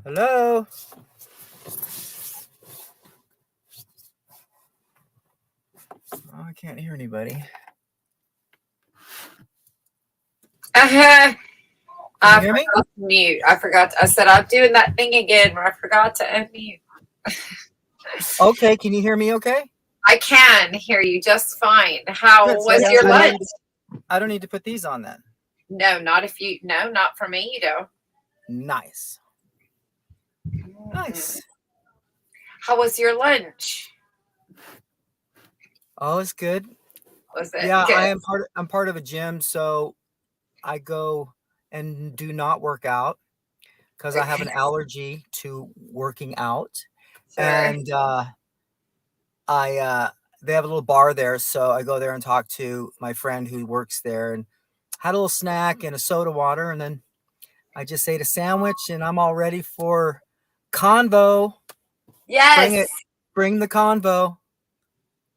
Hello? Oh, I can't hear anybody. I Can you hear me? forgot to mute. I forgot. I said I'm doing that thing again where I forgot to unmute. Okay, can you hear me okay? I can hear you just fine. How Good. So was your lunch? I don't need to put these on then. No, not if you. No, not for me. You don't. Nice. Nice. How was your lunch? Oh, it's good. Was it Yeah, good? I'm part of a gym, so I go and do not work out because I have an allergy to working out. Sure. And I they have a little bar there, so I go there and talk to my friend who works there and had a little snack and a soda water, and then I just ate a sandwich and I'm all ready for convo. Bring it. Yes. Bring the convo.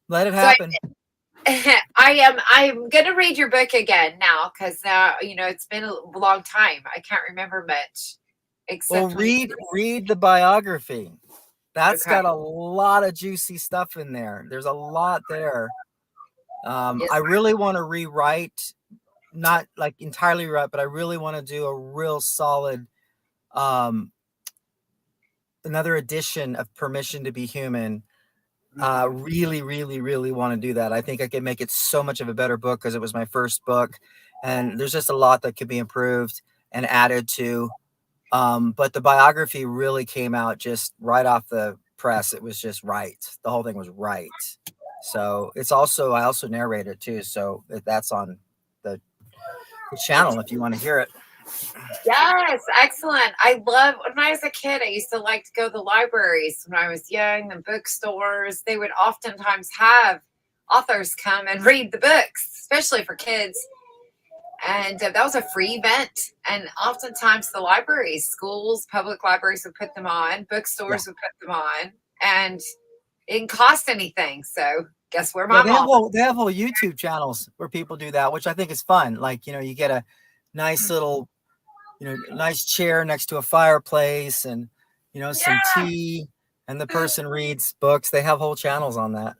Let it So happen. I'm gonna read your book again now because now it's been a long time. I can't remember much Well, except read the biography. That's okay. got a lot of juicy stuff in there. There's a lot there. Yes. I really want to rewrite, not like entirely rewrite, but I really want to do a real solid another edition of Permission to Be Human. Really, really, really want to do that. I think I could make it so much of a better book because it was my first book, and there's just a lot that could be improved and added to. But the biography really came out just right off the press. It was just right. The whole thing was right. So I also narrate it too. So that's on the channel if you want to hear it. Yes, excellent. I love when I was a kid, I used to like to go to the libraries when I was young, the bookstores. They would oftentimes have authors come and read the books, especially for kids. And that was a free event. And oftentimes the libraries, schools, public libraries would put them on, Yeah. bookstores would put them on, and it didn't cost anything. So guess where Yeah, my mom. they have whole YouTube channels where people do that, which I think is fun. Like, you get a nice little, nice chair next to a fireplace and, some Yeah, tea, and the person reads books. They have whole channels on that.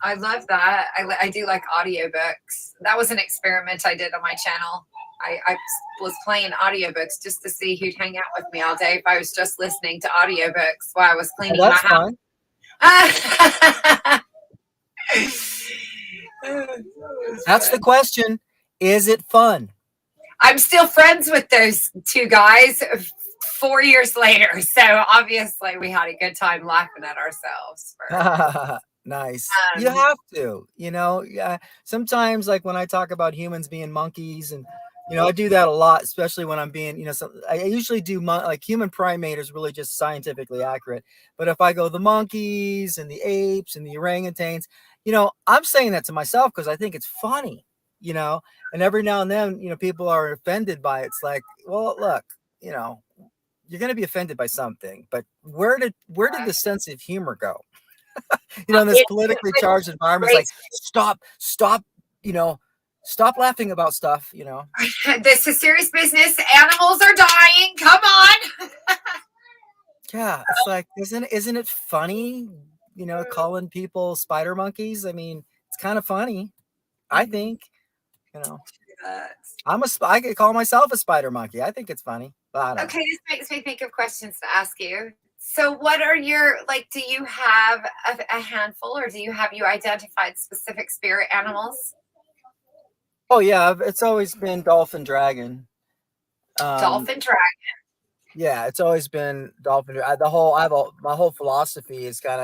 I love that. I do like audiobooks. That was an experiment I did on my channel. I was playing audiobooks just to see who'd hang out with me all day if I was just listening to audiobooks while I was Well, cleaning my that's fun. house. That's the question. Is it fun? I'm still friends with those two guys 4 years later. So obviously we had a good time laughing at ourselves. Nice. You have to, yeah. Sometimes, like when I talk about humans being monkeys, and I do that a lot, especially when I'm being, I usually do like human primate is really just scientifically accurate. But if I go the monkeys and the apes and the orangutans, I'm saying that to myself because I think it's funny, and every now and then, people are offended by it. It's like, well, look, you're going to be offended by something, but where did the sense of humor go? In this politically charged environment, it's like, stop, stop laughing about stuff, This is serious business. Animals are dying. Come on. Yeah, it's like, isn't it funny, calling people spider monkeys? I mean, it's kind of funny, I think. I could call myself a spider monkey. I think it's funny. But I don't know. This makes me think of questions to ask you. So what are do you have a handful, or do you identified specific spirit animals? Oh yeah, it's always been dolphin dragon. Dolphin dragon. Yeah, it's always been dolphin. My whole philosophy is kind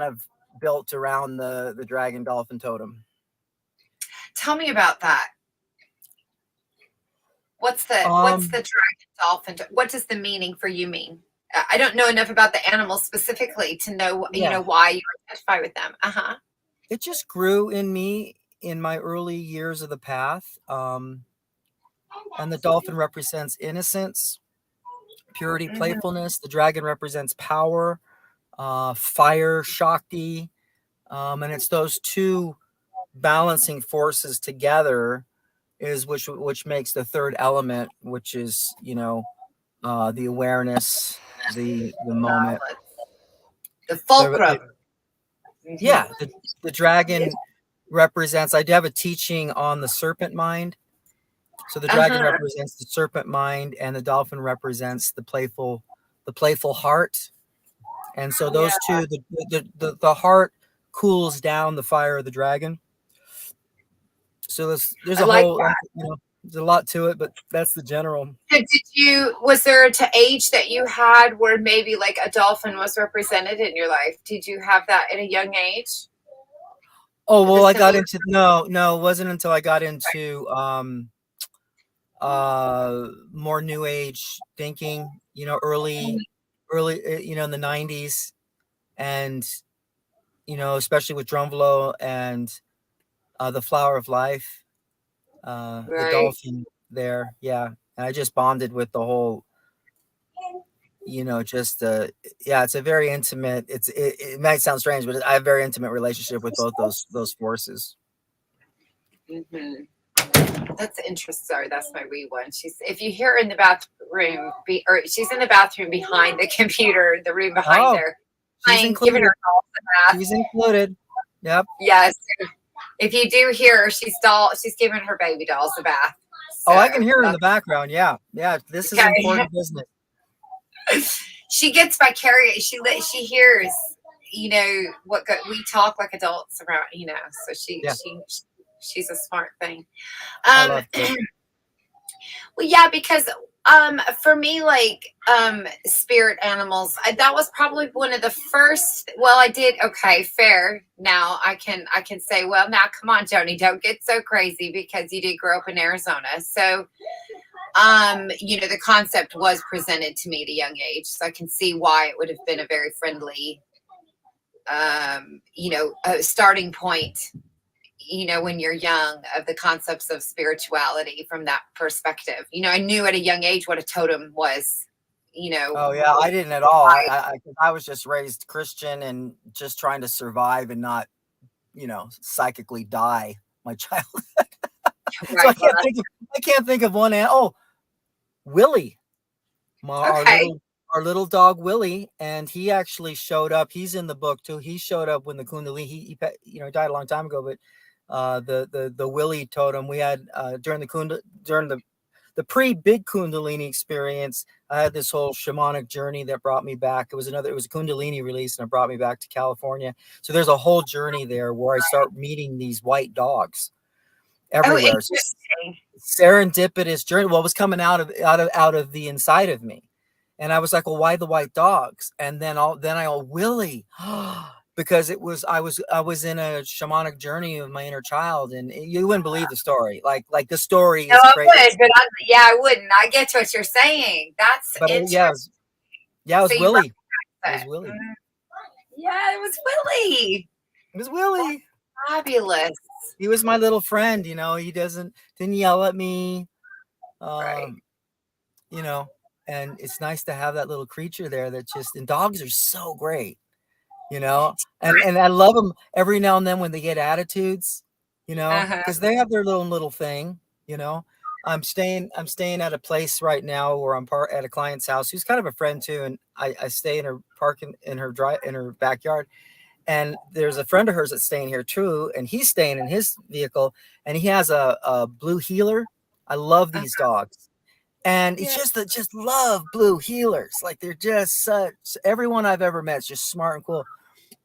of built around the dragon dolphin totem. Tell me about that. What's the dragon dolphin? What does the meaning for you mean? I don't know enough about the animals specifically to know, why you identify with them. It just grew in me in my early years of the path. And the dolphin represents innocence, purity, playfulness. The dragon represents power, fire, Shakti. And it's those two balancing forces together is which makes the third element, which is, the awareness, the moment. The The, fulcrum. yeah, the dragon represents. I do have a teaching on the serpent mind. So the dragon represents the serpent mind, and the dolphin represents the playful heart. And so those two, the heart cools down the fire of the dragon. So there's I a like whole, that. there's a lot to it, but that's the general. Was there to age that you had where maybe like a dolphin was represented in your life? Did you have that at a young age? Oh, well, I got into, no, it wasn't until I got into, more new age thinking, early, in the 90s, and, especially with Drumvlo and, the Flower of Life, the dolphin there. Yeah. And I just bonded with the whole, just, it's a very intimate, it might sound strange, but I have a very intimate relationship with both those forces. Mm-hmm. That's interesting. Sorry, that's my wee one. If you hear her in the bathroom, she's in the bathroom behind the computer, the room behind there, playing, giving her dolls a bath. She's included. Yep. Yes. If you do hear her, she's giving her baby dolls a bath. So, I can hear her in the background. Yeah. This is important business. She gets vicarious. She hears, what we talk like adults around, so she's a smart thing. Well, yeah, because for me, like spirit animals, that was probably one of the first. Well, I did fair. Now I can say, well, now come on, Joanie, don't get so crazy because you did grow up in Arizona. So the concept was presented to me at a young age, so I can see why it would have been a very friendly a starting point, when you're young, of the concepts of spirituality from that perspective. I knew at a young age what a totem was, Oh yeah, I didn't at all. I was just raised Christian and just trying to survive and not, psychically die my childhood. So I can't think of one. Willie, our little dog Willie, and he actually showed up. He's in the book too. He showed up when the Kundalini. He died a long time ago, but the Willie totem we had during the pre-big Kundalini experience. I had this whole shamanic journey that brought me back. It was a Kundalini release, and it brought me back to California. So there's a whole journey there where I start meeting these white dogs everywhere. Serendipitous journey. What was coming out of the inside of me, and I was like, well, why the white dogs? And then I Willie. Because I was in a shamanic journey of my inner child, and you wouldn't believe the story. Like the story is crazy. I would, but I wouldn't. I get what you're saying. That's interesting. It was Willie. It was Willie. Yeah, it was Willie. It was Willie. Fabulous. He was my little friend. He didn't yell at me. And it's nice to have that little creature there and dogs are so great. And I love them every now and then when they get attitudes, because they have their little thing, I'm staying at a place right now where I'm at a client's house who's kind of a friend too. And I stay in her parking in her backyard. And there's a friend of hers that's staying here too. And he's staying in his vehicle, and he has a blue healer. I love these dogs. And it's just love blue healers. Like they're just everyone I've ever met is just smart and cool.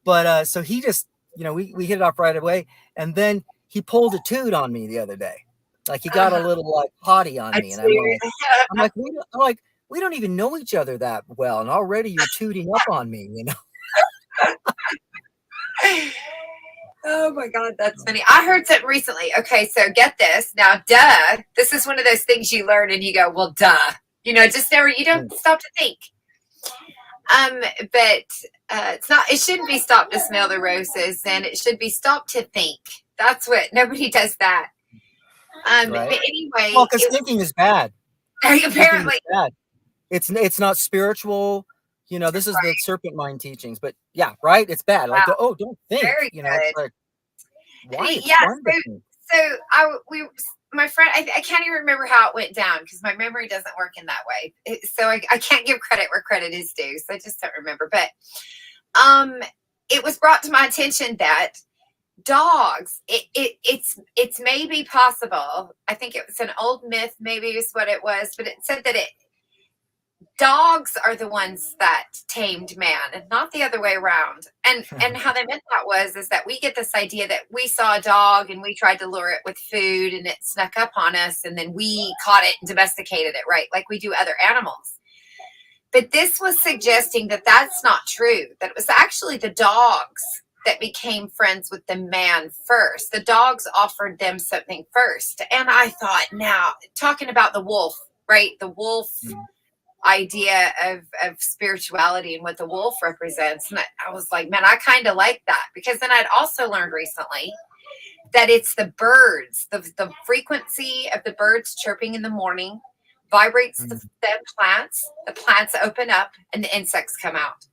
But so he just, we hit it off right away. And then he pulled a toot on me the other day. Like he got a little like potty on me. And I'm like, we don't even know each other that well. And already you're tooting up on me, Oh my God, that's funny. I heard something recently. Okay, so get this. Now, this is one of those things you learn and you go, well, just never, you don't stop to think. But it shouldn't be stopped to smell the roses, and it should be stopped to think. That's what, nobody does that. Right. But anyway. Well, because thinking is bad. Apparently. Is bad. It's not spiritual. This is the serpent mind teachings, but yeah, right. It's bad. Like, don't think, Very it's like, why? Yeah. So my friend, I can't even remember how it went down because my memory doesn't work in that way. So I can't give credit where credit is due. So I just don't remember. But it was brought to my attention that dogs, it's maybe possible. I think it was an old myth, maybe is what it was, but it said that dogs are the ones that tamed man and not the other way around. And how they meant that is that we get this idea that we saw a dog and we tried to lure it with food and it snuck up on us and then we caught it and domesticated it, right? Like we do other animals. But this was suggesting that that's not true, that it was actually the dogs that became friends with the man first. The dogs offered them something first. And I thought, now, talking about the wolf, right? The wolf idea of spirituality and what the wolf represents. And I was like, man, I kind of like that. Because then I'd also learned recently that it's the birds, the frequency of the birds chirping in the morning vibrates the plants open up and the insects come out.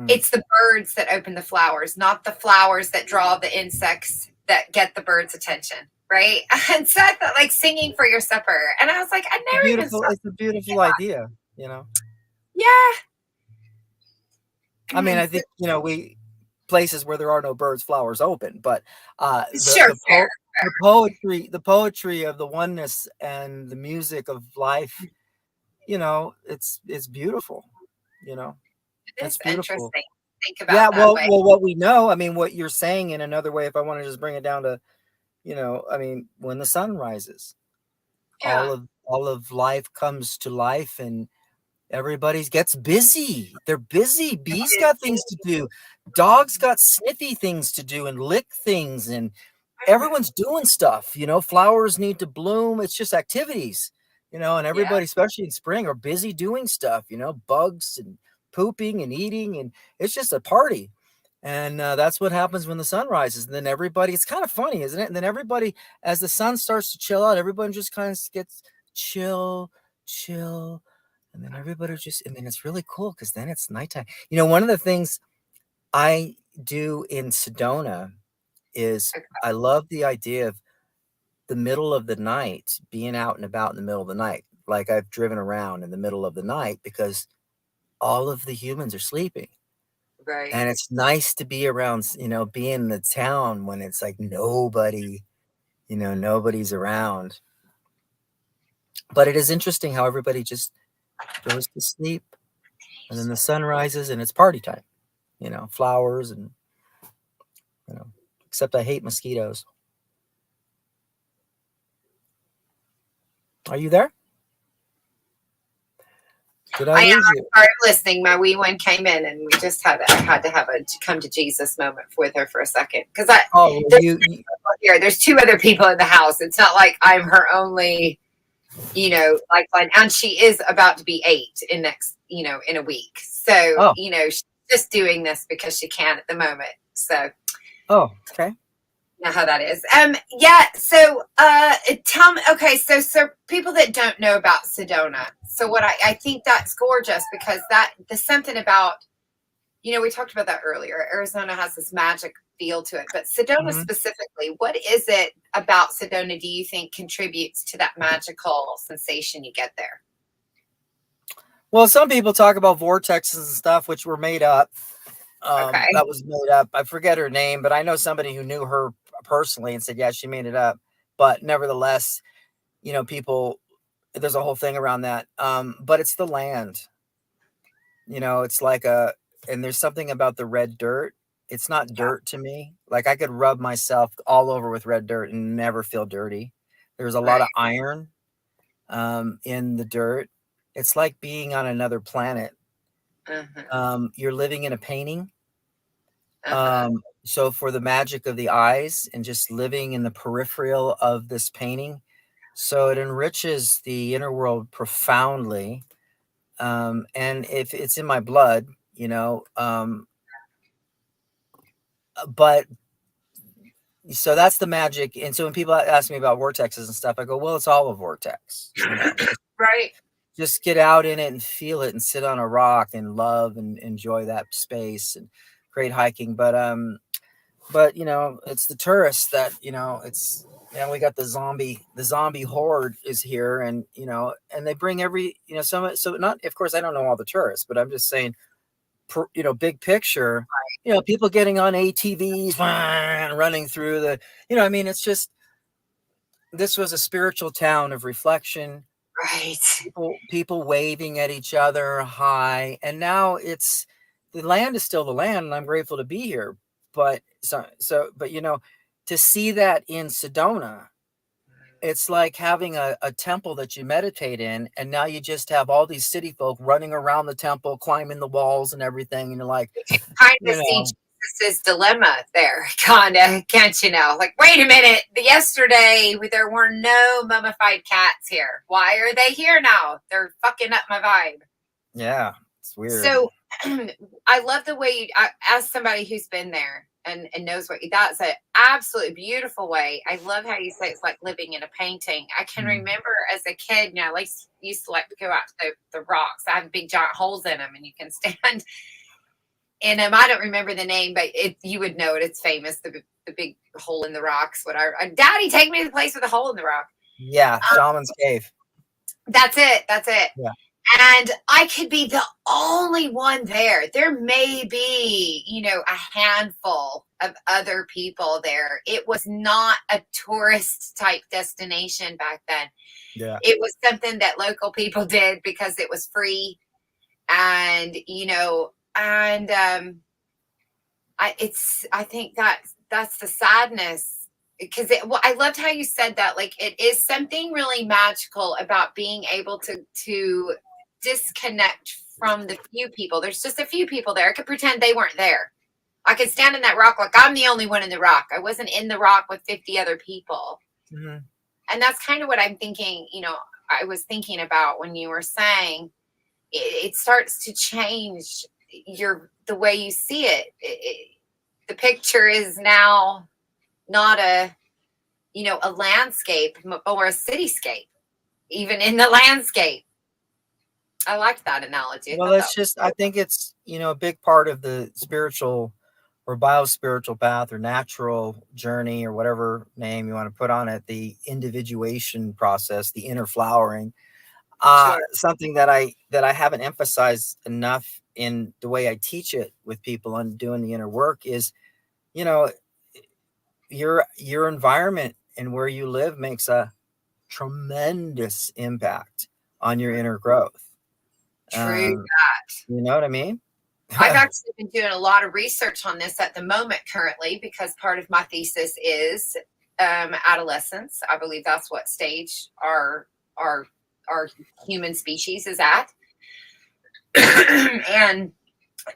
It's the birds that open the flowers, not the flowers that draw the insects that get the birds' attention, right? And so I thought, like, singing for your supper, and I was like, I never even saw it's a beautiful idea, you know. Yeah. I mean, I think, you know, we places where there are no birds, flowers open, but Sure, fair. the poetry of the oneness and the music of life, you know, it's beautiful, you know. It's It's beautiful. interesting to think about Yeah, that way. well, what we know, I mean, what you're saying in another way, if I want to just bring it down to, you know, I mean, when the sun rises, Yeah. all of life comes to life and everybody gets busy. They're busy. Bees got things to do. Dogs got sniffy things to do and lick things, and everyone's doing stuff, you know. Flowers need to bloom. It's just activities, you know, and Yeah. everybody, especially in spring, are busy doing stuff, you know, bugs and pooping and eating, and it's just a party. And that's what happens when the sun rises. And then everybody, it's kind of funny, isn't it? And then everybody, as the sun starts to chill out, everyone just kind of gets chill, chill. And then everybody just, and then it's really cool because then it's nighttime. You know, one of the things I do in Sedona is I love the idea of the middle of the night, being out and about in the middle of the night. Like I've driven around in the middle of the night because all of the humans are sleeping. Right. And it's nice to be around, you know, be in the town when it's like nobody, you know, nobody's around. But it is interesting how everybody just goes to sleep and then the sun rises and it's party time, you know, flowers and, you know, except I hate mosquitoes. Are you there? Did I lose you? I started listening. My wee one came in, and we just had to have a come to Jesus moment with her for a second because there's two other people in the house. It's not like I'm her only, you know, lifeline, and she is about to be 8 in a week. So you know, she's just doing this because she can at the moment. So okay. Know how that is. Yeah. So, tell me. Okay. So people that don't know about Sedona. So what I think that's gorgeous because there's something about, you know, we talked about that earlier. Arizona has this magic feel to it, but Sedona specifically, what is it about Sedona do you think contributes to that magical sensation you get there? Well, some people talk about vortexes and stuff, which were made up. That was made up. I forget her name, but I know somebody who knew her personally and said, yeah, she made it up. But nevertheless, you know, there's a whole thing around that. But it's the land, you know, it's like and there's something about the red dirt. It's not dirt to me. Like I could rub myself all over with red dirt and never feel dirty. There's a lot of iron in the dirt. It's like being on another planet. You're living in a painting. So for the magic of the eyes and just living in the peripheral of this painting, so it enriches the inner world profoundly. And if it's in my blood, you know, but so that's the magic. And so when people ask me about vortexes and stuff, I go, well, it's all a vortex, you know. Right. Just get out in it and feel it and sit on a rock and love and enjoy that space and great hiking. But you know, it's the tourists that, you know, it's Yeah, we got the zombie horde is here, and and they bring every, so not, of course, I don't know all the tourists, but I'm just saying, big picture, people getting on ATVs and running through the, I mean, it's just, this was a spiritual town of reflection, Right. people waving at each other, hi, and now the land is still the land, and I'm grateful to be here, but but to see that in Sedona, it's like having a temple that you meditate in, and now you just have all these city folk running around the temple, climbing the walls and everything, and you're like, You can kind of you see know, Jesus's dilemma there, kind of, can't you know? Like, wait a minute, yesterday there were no mummified cats here. Why are they here now? They're fucking up my vibe. yeah, it's weird. So I love the way as somebody who's been there and knows that's an absolutely beautiful way. I love how you say it's like living in a painting. I can remember as a kid, like used to like to go out to the rocks. I have big giant holes in them, and you can stand in them. I don't remember the name, but you would know it. It's famous. The big hole in the rocks. Daddy, take me to the place with a hole in the rock. Yeah, Shaman's Cave. That's it. Yeah. And I could be the only one there. There may be, a handful of other people there. It was not a tourist type destination back then. Yeah. It was something that local people did because it was free. And, I think that's the sadness, because I loved how you said that. Like, it is something really magical about being able to disconnect from the few people. There's just a few people there. I could pretend they weren't there. I could stand in that rock like I'm the only one in the rock. I wasn't in the rock with 50 other people. Mm-hmm. And that's kind of what I'm thinking, I was thinking about when you were saying it starts to change the way you see it. The picture is now not a landscape or a cityscape, even in the landscape. I liked that analogy. Well, I think it's, a big part of the spiritual or bio-spiritual path or natural journey or whatever name you want to put on it, the individuation process, the inner flowering. Sure. Something that I haven't emphasized enough in the way I teach it with people on doing the inner work is, your environment and where you live makes a tremendous impact on your inner growth. True that. You know what I mean? I've actually been doing a lot of research on this at the moment currently, because part of my thesis is adolescence. I believe that's what stage our human species is at.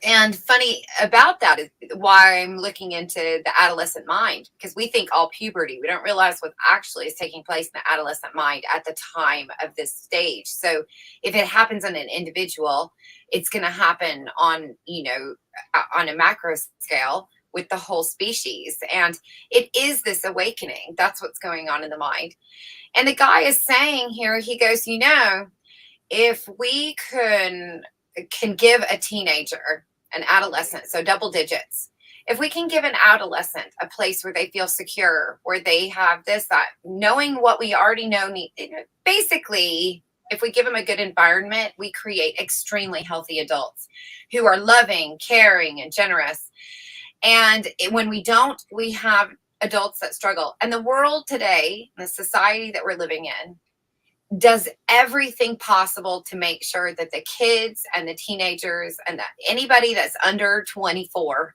And funny about that is why I'm looking into the adolescent mind, because we think all puberty. We don't realize what actually is taking place in the adolescent mind at the time of this stage. So if it happens on an individual, it's going to happen on a macro scale with the whole species. And it is this awakening. That's what's going on in the mind. And the guy is saying here, he goes, if we can give a teenager, an adolescent, so double digits, if we can give an adolescent a place where they feel secure, where they have this, that, knowing what we already know, basically, if we give them a good environment, we create extremely healthy adults who are loving, caring, and generous. And when we don't, we have adults that struggle. And the world today, the society that we're living in, does everything possible to make sure that the kids and the teenagers and that anybody that's under 24,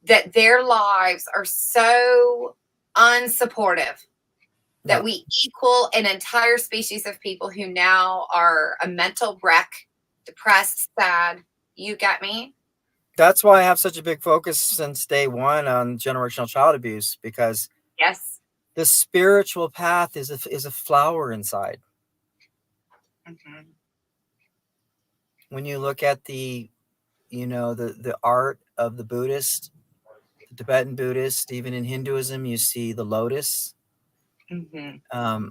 that their lives are so unsupportive that we equal an entire species of people who now are a mental wreck, depressed, sad. You get me? That's why I have such a big focus since day one on generational child abuse, because yes, the spiritual path is a flower inside. Mm-hmm. When you look at the art of the Buddhist, the Tibetan Buddhist, even in Hinduism, you see the lotus. Mm-hmm.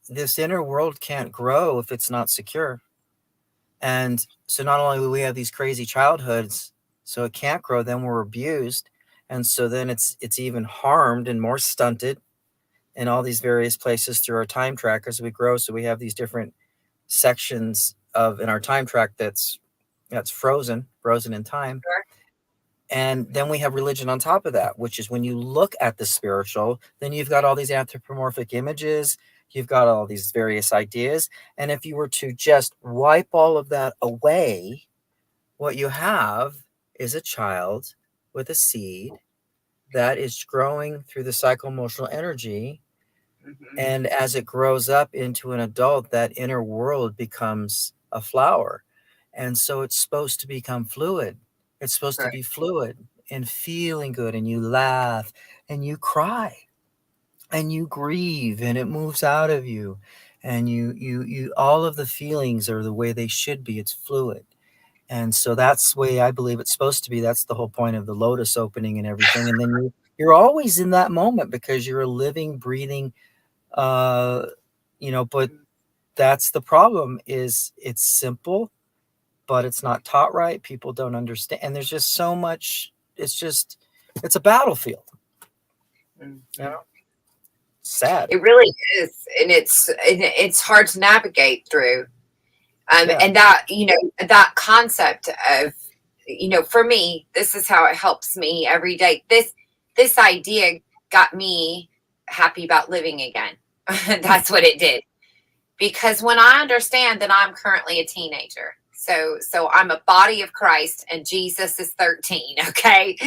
This inner world can't grow if it's not secure. And so not only do we have these crazy childhoods, so it can't grow, then we're abused. And so then it's even harmed and more stunted in all these various places through our time track as we grow. So we have these different sections of in our time track that's frozen in time. Sure. And then we have religion on top of that, which is when you look at the spiritual, then you've got all these anthropomorphic images, you've got all these various ideas. And if you were to just wipe all of that away, what you have is a child with a seed that is growing through the psycho-emotional energy. Mm-hmm. And as it grows up into an adult, that inner world becomes a flower. And so it's supposed to become fluid. It's supposed to Right. be fluid and feeling good. And you laugh and you cry and you grieve and it moves out of you. And you all of the feelings are the way they should be. It's fluid. And so that's the way I believe it's supposed to be. That's the whole point of the lotus opening and everything. And then you're always in that moment because you're a living, breathing, but that's the problem is it's simple, but it's not taught right. People don't understand. And there's just so much, it's a battlefield. Mm-hmm. You know? Sad. It really is. And it's hard to navigate through. Yeah. And that, that concept of, for me, this is how it helps me every day. This idea got me happy about living again. That's what it did. Because when I understand that I'm currently a teenager, so I'm a body of Christ and Jesus is 13, okay?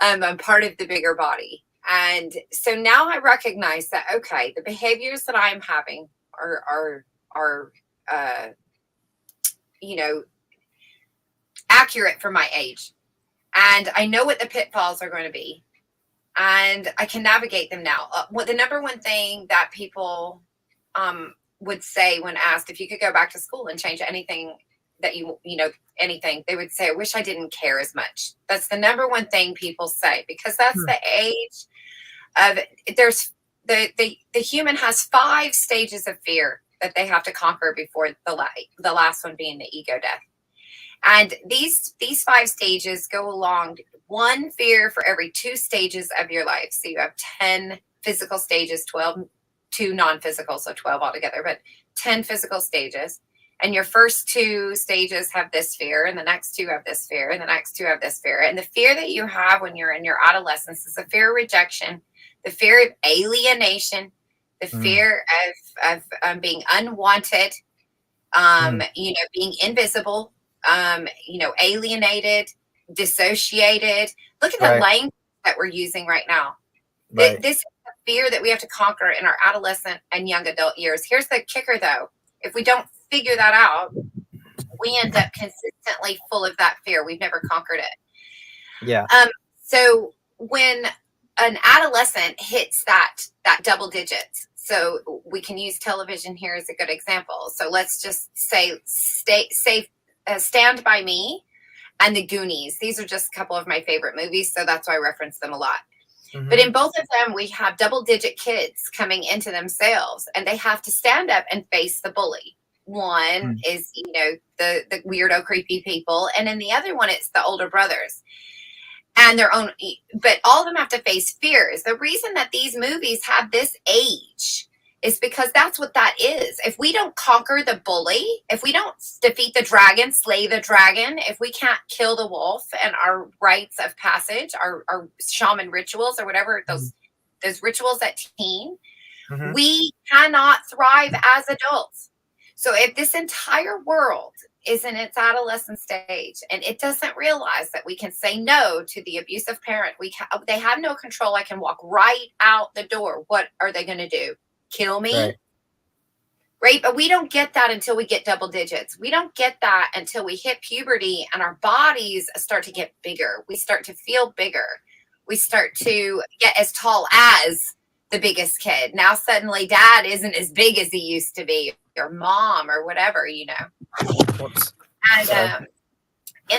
I'm part of the bigger body. And so now I recognize that, okay, the behaviors that I'm having are accurate for my age. And I know what the pitfalls are going to be. And I can navigate them now. The number one thing that people would say when asked if you could go back to school and change anything that anything, they would say, I wish I didn't care as much. That's the number one thing people say, because that's the age of, there's the human has 5 stages of fear that they have to conquer before the last one being the ego death. And these 5 stages go along one fear for every 2 stages of your life. So you have 10 physical stages, 2 non-physical, so 12 altogether, but 10 physical stages. And your first 2 stages have this fear, and the next 2 have this fear, and the next 2 have this fear. And the fear that you have when you're in your adolescence is the fear of rejection, the fear of alienation, the fear of being unwanted, being invisible, alienated, dissociated. Look at the language that we're using right now. Right. This is the fear that we have to conquer in our adolescent and young adult years. Here's the kicker, though. If we don't figure that out, we end up consistently full of that fear. We've never conquered it. Yeah. So when an adolescent hits that double digits, so we can use television here as a good example. So let's just say Stand By Me and The Goonies. These are just a couple of my favorite movies, so that's why I reference them a lot. Mm-hmm. But in both of them, we have double-digit kids coming into themselves, and they have to stand up and face the bully. One is, the weirdo, creepy people, and in the other one, it's the older brothers. And their own, but all of them have to face fears. The reason that these movies have this age is because that's what that is. If we don't conquer the bully, if we don't defeat the dragon, slay the dragon, if we can't kill the wolf and our rites of passage, our shaman rituals or whatever, those rituals at teen, we cannot thrive as adults. So if this entire world is in its adolescent stage and it doesn't realize that we can say no to the abusive parent, they have no control. I can walk right out the door. What are they going to do? Kill me? Right? But we don't get that until we get double digits. We don't get that until we hit puberty and our bodies start to get bigger. We start to feel bigger. We start to get as tall as the biggest kid. Now suddenly dad isn't as big as he used to be, or mom, or whatever, Whoops. And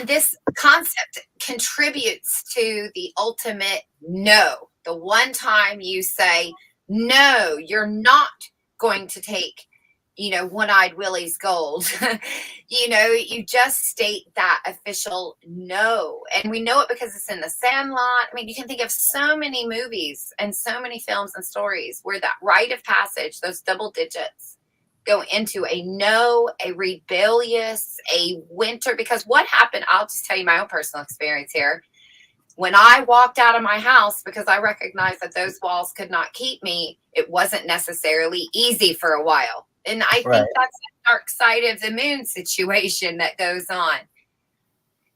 this concept contributes to the ultimate no. The one time you say, no, you're not going to take, One-eyed Willie's gold. You just state that official no. And we know it because it's in The Sandlot. I mean, you can think of so many movies and so many films and stories where that rite of passage, those double digits, go into a no, a rebellious, a winter. Because what happened, I'll just tell you my own personal experience here. When I walked out of my house because I recognized that those walls could not keep me, it wasn't necessarily easy for a while. And I Right. think that's the dark side of the moon situation that goes on.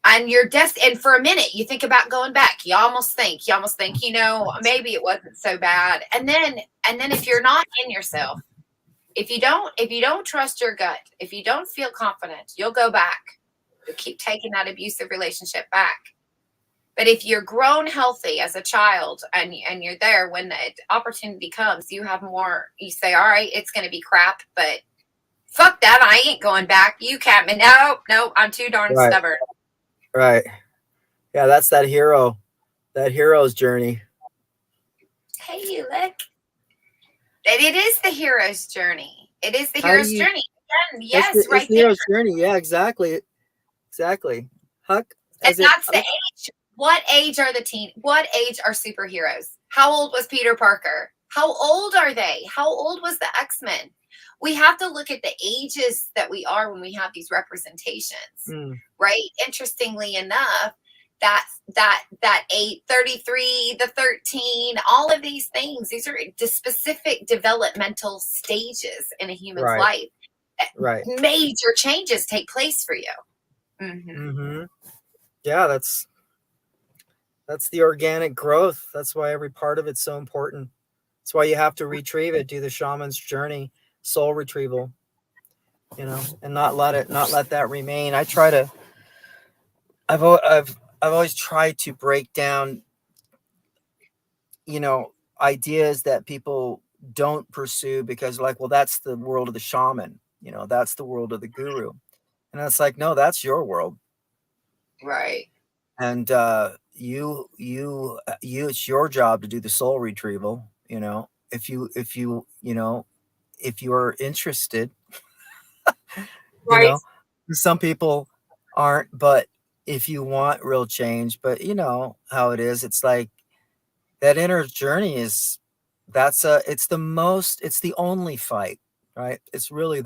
And and for a minute, you think about going back. You almost think, maybe it wasn't so bad. And then if you're not in yourself, if you don't trust your gut, if you don't feel confident, you'll go back. You'll keep taking that abusive relationship back. But if you're grown healthy as a child and you're there when the opportunity comes, you say, all right, it's going to be crap, but fuck that. I ain't going back. You can't. No, I'm too darn stubborn. Right. Yeah, that's that hero's journey. Hey, look. It is the hero's journey. It is the hero's journey. Again, yes, it's right the there. hero's journey. Yeah, exactly. Huck. And that's the age. What age are what age are superheroes? How old was Peter Parker? How old are they? How old was the X-Men? We have to look at the ages that we are when we have these representations, right? Interestingly enough, that 33, the 13, all of these things, these are specific developmental stages in a human's life. Right. Major changes take place for you. Yeah, that's the organic growth. That's why every part of it's so important. That's why you have to retrieve it, do the shaman's journey, soul retrieval, and not let that remain. I've always tried to break down, ideas that people don't pursue because well, that's the world of the shaman, that's the world of the guru. And it's like, no, that's your world. Right. And it's your job to do the soul retrieval, if you're interested. Right. Some people aren't, but if you want real change, but you know how it is, it's like that inner journey it's the only fight, right? It's really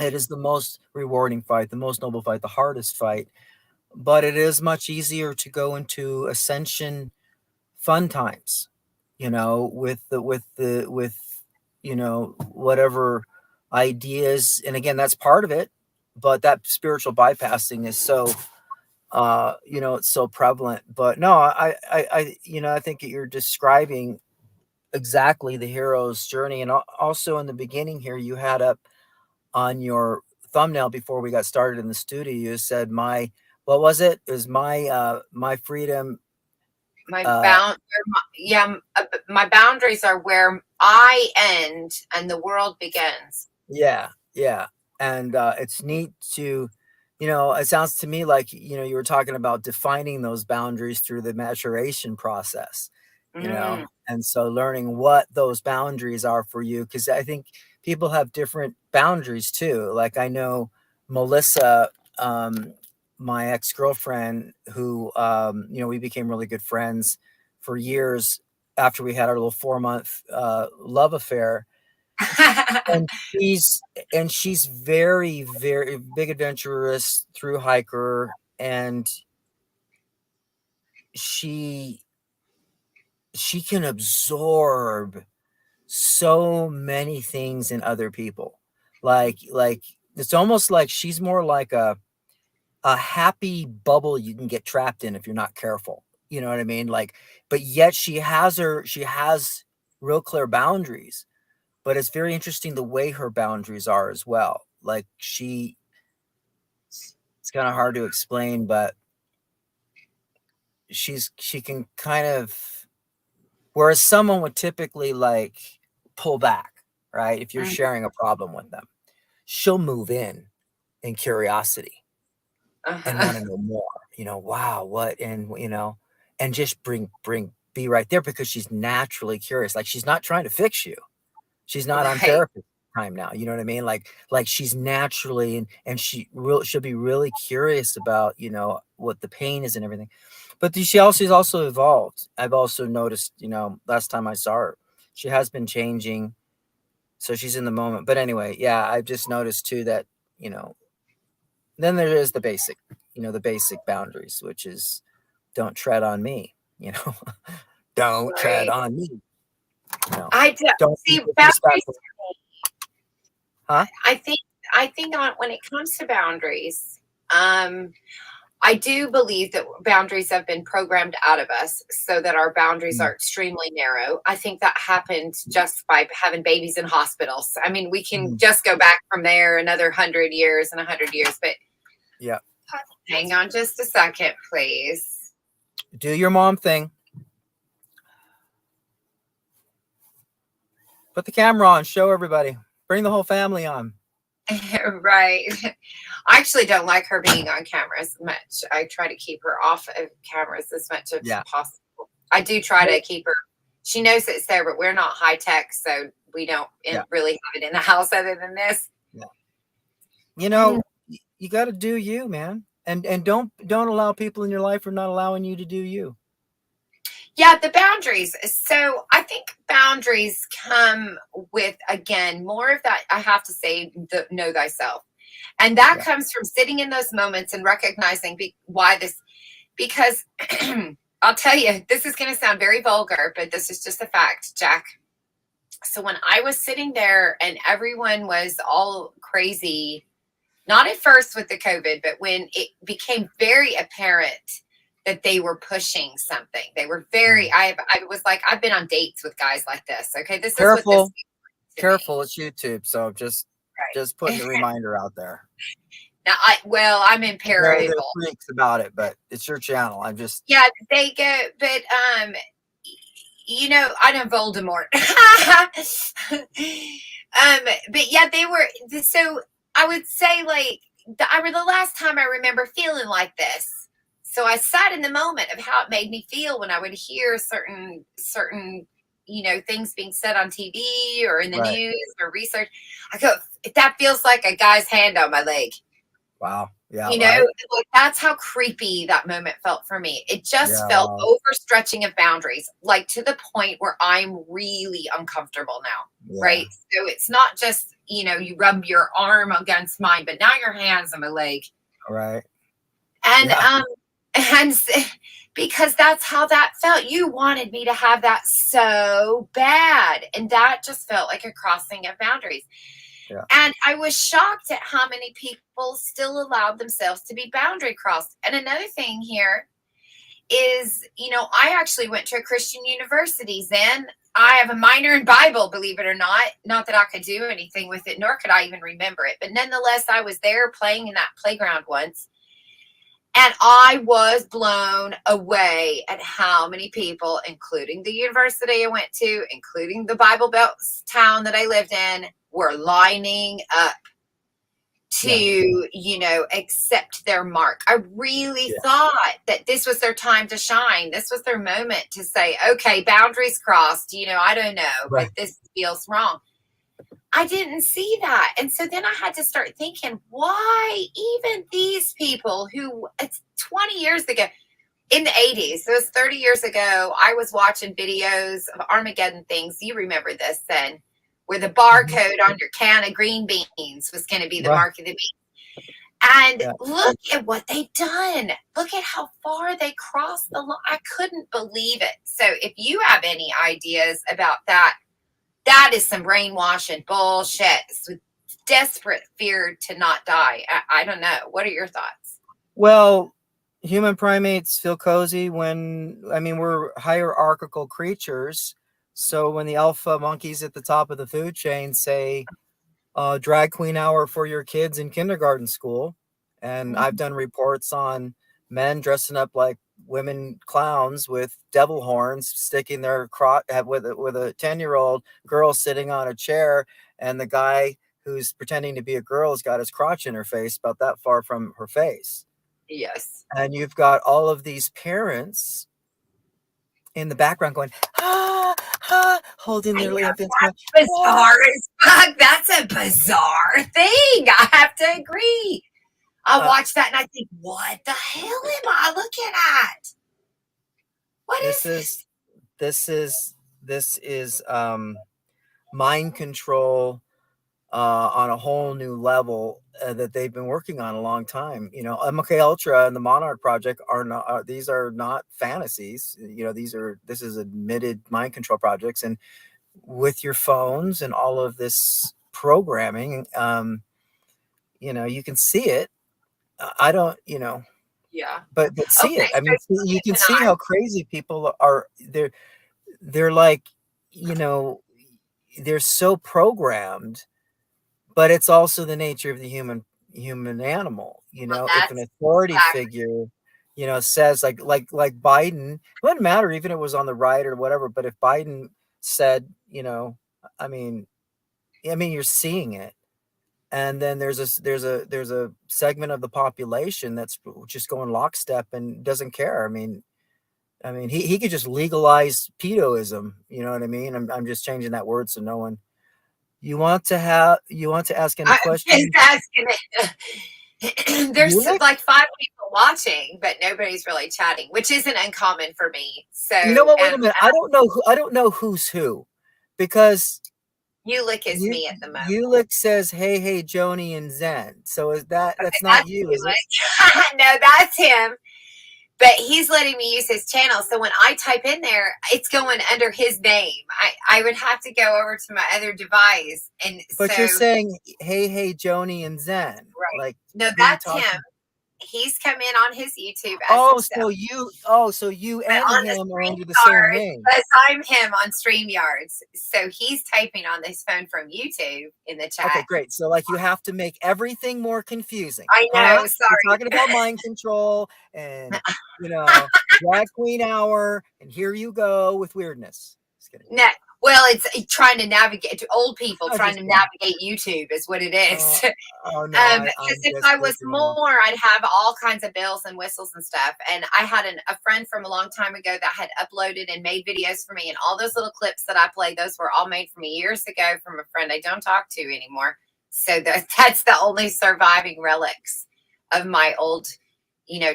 it is the most rewarding fight, the most noble fight, the hardest fight. But it is much easier to go into ascension fun times, with whatever ideas. And again, that's part of it, but that spiritual bypassing is so it's so prevalent. But no, I think that you're describing exactly the hero's journey. And also in the beginning here, you had up on your thumbnail before we got started in the studio, you said what was it? It was my freedom. My boundaries are where I end and the world begins. Yeah. And it's neat to, it sounds to me like, you were talking about defining those boundaries through the maturation process, and so learning what those boundaries are for you. Because I think people have different boundaries too. Like I know Melissa, my ex-girlfriend, who we became really good friends for years after we had our little 4-month love affair. and she's very, very big adventurous, through hiker, and she can absorb so many things in other people. Like it's almost like she's more like a happy bubble you can get trapped in if you're not careful. You know what I mean? Like, but yet she has real clear boundaries. But it's very interesting the way her boundaries are as well. Like it's kind of hard to explain, but she can kind of, whereas someone would typically like pull back, right? If you're sharing a problem with them, she'll move in curiosity and want to know more, wow, what, and, and just be right there because she's naturally curious. Like she's not trying to fix you. She's not on therapy time now. You know what I mean? Like she's naturally, and she'll be really curious about, you know, what the pain is and everything. But she's also evolved. I've also noticed, you know, last time I saw her, she has been changing. So she's in the moment. But anyway, yeah, I've just noticed too that, you know, then there is the basic, you know, the basic boundaries, which is don't tread on me, you know, don't tread Right. on me. No, I do, don't be see boundaries. disrespectful. Huh? I think on when it comes to boundaries, I do believe that boundaries have been programmed out of us so that our boundaries Mm, are extremely narrow. I think that happened just by having babies in hospitals. I mean, we can mm, just go back from there another 100 years and 100 years, but yeah. hang on just a second, please. Do your mom thing. Put the camera on. Show everybody. Bring the whole family on. Right. I actually don't like her being on camera as much. I try to keep her off of cameras as much as Yeah. possible. I do try to keep her. She knows it's there, but we're not high tech, so we don't Yeah. really have it in the house other than this. Yeah. You know, you got to do you, man. And don't allow people in your life who are not allowing you to do you. Yeah, the boundaries. So I think boundaries come with, again, more of that. I have to say, the know thyself. And that Yeah. comes from sitting in those moments and recognizing why this, because I'll tell you, this is going to sound very vulgar, but this is just a fact, Jack. So when I was sitting there and everyone was all crazy, not at first with the COVID, but when it became very apparent that they were pushing something, they were very, I was like, I've been on dates with guys like this. Okay. This is what this Careful. means to me. Careful. It's YouTube. So just putting Right. the reminder out there. Now, I'm in No, they're parable. freaks about it, but it's your channel. I'm just. Yeah, they go, but you know, I know Voldemort. But yeah, they were. So I would say, like, the last time I remember feeling like this. So I sat in the moment of how it made me feel when I would hear certain you know things being said on TV or in the Right. news or research. I go, that feels like a guy's hand on my leg. Wow. Yeah. You know, Right. like that's how creepy that moment felt for me. It just Yeah. felt Wow. overstretching of boundaries, like to the point where I'm really uncomfortable now. Yeah. Right. So it's not just, you know, you rub your arm against mine, but now your hands on my leg. Right. And, Yeah. and because that's how that felt. You wanted me to have that so bad. And that just felt like a crossing of boundaries. Yeah. And I was shocked at how many people still allowed themselves to be boundary crossed. And another thing here is, you know, I actually went to a Christian university, Zzenn. I have a minor in Bible, believe it or not. Not that I could do anything with it, nor could I even remember it. But nonetheless, I was there playing in that playground once. And I was blown away at how many people, including the university I went to, including the Bible Belt town that I lived in, were lining up to, you know, accept their mark. I really thought that this was their time to shine. This was their moment to say, okay, boundaries crossed. You know, I don't know, Right. but this feels wrong. I didn't see that. And so then I had to start thinking, why even these people who it's 20 years ago, in the 80s, so it was 30 years ago, I was watching videos of Armageddon things. You remember this then, where the barcode on your can of green beans was going to be the Right. mark of the beast. And Yeah. look at what they've done. Look at how far they crossed the line. I couldn't believe it. So if you have any ideas about that, that is some brainwashing bullshit. With desperate fear to not die. I don't know. What are your thoughts? Well, human primates feel cozy when, I mean, we're hierarchical creatures. So when the alpha monkeys at the top of the food chain say, drag queen hour for your kids in kindergarten school, and I've done reports on men dressing up like women clowns with devil horns sticking their crotch with a 10-year-old girl sitting on a chair, and the guy who's pretending to be a girl has got his crotch in her face about that far from her face. Yes. And you've got all of these parents in the background going, ah, ah, holding their infants going, Bizarre as That's a bizarre thing. I have to agree. I watch that and I think, what the hell am I looking at? What is this? This is mind control on a whole new level that they've been working on a long time. You know, MK Ultra and the Monarch Project are not; these are not fantasies. You know, this is admitted mind control projects, and with your phones and all of this programming, you know, you can see it. I don't, you know, Yeah. but see Okay, it. I so mean, you can see how crazy people are. They're like, you know, they're so programmed, but it's also the nature of the human animal. You well, know, if an that's authority exactly. figure, you know, says like Biden, it wouldn't matter even if it was on the right or whatever, but if Biden said, you know, I mean, you're seeing it. And then there's a segment of the population that's just going lockstep and doesn't care. He could just legalize pedoism. You know what I mean? I'm just changing that word so no one. You want to ask any I'm just questions? asking it. There's Eunuch? like 5 people watching, but nobody's really chatting, which isn't uncommon for me. So, You know what? Wait a minute. I don't know who's who, because Ulick is me at the moment. Eulick says, "Hey, Joanie and Zzenn." So that's Okay, not that's you, is it? Ulick. No, that's him. But he's letting me use his channel. So when I type in there, it's going under his name. I would have to go over to my other device. And so, But you're saying, "Hey, Joanie and Zzenn." right. Like, No, who are you that's him. talking? He's come in on his YouTube as Oh, himself. so you But and on the him are screen under the same card, it name. says I'm him on StreamYards. So he's typing on this phone from YouTube in the Okay, chat. great. So like you have to make everything more confusing, I huh? know, You're talking sorry. about mind control and drag queen hour, and here you go with weirdness. Just kidding. No, well, it's trying to navigate to old people I'm trying just to kidding. navigate YouTube is what it is. Oh no, Because I'm if just I was goofing off. more, I'd have all kinds of bells and whistles and stuff. And I had a friend from a long time ago that had uploaded and made videos for me, and all those little clips that I played, those were all made from me years ago from a friend I don't talk to anymore. So that's the only surviving relics of my old,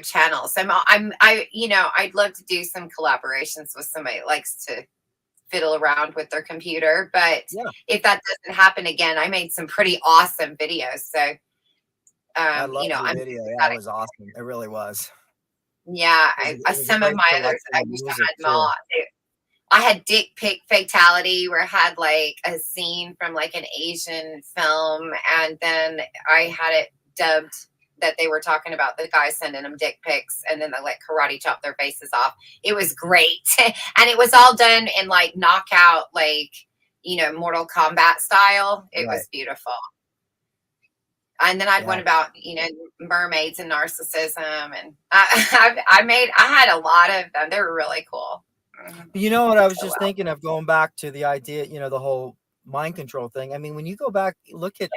channels. I'd love to do some collaborations with somebody that likes to fiddle around with their computer. But Yeah, if that doesn't happen again, I made some pretty awesome videos. So, I love your I'm video. Yeah, about it it. was awesome. It really was. Yeah, It was a some of great my others, selection I of wish I music had them too. all. I had Dick Pic Fatality, where I had like a scene from like an Asian film, and then I had it dubbed that they were talking about the guy sending them dick pics, and then they like karate chop their faces off. It was great, and it was all done in like knockout, like Mortal Kombat style. It Right. was beautiful. And then I'd Yeah. one about mermaids and narcissism, and I had a lot of them. They were really cool. You know what I was Oh just well. thinking of, going back to the idea, the whole mind control thing. I mean, when you go back, look at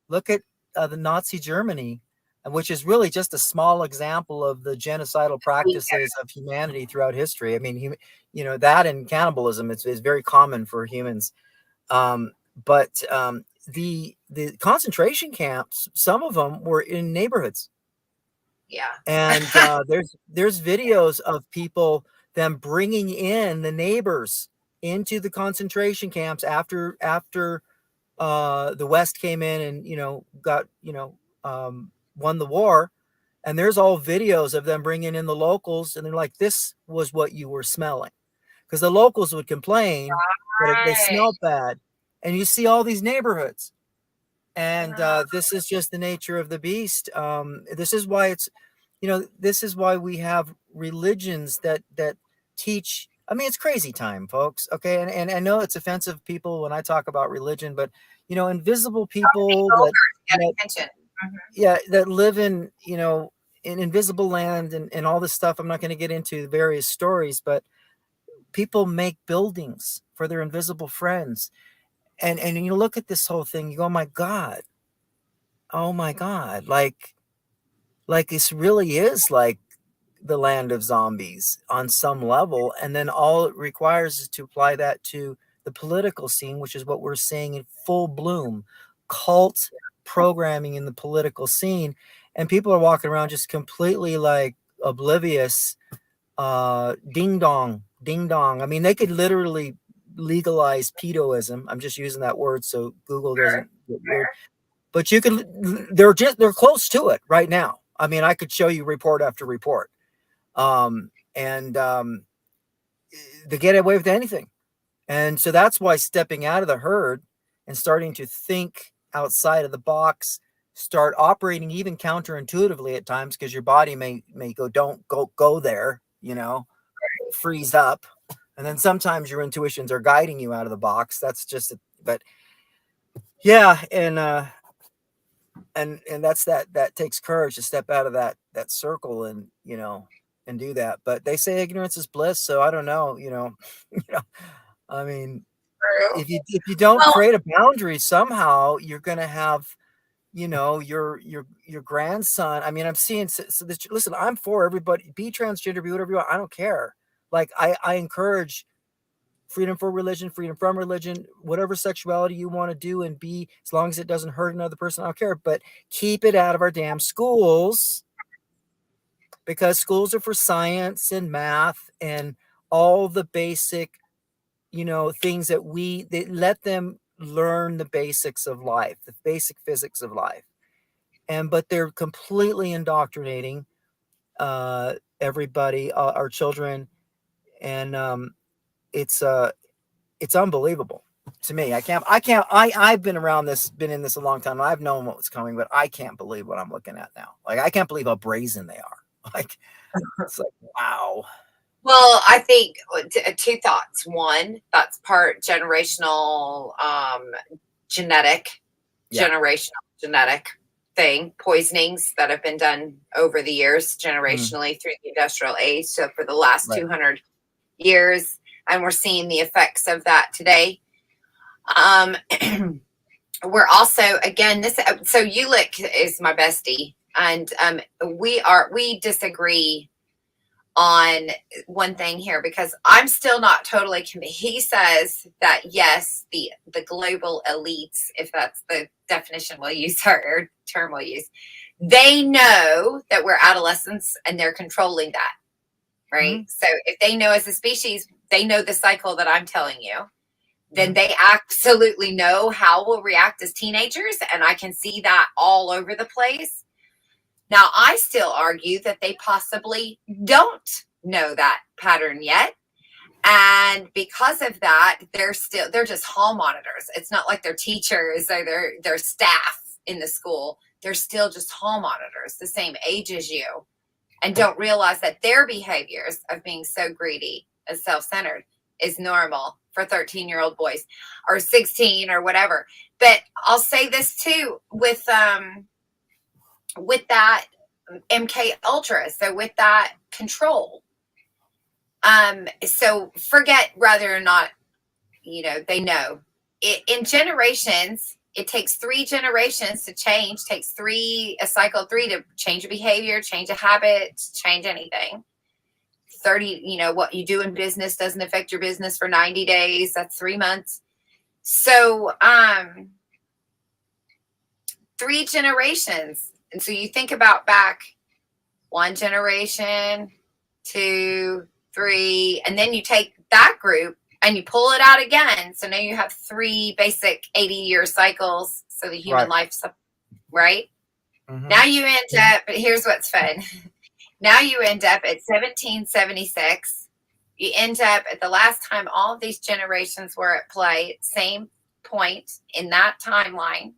the Nazi Germany, which is really just a small example of the genocidal practices of humanity throughout history. I mean, that and cannibalism is very common for humans. But the concentration camps, some of them were in neighborhoods, Yeah. and there's videos of people, them bringing in the neighbors into the concentration camps after the West came in and got won the war, and there's all videos of them bringing in the locals, and they're like, "This was what you were smelling," because the locals would complain that they Right. smelled bad, and you see all these neighborhoods, and this is just the nature of the beast. This is why this is why we have religions that teach. I mean, it's crazy time, folks. Okay, and I know it's offensive people when I talk about religion, but invisible people Get that attention. Mhm. yeah, that live in in invisible land and all this stuff. I'm not going to get into various stories, but people make buildings for their invisible friends, and you look at this whole thing, you go, oh my god, like this really is like the land of zombies on some level, and then all it requires is to apply that to the political scene, which is what we're seeing in full bloom, cult programming in the political scene. And people are walking around just completely like oblivious, ding dong, ding dong. I mean, they could literally legalize pedoism. I'm just using that word so Google doesn't get weird. But you could, they're close to it right now. I mean, I could show you report after report. And they get away with anything. And so that's why stepping out of the herd and starting to think outside of the box, start operating even counterintuitively at times, because your body may go, don't go there, freeze up. And then sometimes your intuitions are guiding you out of the box. That's just, but yeah. And that's that takes courage to step out of that circle and, and do that. But they say ignorance is bliss. So I don't know, I mean, if you don't create a boundary, somehow you're going to have, your grandson. I mean, I'm seeing, so this, listen, I'm for everybody, be transgender, be whatever you want. I don't care. Like I encourage freedom for religion, freedom from religion, whatever sexuality you want to do and be, as long as it doesn't hurt another person, I don't care. But keep it out of our damn schools, because schools are for science and math and all the basic, things that they let them learn the basics of life, the basic physics of life. But they're completely indoctrinating everybody, our children. And it's unbelievable to me. I've been in this a long time. I've known what was coming, but I can't believe what I'm looking at now. Like, I can't believe how brazen they are. Like, it's like, wow. Well, I think two thoughts. One, that's part generational, generational genetic thing, poisonings that have been done over the years, generationally through the industrial age. So for the last 200 years, and we're seeing the effects of that today. We're also, again, so Ulick is my bestie, and we disagree on one thing here, because I'm still not totally convinced. He says that yes, the global elites, if that's the definition we'll use, or term we'll use, they know that we're adolescents and they're controlling that, right? Mm-hmm. So if they know as a species, they know the cycle that I'm telling you, then they absolutely know how we'll react as teenagers, and I can see that all over the place. Now, I still argue that they possibly don't know that pattern yet. And because of that, they're just hall monitors. It's not like they're teachers or their staff in the school. They're still just hall monitors, the same age as you, and don't realize that their behaviors of being so greedy and self-centered is normal for 13-year-old boys or 16 or whatever. But I'll say this too, with that MK Ultra, so with that control. So forget whether or not, they know. In generations, it takes 3 generations to change, takes a cycle of 3 to change a behavior, change a habit, change anything. 30, what you do in business doesn't affect your business for 90 days. That's 3 months. So 3 generations. And so you think about back 1 generation, 2, 3, and then you take that group and you pull it out again. So now you have 3 basic 80-year cycles. So the human life, right? Mm-hmm. Now you end up, but here's what's fun. Now you end up at 1776. You end up at the last time all of these generations were at play, same point in that timeline,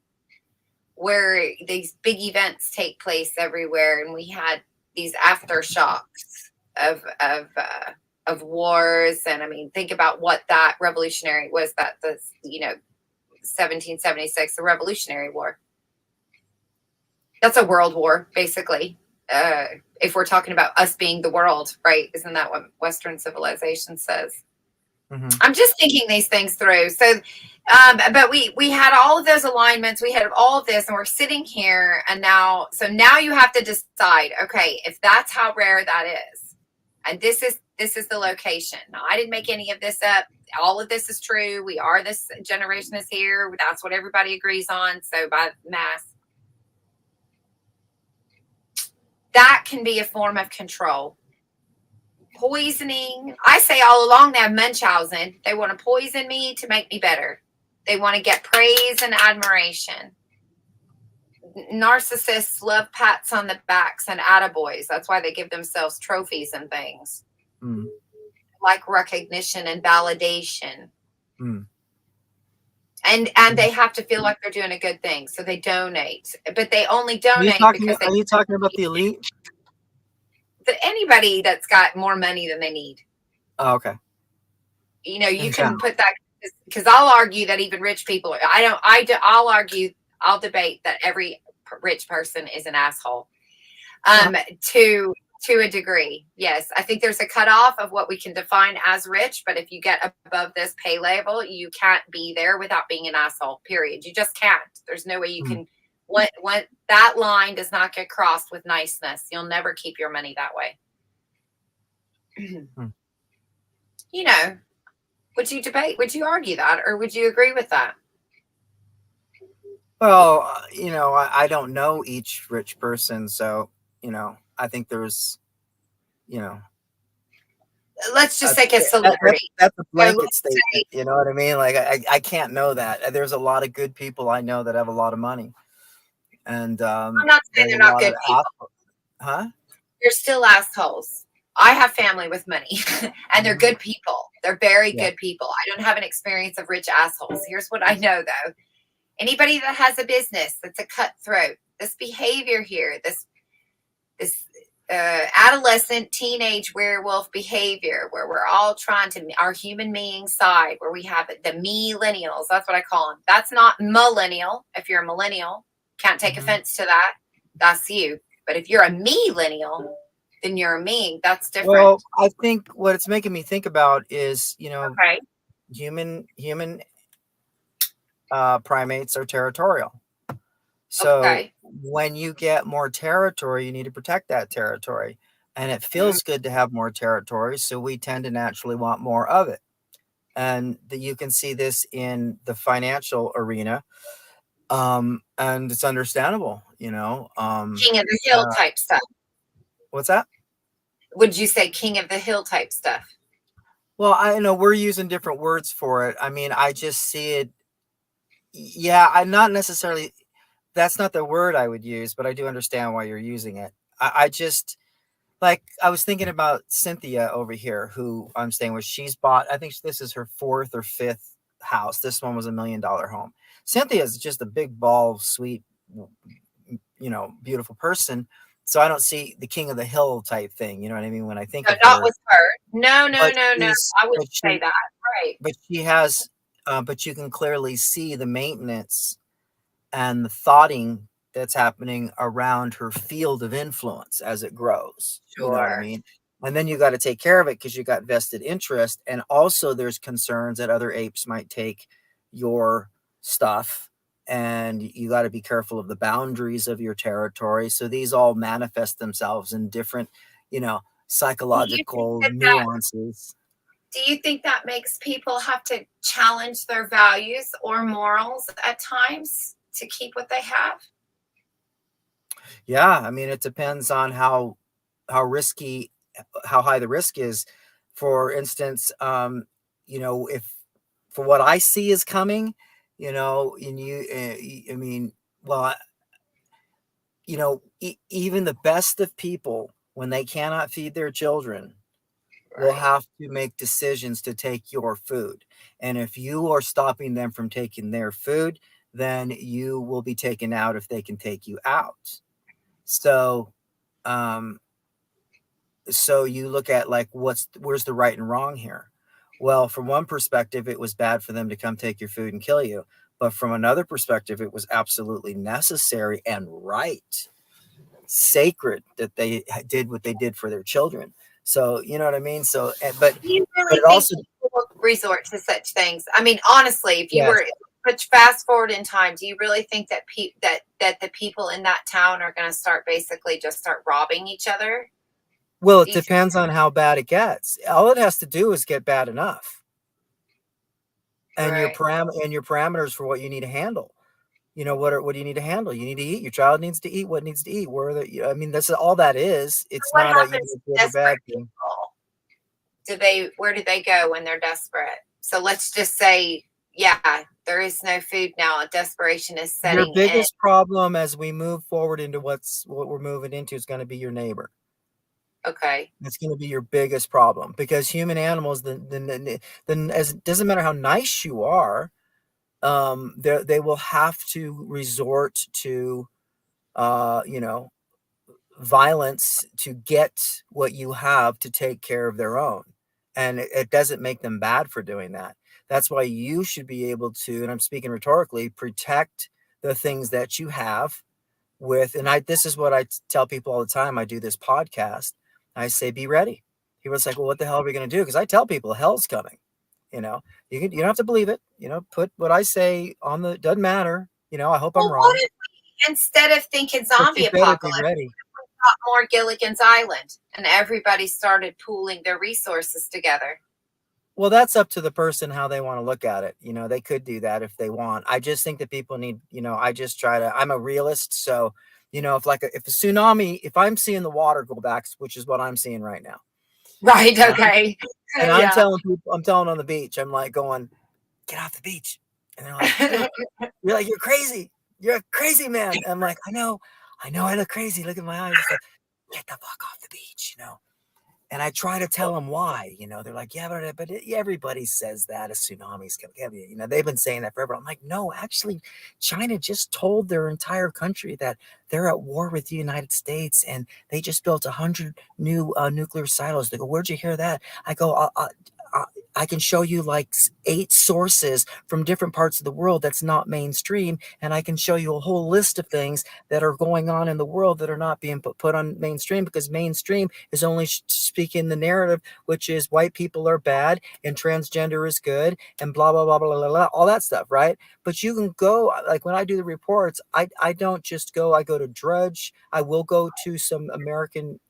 where these big events take place everywhere, and we had these aftershocks of wars. And I mean, think about what that revolutionary was, 1776, the Revolutionary War. That's a world war, basically. If we're talking about us being the world, right? Isn't that what Western civilization says? Mm-hmm. I'm just thinking these things through. So, but we had all of those alignments. We had all of this, and we're sitting here, and now you have to decide, okay, if that's how rare that is, And this is the location. Now, I didn't make any of this up. All of this is true. We are, this generation is here. That's what everybody agrees on. So by mass, that can be a form of control. Poisoning. I say all along they have Munchausen. They want to poison me to make me better. They want to get praise and admiration. Narcissists love pats on the backs and attaboys. That's why they give themselves trophies and things. Like recognition and validation. And they have to feel like they're doing a good thing. So they donate. But they only donate because are you talking about the elite? Anybody that's got more money than they need. Oh, okay. You know, you can put that, because I'll argue that even rich people, I'll argue, I'll debate that every rich person is an asshole. To a degree. Yes. I think there's a cutoff of what we can define as rich, but if you get above this pay level, you can't be there without being an asshole, period. You just can't. There's no way you can. When that line does not get crossed with niceness, you'll never keep your money that way. You know, would you debate? Would you argue that, or would you agree with that? Well, you know, I don't know each rich person, so, you know, I think there's, you know, let's just say a celebrity. That's a blanket statement. You know what I mean? Like, I can't know that. There's a lot of good people I know that have a lot of money. And I'm not saying they're not good people. Huh? They're still assholes. I have family with money, and they're good people. They're very good people. I don't have an experience of rich assholes. Here's what I know, though. Anybody that has a business that's a cutthroat, this behavior here, this adolescent, teenage werewolf behavior, where we're all trying to, our human being side, where we have the millennials. That's what I call them. That's not millennial. If you're a millennial, can't take offense to that. That's you. But if you're a millennial, then you're a me. That's different. Well, I think what it's making me think about is, you know, human primates are territorial. So when you get more territory, you need to protect that territory. And it feels good to have more territory. So we tend to naturally want more of it. And you can see this in the financial arena. And it's understandable, you know. King of the Hill type stuff. What's that? Would you say king of the hill type stuff? Well, I know we're using different words for it. I mean, I just see it. Yeah, I'm not necessarily, that's not the word I would use, but I do understand why you're using it. I just, like, I was thinking about Cynthia over here, who I'm staying with. She's bought, I think this is her 4th or 5th house. This one was $1 million home. Cynthia is just a big, ball, sweet, you know, beautiful person. So I don't see the king of the hill type thing. You know what I mean? When I think of not with her. No. I wouldn't say that. Right. But she has, but you can clearly see the maintenance and the thoughting that's happening around her field of influence as it grows. Sure. You know what I mean? And then you got to take care of it because you got vested interest. And also there's concerns that other apes might take your stuff. And you got to be careful of the boundaries of your territory. So these all manifest themselves in different, you know, psychological nuances. Do you think that makes people have to challenge their values or morals at times to keep what they have? Yeah, I mean, it depends on how risky, how high the risk is. For instance, you know, if for what I see is coming, you know, and I mean, well, you know, even the best of people, when they cannot feed their children, will have to make decisions to take your food. And if you are stopping them from taking their food, then you will be taken out if they can take you out. So, so you look at like, where's the right and wrong here? Well, from one perspective, it was bad for them to come take your food and kill you. But from another perspective, it was absolutely necessary and right, sacred that they did what they did for their children. So, you know what I mean? So, but, do you really but it think also people resort to such things? I mean, honestly, if you were fast forward in time, do you really think that that the people in that town are going to start basically just start robbing each other? Well, it These, depends on how bad it gets. All it has to do is get bad enough, and right. your parameters for what you need to handle. What do you need to handle? You need to eat. Your child needs to eat what needs to eat. I mean, that's all that is. It's What not a happens to good or desperate bad thing. people? Where do they go when they're desperate? So let's just say, yeah, there is no food now. Desperation is Your setting in. biggest problem as we move forward into what we're moving into is going to be your neighbor. Okay. It's going to be your biggest problem, because human animals, then as it doesn't matter how nice you are, they will have to resort to, you know, violence to get what you have to take care of their own. And it doesn't make them bad for doing that. That's why you should be able to, and I'm speaking rhetorically, protect the things that you have with, and this is what I tell people all the time. I do this podcast. I say, be ready. People's like, well, what the hell are we going to do? Because I tell people hell's coming. You don't have to believe it. Put what I say on the, doesn't matter. I hope I'm Well, what wrong, if instead of thinking but zombie you better be apocalypse, ready. got more Gilligan's Island and everybody started pooling their resources together? Well, that's up to the person how they want to look at it. They could do that if they want. I just think that people need, I just try to, I'm a realist. So, if a tsunami, if I'm seeing the water go back, which is what I'm seeing right now. Right. And Okay. I'm Yeah. telling people, I'm telling on the beach, I'm like going, get off the beach. And they're like, dude, you're crazy. You're a crazy man. And I'm like, I know, I look crazy. Look at my eyes. It's like, get the fuck off the beach. And I try to tell them why. They're like, yeah, but everybody says that a tsunami's coming. They've been saying that forever. I'm like, no, actually, China just told their entire country that they're at war with the United States, and they just built 100 new nuclear silos. They go, where'd you hear that? I go, I can show you like 8 sources from different parts of the world that's not mainstream, and I can show you a whole list of things that are going on in the world that are not being put on mainstream, because mainstream is only speaking the narrative, which is white people are bad and transgender is good and blah blah blah blah blah, blah all that stuff, right? But you can go, like when I do the reports, I don't just go. I go to Drudge. I will go to some American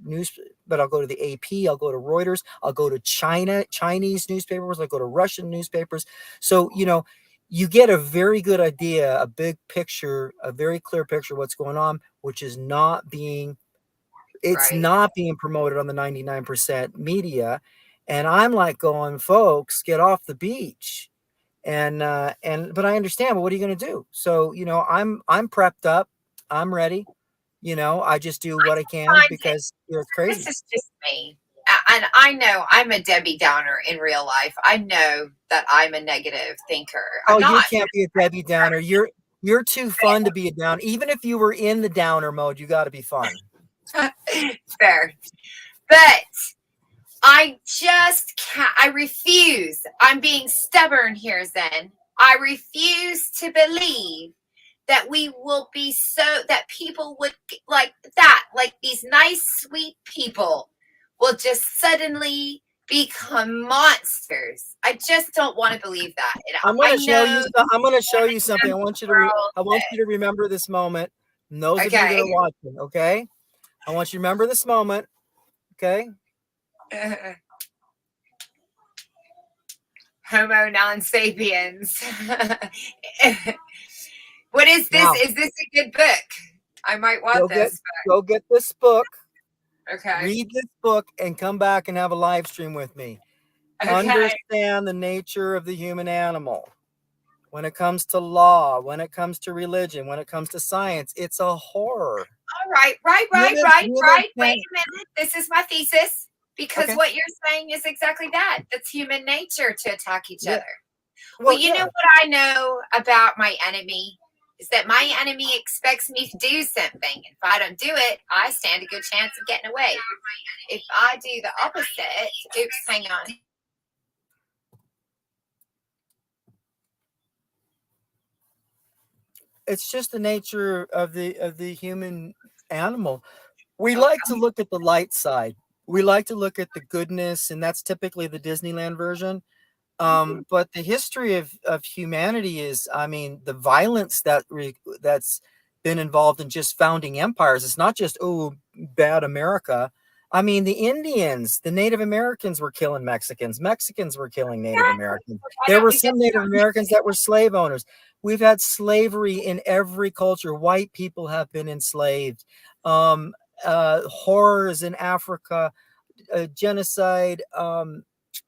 news, but I'll go to the AP, I'll go to Reuters, I'll go to Chinese newspapers, I'll go to Russian newspapers. So, you get a very good idea, a big picture, a very clear picture of what's going on, which is it's Right. not being promoted on the 99% media. And I'm like going, folks, get off the beach. But I understand, but what are you going to do? So, I'm prepped up. I'm ready. I just do what I can Find it. because it's This crazy. is just me. And I know I'm a Debbie Downer in real life. I know that I'm a negative thinker. I'm Oh, you not. can't be a Debbie Downer. You're too fun to be a downer. Even if you were in the downer mode, you got to be fun. Fair. But I just can't. I refuse. I'm being stubborn here, Zzenn. I refuse to believe that we will be that people would like that, like these nice, sweet people will just suddenly become monsters. I just don't want to believe that. And I'm I going to show you. know I'm going to show you something. world. I want you to remember this moment. And those of you that Okay. are watching, okay? I want you to remember this moment, okay? Homo non sapiens. What is this? Now, Is this a good book? I might want this. go get this book. Okay. Read this book and come back and have a live stream with me. Okay. Understand the nature of the human animal. When it comes to law, when it comes to religion, when it comes to science, it's a horror. All right. Right. Wait a minute. This is my thesis. Because Okay. what you're saying is exactly that. That's human nature to attack each other. Well, You know what I know about my enemy is that my enemy expects me to do something. If I don't do it, I stand a good chance of getting away. If I do the opposite, oops, hang on. it's just the nature of the human animal. We like to look at the light side. We like to look at the goodness, and that's typically the Disneyland version. But the history of humanity is, I mean, the violence that's been involved in just founding empires. It's not just, oh, bad America. I mean, the Indians, the Native Americans were killing Mexicans. Mexicans were killing Native Americans. Why There don't were we some just Native Americans that were slave owners. We've had slavery in every culture. White people have been enslaved. Um, Horrors in Africa, genocide.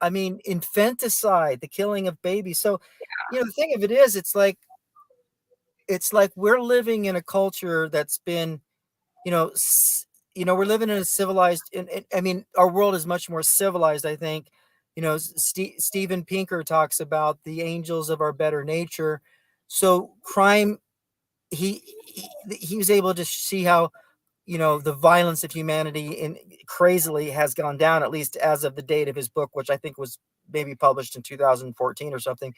I mean, infanticide, the killing of babies. So, the thing of it is, it's like we're living in a culture that's been, you know, we're living in a civilized. I mean, our world is much more civilized. I think, Steven Pinker talks about the angels of our better nature. So crime, he was able to see how, the violence of humanity in crazily has gone down, at least as of the date of his book, which I think was maybe published in 2014 or something.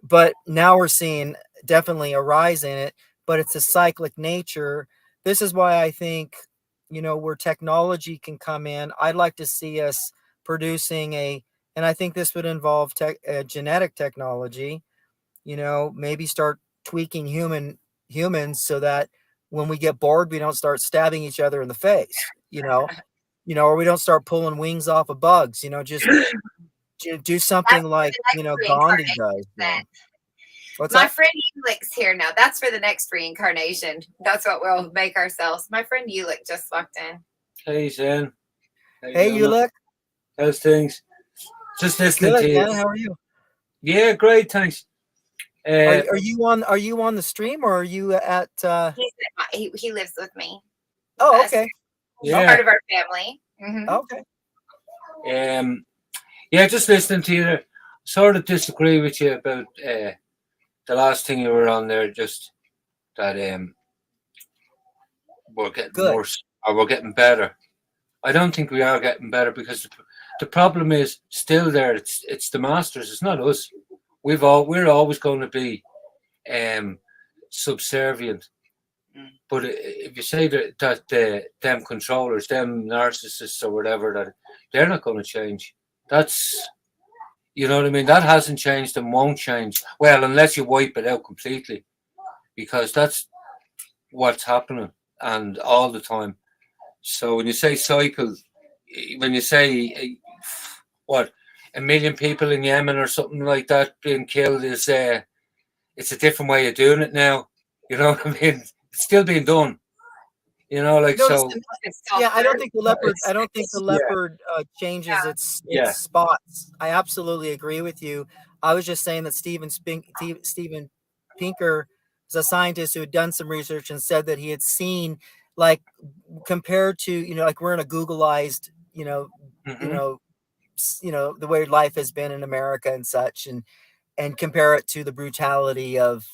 But now we're seeing definitely a rise in it, but it's a cyclic nature. This is why I think, where technology can come in. I'd like to see us producing and I think this would involve genetic technology, maybe start tweaking humans so that when we get bored, we don't start stabbing each other in the face, or we don't start pulling wings off of bugs, just do something that's for like, the next Gandhi reincarnation does. then? What's My that? friend Ulick's here now. That's for the next reincarnation. That's what we'll make ourselves. My friend Ulick just walked in. Hey, Zzenn. How you Hey, doing, you man? look How's things? Just listening good, to you. man. How are you? Yeah, great, thanks. Are you on the stream, or are you at? He lives with me. Oh, Us. okay. He's Yeah. part of our family. Mm-hmm. Okay. Yeah, just listening to you. Sort of disagree with you about the last thing you were on there. Just that we're getting Good. worse or we're getting better. I don't think we are getting better because the problem is still there. It's the masters. It's not us. We're always going to be subservient. But if you say that them controllers, them narcissists or whatever, that they're not going to change. That's, you know what I mean. That hasn't changed and won't change. Well, unless you wipe it out completely, because that's what's happening and all the time. So when you say cycle, when you say what 1 million people in Yemen or something like that being killed is it's a different way of doing it now. You know what I mean? It's still being done. Like No, so. listen, yeah, I don't think the leopard. It's, I don't think the yeah, leopard changes Yeah. its spots. I absolutely agree with you. I was just saying that Steven Pinker is a scientist who had done some research and said that he had seen, like, compared to, like, we're in a Googleized, mm-hmm. The way life has been in America and such, and compare it to the brutality of,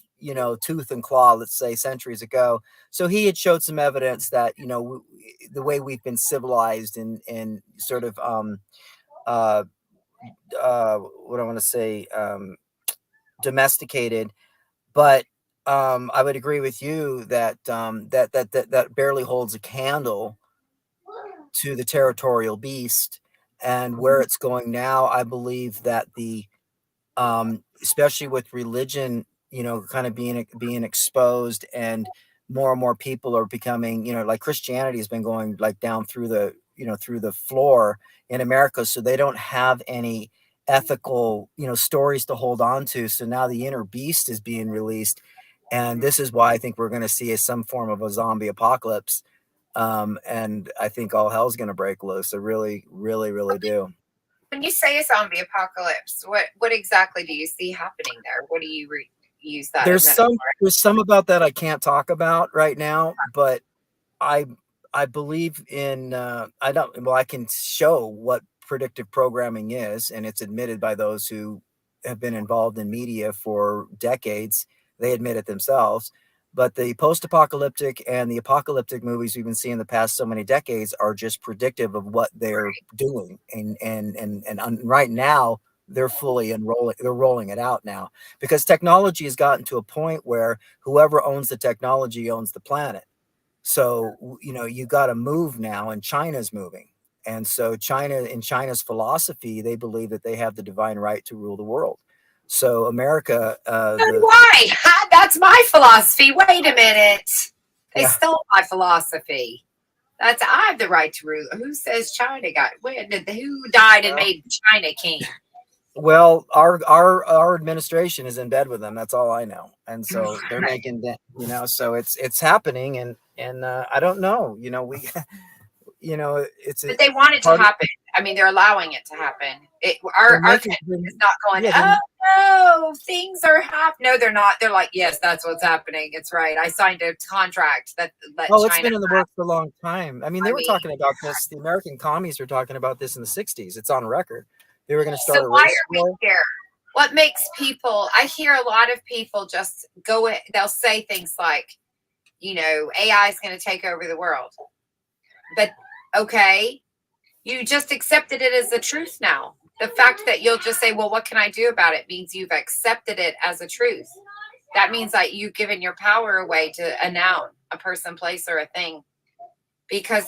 tooth and claw, let's say, centuries ago. So he had showed some evidence that, the way we've been civilized and sort of what I want to say, domesticated. But I would agree with you that that barely holds a candle to the territorial beast and where it's going now. I believe that especially with religion, kind of being exposed, and more people are becoming, like Christianity has been going like down through the floor in America. So they don't have any ethical, stories to hold on to. So now the inner beast is being released. And this is why I think we're going to see some form of a zombie apocalypse. And I think all hell's going to break loose. I really, really, really do. When you say a zombie apocalypse, what exactly do you see happening there? What do you use that as metaphor? There's some about that I can't talk about right now, but I I believe in I can show what predictive programming is, and it's admitted by those who have been involved in media for decades. They admit it themselves. But the post-apocalyptic and the apocalyptic movies we've been seeing the past so many decades are just predictive of what they're doing. And right now they're fully enrolling. They're rolling it out now because technology has gotten to a point where whoever owns the technology owns the planet. So, you got to move now, and China's moving. And so in China's philosophy, they believe that they have the divine right to rule the world. So America, Why? That's my philosophy. Wait a minute. They Yeah. stole my philosophy. I have the right to rule. Who says China got? Who died and made China king? Well, our administration is in bed with them. That's all I know, and so they're making that. So it's happening, and I don't know. It's but they want it to happen. I mean, they're allowing it to happen. Our country is not going, oh no, things are happening. No, they're not. They're like, yes, that's what's happening. It's right. I signed a contract that China. It's been in the works for a long time. I mean, they were talking about this. The American commies were talking about this in the 60s. It's on record. They were going to start a race war. What makes people? I hear a lot of people just go. They'll say things like, AI is going to take over the world, but okay. You just accepted it as the truth now. The fact that you'll just say, well, what can I do about it means you've accepted it as a truth. That means that you've given your power away to a noun, a person, place, or a thing. Because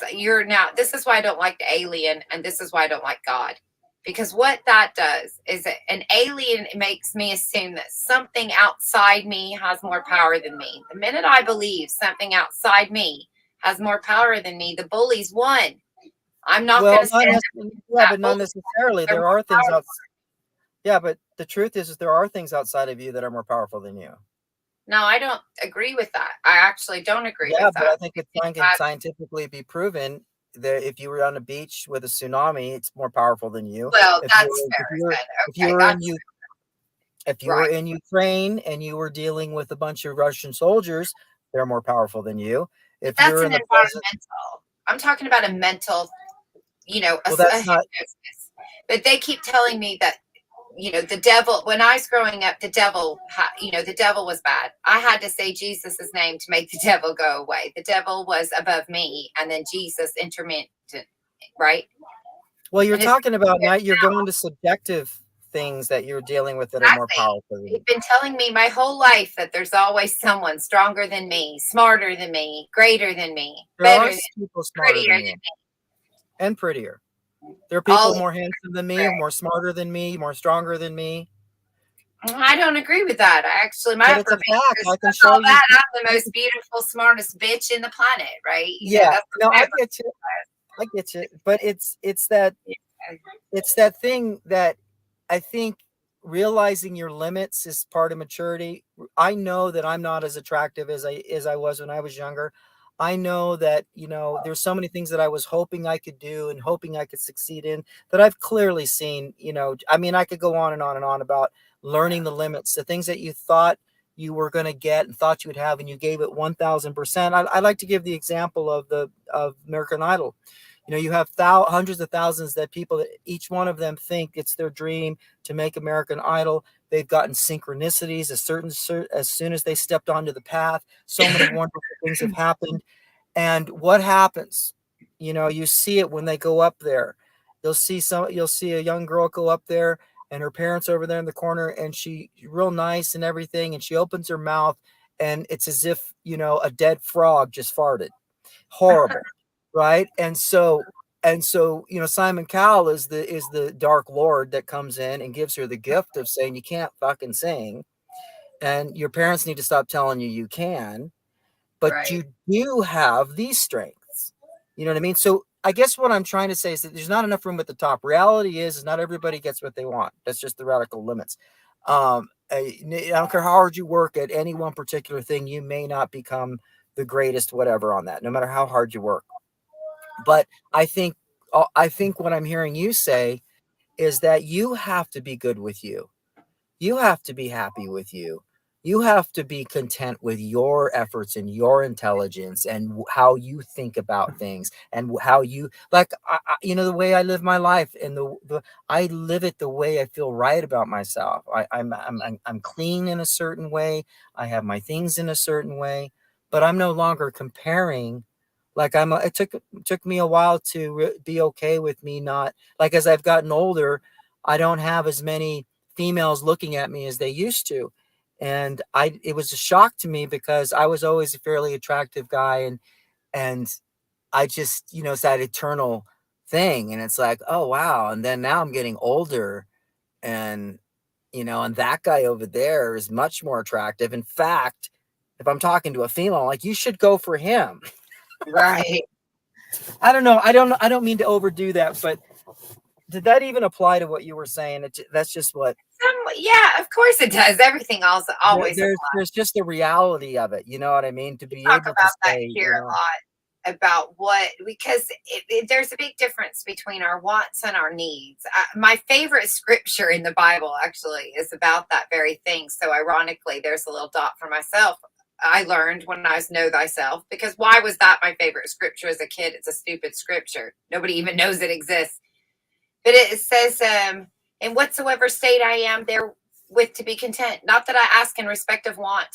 this is why I don't like the alien, and this is why I don't like God. Because what that does is that an alien makes me assume that something outside me has more power than me. The minute I believe something outside me has more power than me, the bullies won. I'm not going to stand. But not necessarily. There are things outside. Yeah, but the truth is there are things outside of you that are more powerful than you. No, I don't agree with that. I actually don't agree with that. Yeah, but I think it can scientifically be proven that if you were on a beach with a tsunami, it's more powerful than you. Well, that's fair. If you were in Ukraine and you were dealing with a bunch of Russian soldiers, they're more powerful than you. If that's an environmental. I'm talking about a mental. But they keep telling me that, the devil, when I was growing up, the devil was bad. I had to say Jesus's name to make the devil go away. The devil was above me, and then Jesus intervened, right? Well, you're talking about now you're going to subjective things that you're dealing with that are more powerful. You've been telling me my whole life that there's always someone stronger than me, smarter than me, greater than me, better than me, prettier than me. And prettier. There are people more handsome than me, more smarter than me, more stronger than me. I don't agree with that. I'm the most beautiful, smartest bitch in the planet, right? I get you. I get you. But it's that thing that I think realizing your limits is part of maturity. I know that I'm not as attractive as I was when I was younger. I know that, there's so many things that I was hoping I could do and hoping I could succeed in that I've clearly seen, I could go on and on and on about learning the limits, the things that you thought you were going to get and thought you would have, and you gave it 1,000%. I like to give the example of American Idol. You have hundreds of thousands that people, that each one of them think it's their dream to make American Idol. They've gotten synchronicities as soon as they stepped onto the path. So many wonderful things have happened. And what happens? You see it when they go up there. You'll see a young girl go up there, and her parents over there in the corner, and she's real nice and everything, and she opens her mouth, and it's as if a dead frog just farted. Horrible. Right. And so, Simon Cowell is the dark lord that comes in and gives her the gift of saying, you can't fucking sing. And your parents need to stop telling you can, but you do have these strengths. You know what I mean? So I guess what I'm trying to say is that there's not enough room at the top. Reality is not everybody gets what they want. That's just the radical limits. I don't care how hard you work at any one particular thing, you may not become the greatest whatever on that, no matter how hard you work. But I think what I'm hearing you say is that you have to be good with you. You have to be happy with you. You have to be content with your efforts and your intelligence and how you think about things and how you the way I live my life, and I live it the way I feel right about myself. I'm clean in a certain way. I have my things in a certain way, but I'm no longer comparing. It took me a while to be okay with me not, as I've gotten older, I don't have as many females looking at me as they used to. And it was a shock to me because I was always a fairly attractive guy, and I just, it's that eternal thing. And it's like, oh, wow. And then now I'm getting older, and, and that guy over there is much more attractive. In fact, if I'm talking to a female, you should go for him. Right. I don't know. I don't mean to overdo that, but did that even apply to what you were saying? That's just what. Yeah, of course it does. Everything also always There's just the reality of it. You know what I mean? To be talk able to about that say, here a lot about because there's a big difference between our wants and our needs. My favorite scripture in the Bible actually is about that very thing. So ironically, there's a little dot for myself. I learned when I was know thyself, because why was that my favorite scripture as a kid? It's a stupid scripture. Nobody even knows it exists. But it says, in whatsoever state I am therewith to be content. Not that I ask in respect of want.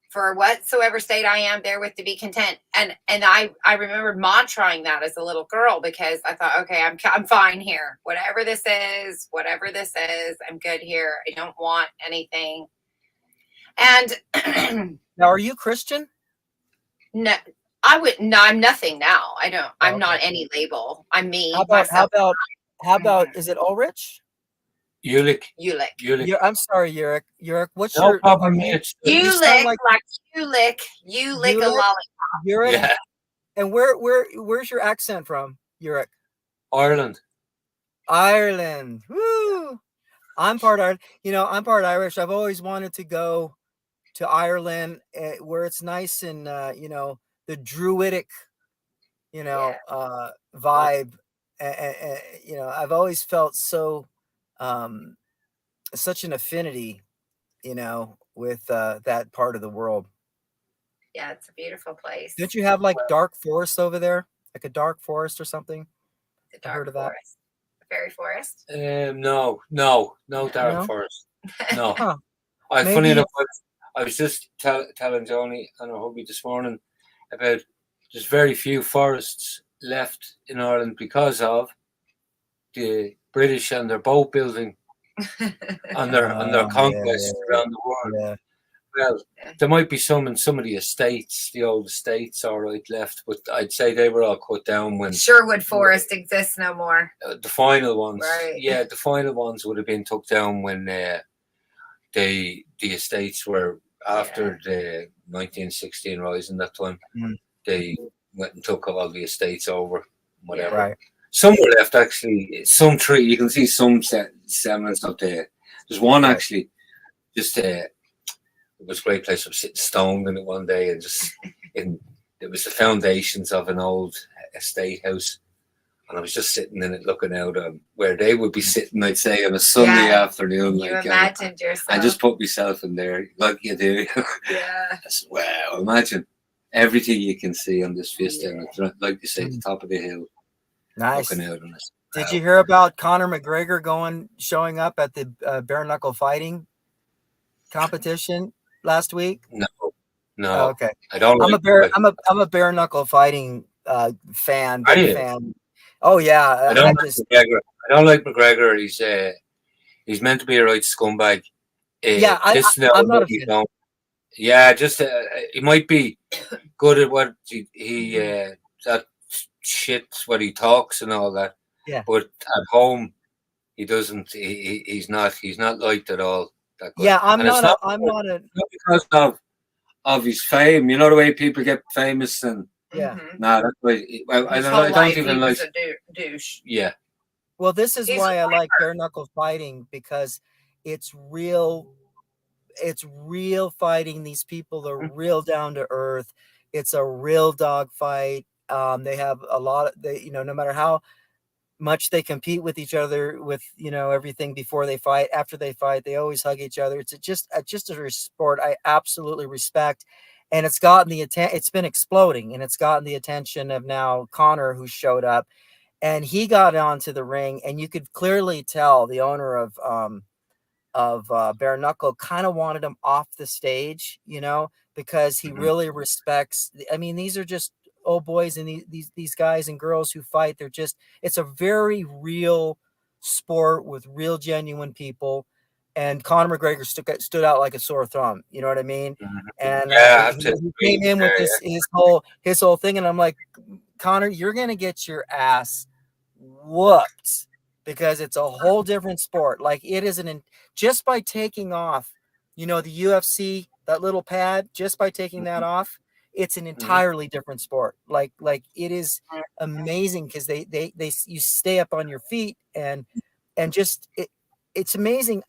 For whatsoever state I am therewith to be content. And I remembered mantraing that as a little girl, because I thought, okay, I'm fine here. Whatever this is, I'm good here. I don't want anything. And now, are you Christian? No, I'm nothing now. I don't. I'm not any label. I'm me. How about? Is it Ulrich? Ulick. Yeah, I'm sorry, Yurik. What's no your problem? Ulick, like Ulick. You lick a lollipop. Yurik. Yeah. And where's your accent from, Yurik? Ireland. Woo! I'm part Irish. I've always wanted to go to Ireland, where it's nice and the druidic, vibe. I've always felt so such an affinity, with that part of the world. Yeah, it's a beautiful place. Don't you have like dark forest over there, like a dark forest or something? The dark forest, the fairy forest. No dark forest. No. Huh. Funny enough, I was just telling Joanie and her hubby this morning about there's very few forests left in Ireland because of the British and their boat building on their conquest around the world. Yeah. Well, there might be some in some of the estates, the old estates, all right, left, but I'd say they were all cut down when Sherwood Forest exists no more. The final ones, right? Yeah, the final ones would have been took down when the estates were after the 1916 rising. That time they went and took all the estates over, whatever. Right. Some were left actually. Some tree, you can see some semblance of there. There's one actually, just it was a great place. I was sitting stoned in it one day, and it was the foundations of an old estate house, and I was just sitting in it, looking out where they would be sitting, I'd say, on a Sunday afternoon. You imagined yourself. I just put myself in there, like you do. Yeah. I said, wow, imagine everything you can see on this vista, and like you say, the top of the hill. Nice. Looking out on this. Did you hear about Conor McGregor showing up at the bare knuckle fighting competition last week? No. Oh, okay. I don't. I'm a bare knuckle fighting fan. Are you? Fan. Oh yeah. I don't like McGregor. He's meant to be a right scumbag. I'm not a fan. Yeah, just he might be good at what he that shit, what he talks and all that. Yeah. But at home, he doesn't. He's not liked at all. That good. Yeah, I'm not because of his fame. You know the way people get famous and. Yeah. No, that's why. I don't even like. Douche. Yeah. Well, this is why I like bare knuckle fighting, because it's real. It's real fighting. These people are real down to earth. It's a real dog fight. They have a lot of no matter how much they compete with each other with everything before they fight, after they fight, they always hug each other. It's just a sport I absolutely respect. And it's gotten it's been exploding, and it's gotten the attention of now Conor, who showed up, and he got onto the ring, and you could clearly tell the owner of bare knuckle kind of wanted him off the stage, because he really respects. I mean, these are just old boys, and these guys and girls who fight. It's a very real sport with real genuine people. And Conor McGregor stood out like a sore thumb. You know what I mean? And he came in with his whole thing, and I'm like, Conor, you're gonna get your ass whooped, because it's a whole different sport. Like, it isn't just by taking off, the UFC, that little pad, just by taking that off, it's an entirely different sport. Like it is amazing because they you stay up on your feet and just it's amazing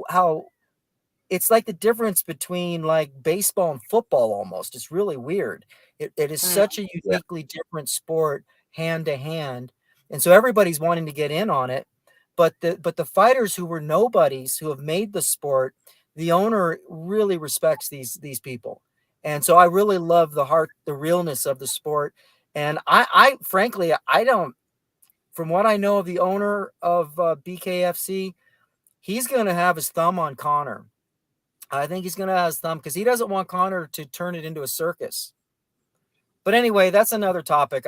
how it's like the difference between like baseball and football almost. It's really weird. It is such a uniquely different sport hand to hand. And so everybody's wanting to get in on it. But the fighters who were nobodies who have made the sport, the owner really respects these people. And so I really love the realness of the sport. And I frankly, I don't, from what I know of the owner of BKFC, he's going to have his thumb on Connor. I think he's going to have his thumb because he doesn't want Connor to turn it into a circus. But anyway, that's another topic.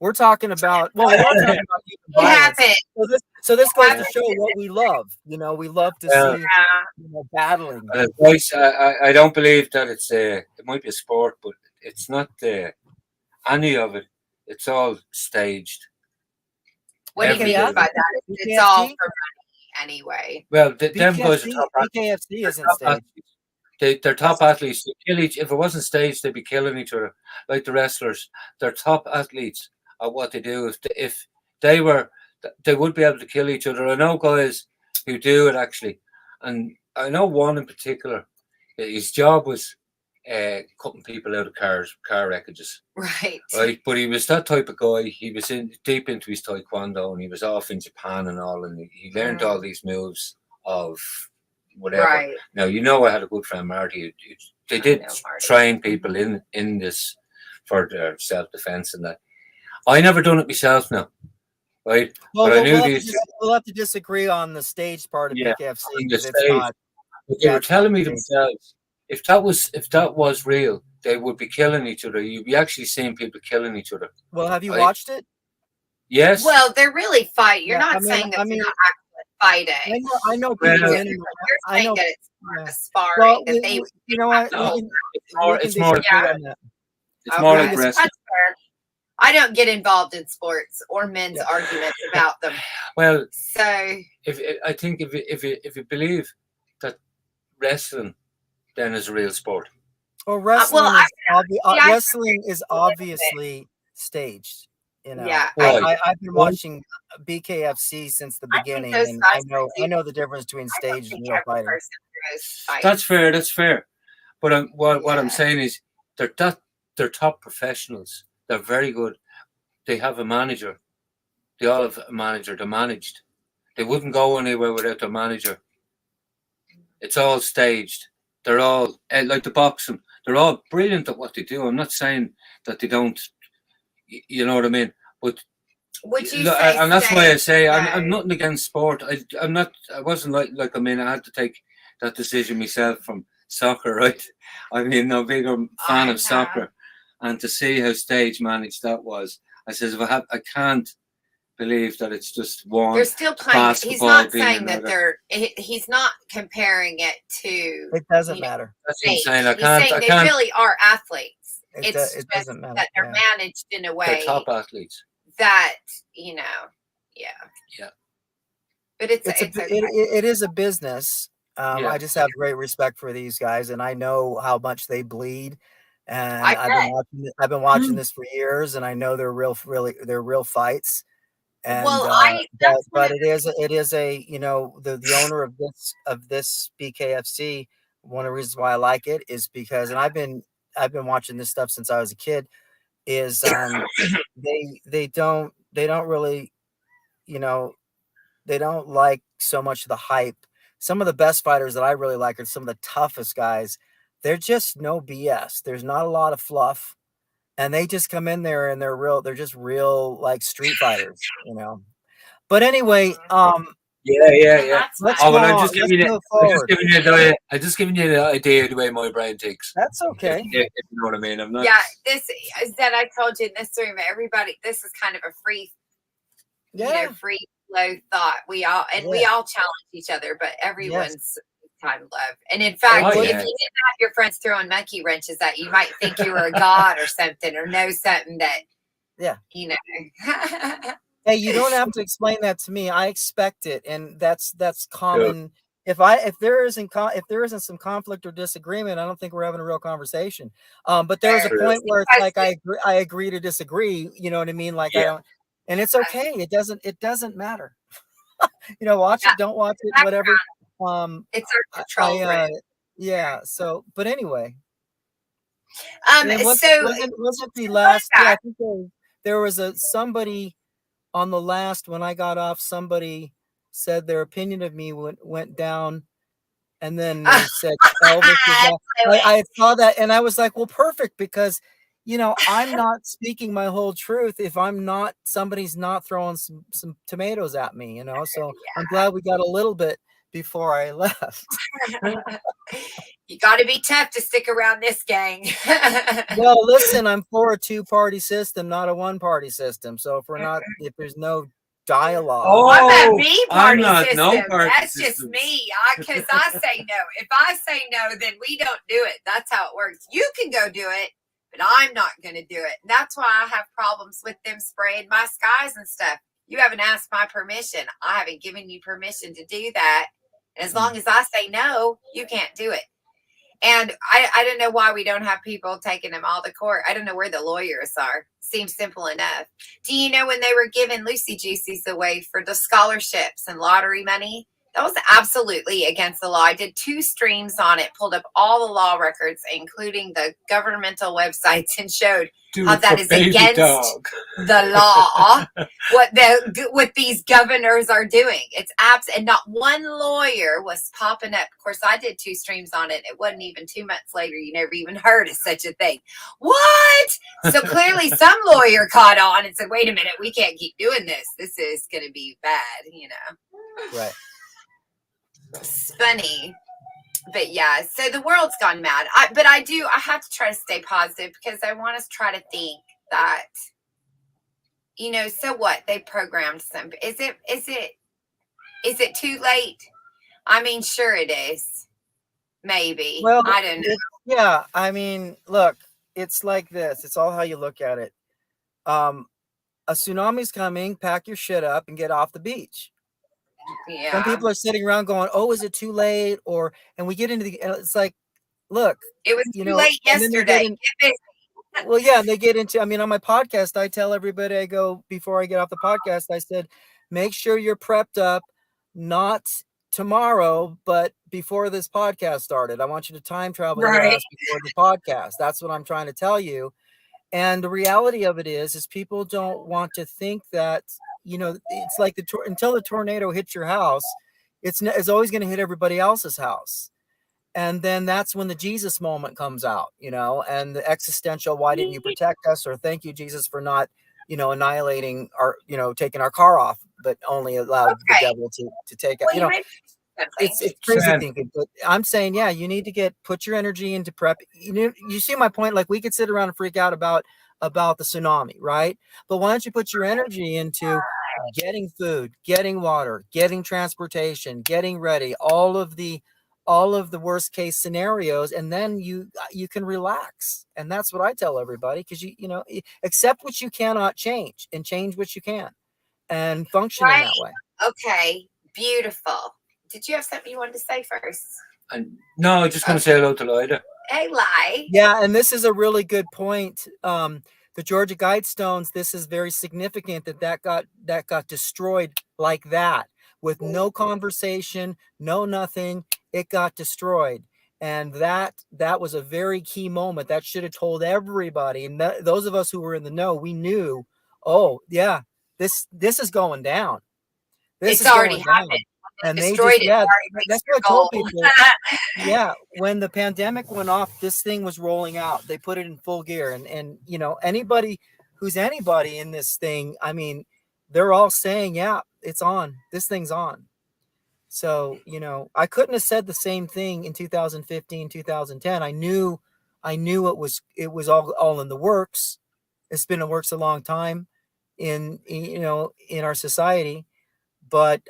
We're talking about, we are talking about human violence. So this goes to show what we love. We love to see battling. I don't believe that it might be a sport, but it's not any of it. It's all staged. What do you mean by that? It's all for money anyway. Well, them guys are top BKFC isn't staged. They're top athletes. They kill if it wasn't staged, they'd be killing each other like the wrestlers. They're top athletes at what they do. If they were, they would be able to kill each other. I know guys who do it actually, and I know one in particular. His job was cutting people out of car wreckages. Right. But he was that type of guy. He was deep into his taekwondo, and he was off in Japan and all, and he learned all these moves of whatever. Right. Now, I had a good friend, Marty. They did train people in this for their self-defense and that. I never done it myself now, right? Well, but I knew we'll have to disagree on the stage part of BKFC. It's not. But they were telling me themselves, if that was real, they would be killing each other. You'd be actually seeing people killing each other. Well, have you watched it? Yes. Well, they're really fighting. You're not saying that they're not actually fighting. I know people. You're saying that it's more sparring. That they, you know what? It's more aggressive. I don't get involved in sports or men's arguments about them. Well, so if you believe that wrestling then is a real sport. Well, wrestling is obviously staged. Yeah, I've been watching BKFC since the beginning, and I know the difference between staged and real fighting. That's fair. But what I'm saying is they're top professionals. They're very good. They have a manager. They all have a manager. They're managed. They wouldn't go anywhere without their manager. It's all staged. They're all like the boxing. They're all brilliant at what they do. I'm not saying that they don't. You know what I mean? But would you say? And that's why I say I'm nothing against sport. I'm not. I wasn't like. I mean, I had to take that decision myself from soccer, right? I mean, no bigger fan of soccer, and to see how stage managed that was, I says, I can't believe that it's just one. They're still playing. He's not saying that they're. He's not comparing it to. It doesn't matter. That's insane. He's saying they really are athletes. It doesn't matter that they're managed in a way. They're top athletes. That Yeah. But it is a business. I just have great respect for these guys, and I know how much they bleed. And I've been watching this for years, and I know they're real fights. And but it is a the owner of this BKFC. One of the reasons why I like it is because, and I've been watching this stuff since I was a kid. Is they don't really, they don't like so much of the hype. Some of the best fighters that I really like are some of the toughest guys. They're just no BS. There's not a lot of fluff, and they just come in there and they're just real like street fighters, But anyway, yeah. I'm just giving you the idea of the way my brain thinks. That's okay. If you know what I mean. I'm not. Yeah, this is that I told you in this room. Everybody, this is kind of a free free flow thought. We all challenge each other, but everyone's time love. And in fact, if you didn't have your friends throwing monkey wrenches at you, might think you were a god or something, or know something that Hey, you don't have to explain that to me. I expect it, and that's common if there isn't some conflict or disagreement, I don't think we're having a real conversation. But there's a point where it's like I agree to disagree. You know what I mean? Like I don't, and it's okay. It doesn't matter. Watch it, don't watch it, whatever. It's our control room. Yeah. So, but anyway. So wasn't the last? Yeah, I think there was somebody on the last when I got off. Somebody said their opinion of me went down, and then they said Elvis is I saw that, and I was like, well, perfect, because I'm not speaking my whole truth if somebody's not throwing some tomatoes at me, so I'm glad we got a little bit before I left. You got to be tough to stick around this gang. Well, listen, I'm for a two-party system, not a one-party system. So if there's no dialogue, I'm a B-party system. No-party That's just me. Because I say no. If I say no, then we don't do it. That's how it works. You can go do it, but I'm not going to do it. And that's why I have problems with them spraying my skies and stuff. You haven't asked my permission. I haven't given you permission to do that. And as long as I say no, you can't do it. And I don't know why we don't have people taking them all to court. I don't know where the lawyers are. Seems simple enough. Do you know when they were giving Lucy Juicies away for the scholarships and lottery money? That was absolutely against the law. I did 2 streams on it, pulled up all the law records, including the governmental websites, and showed how that is against the law. What these governors are doing. It's and not one lawyer was popping up. Of course, I did 2 streams on it. It wasn't even 2 months later. You never even heard of such a thing. What? So clearly some lawyer caught on and said, wait a minute, we can't keep doing this. This is going to be bad, Right. It's funny. But yeah, so the world's gone mad. I have to try to stay positive, because I want us to try to think that, so what? They programmed some. Is it too late? I mean, sure it is. Maybe. Well, I don't know. Yeah, I mean, look, it's like this. It's all how you look at it. A tsunami's coming. Pack your shit up and get off the beach. Yeah. Some people are sitting around going, "Oh, is it too late?" And we get into it's like, look, it was too late yesterday. Well, yeah, and they get into. I mean, on my podcast, I tell everybody, I go before I get off the podcast, I said, make sure you're prepped up, not tomorrow, but before this podcast started. I want you to time travel your ass before the podcast. That's what I'm trying to tell you. And the reality of it is people don't want to think that, it's like until the tornado hits your house, it's always going to hit everybody else's house. And then that's when the Jesus moment comes out, and the existential, why didn't you protect us? Or thank you, Jesus, for not, annihilating our, taking our car off, but only allowed the devil to take it. It's crazy thinking, but I'm saying, yeah, you need to put your energy into prep. You see my point? Like, we could sit around and freak out about the tsunami, right? But why don't you put your energy into getting food, getting water, getting transportation, getting ready, all of the worst case scenarios, and then you can relax. And that's what I tell everybody, because you accept what you cannot change and change what you can, and function in that way. Okay, beautiful. Did you have something you wanted to say first? No, I just want to say hello to Lyda. Hey, Lai. Yeah, and this is a really good point. The Georgia Guidestones, this is very significant that got destroyed like that, with no conversation, no nothing. It got destroyed. And that was a very key moment. That should have told everybody. And those of us who were in the know, we knew, oh, yeah, this is going down. It's already happened. And they just, that's what I told people. Yeah, when the pandemic went off, this thing was rolling out. They put it in full gear. And anybody who's anybody in this thing, I mean, they're all saying, yeah, it's on. This thing's on. So, I couldn't have said the same thing in 2015, 2010. I knew it was all in the works. It's been in the works a long time in our society. But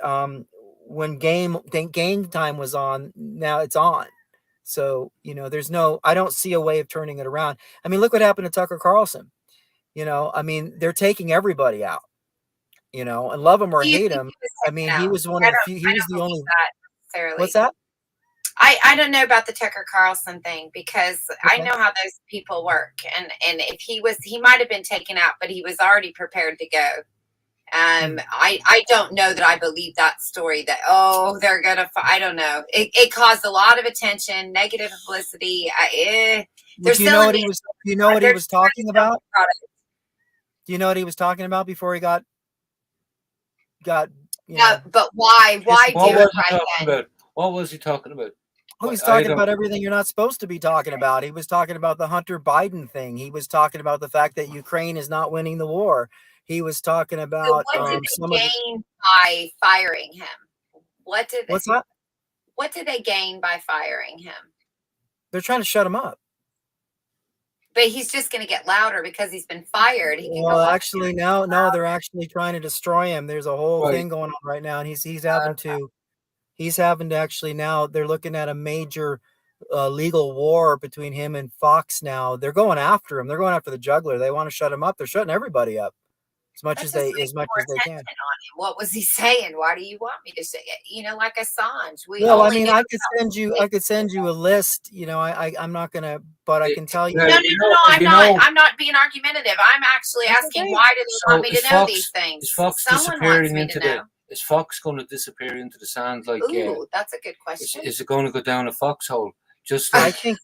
when game time was on, now it's on. So, I don't see a way of turning it around. I mean, look what happened to Tucker Carlson. I mean, they're taking everybody out. And love him or hate him. I mean, he was one of the few. He was the only. necessarily. What's that? I don't know about the Tucker Carlson thing, because I know how those people work, and if he might have been taken out, but he was already prepared to go. I don't know that I believe that story that, they're gonna, I don't know. It caused a lot of attention, negative publicity. Do you know what he was? Do you know what he was talking about? Do you know what he was talking about before he got? But why? Why do it right then? What was he talking about? Oh, he's talking about everything you're not supposed to be talking about. He was talking about the Hunter Biden thing. He was talking about the fact that Ukraine is not winning the war. He was talking about what did they gain by firing him? What's that? What did they gain by firing him? They're trying to shut him up. But he's just going to get louder because he's been fired. He can well, actually, no, they're actually trying to destroy him. There's a whole thing going on right now, and he's having to actually, now they're looking at a major legal war between him and Fox. Now they're going after him. They're going after the juggler. They want to shut him up. They're shutting everybody up as much as they can. What was he saying? Why do you want me to say it? Like Assange. I could send you a list. I'm not gonna, but I can tell you. No, I'm not being argumentative. I'm actually asking, why do they want me to know these things? Is Fox disappearing into the? Is Fox going to disappear into the sand? Ooh, that's a good question. Is it going to go down a foxhole? Just like the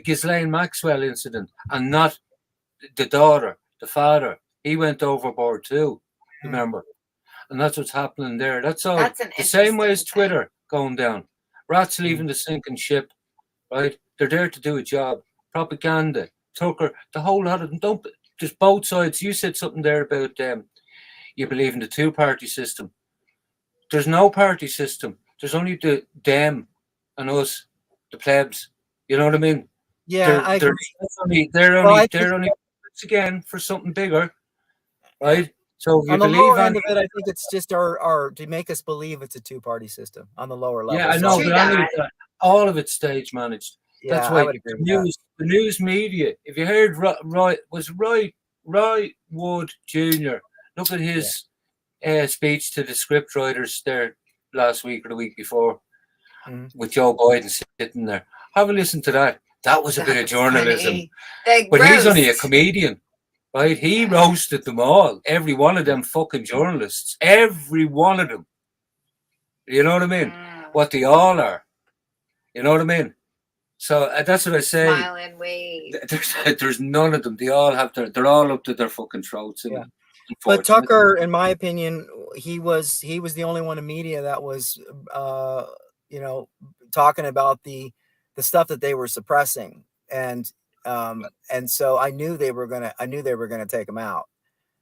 Ghislaine Maxwell incident, and not the daughter. The father, he went overboard too, remember? And that's what's happening there. That's all. The same way as Twitter going down. Rats leaving the sinking ship, right? They're there to do a job. Propaganda, Tucker, the whole lot of them. There's both sides. You said something there about you believe in the two-party system. There's no party system. There's only them and us, the plebs. You know what I mean? Yeah, they're only again for something bigger, right? So on the lower end of it, I think it's just our to make us believe it's a two-party system on the lower level. Yeah, I know, but all of it's stage managed. Yeah, that's why the news media. If you heard Roy Wood Jr., look at his speech to the script writers there last week or the week before, with Joe Biden sitting there. Have a listen to that. That was a bit of journalism. But he's only a comedian, right? He roasted them all. Every one of them fucking journalists. Every one of them. You know what I mean? What they all are. You know what I mean? So that's what I say. Smiling wave. There's none of them. They all have they're all up to their fucking throats. Yeah. But Tucker, in my opinion, he was the only one in media that was, talking about the stuff that they were suppressing, and so I knew they were gonna take him out,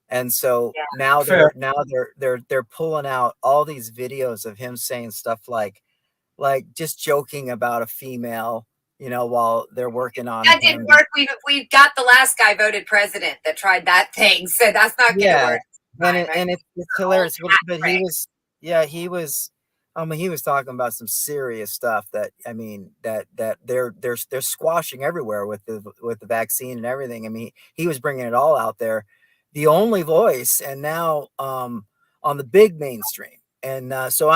and so now they're pulling out all these videos of him saying stuff like just joking about a female, while they're working on that didn't work. We've got the last guy voted president that tried that thing, so that's not gonna work. And it's hilarious, but he was. He was talking about some serious stuff that they're squashing everywhere with the vaccine and everything. I mean, he was bringing it all out there, the only voice, and now on the big mainstream. And so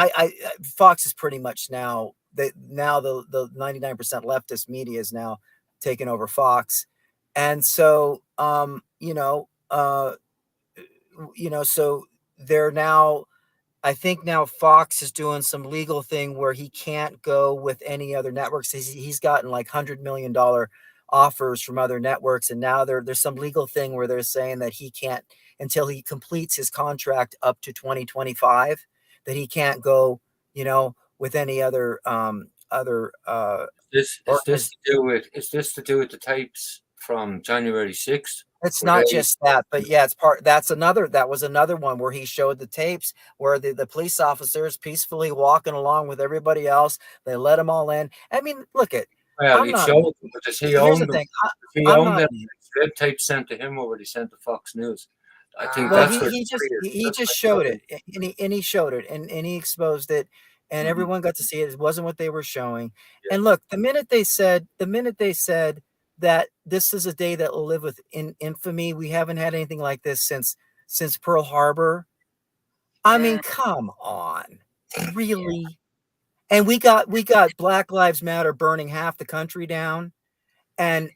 Fox is pretty much now the 99% leftist media is now taking over Fox, and so so they're now. I think now Fox is doing some legal thing where he can't go with any other networks. He's gotten like $100 million offers from other networks. And now there's some legal thing where they're saying that he can't, until he completes his contract up to 2025, that he can't go, with any other, is this to do with the tapes from January 6th? It's not just that, but yeah, that was another one where he showed the tapes where the police officers peacefully walking along with everybody else. They let them all in. I mean, look at. Well, he showed them, but does he own them? He owned them. Red tape sent to him, or what he sent to Fox News? I think he just showed it, and he showed it, and he exposed it, and everyone got to see it. It wasn't what they were showing. Yeah. And look, the minute they said that this is a day that will live with infamy. We haven't had anything like this since Pearl Harbor. I mean, come on. Really? And we got Black Lives Matter burning half the country down, and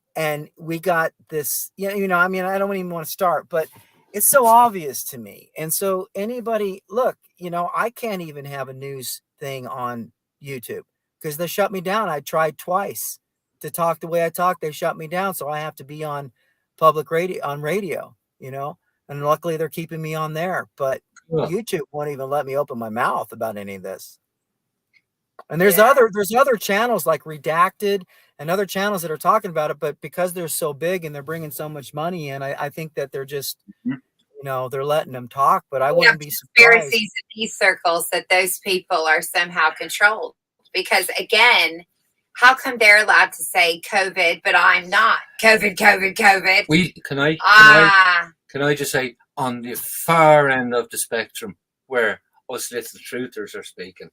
we got this. You know, I mean, I don't even want to start, but it's so obvious to me. And so anybody, look, you know, I can't even have a news thing on YouTube because they shut me down. I tried twice to talk the way I talk. They shut me down, so I have to be on public radio. You know, and luckily they're keeping me on there, but Well, YouTube won't even let me open my mouth about any of this. And there's Yeah. other channels like Redacted and other channels that are talking about it, but because they're so big and they're bringing so much money in, I think that they're just, you know, they're letting them talk. But I We have wouldn't be surprised. conspiracies in these circles that those people are somehow controlled. Because again, how come they're allowed to say COVID, but I'm not? COVID. Can I just say, on the far end of the spectrum, where us little truthers are speaking,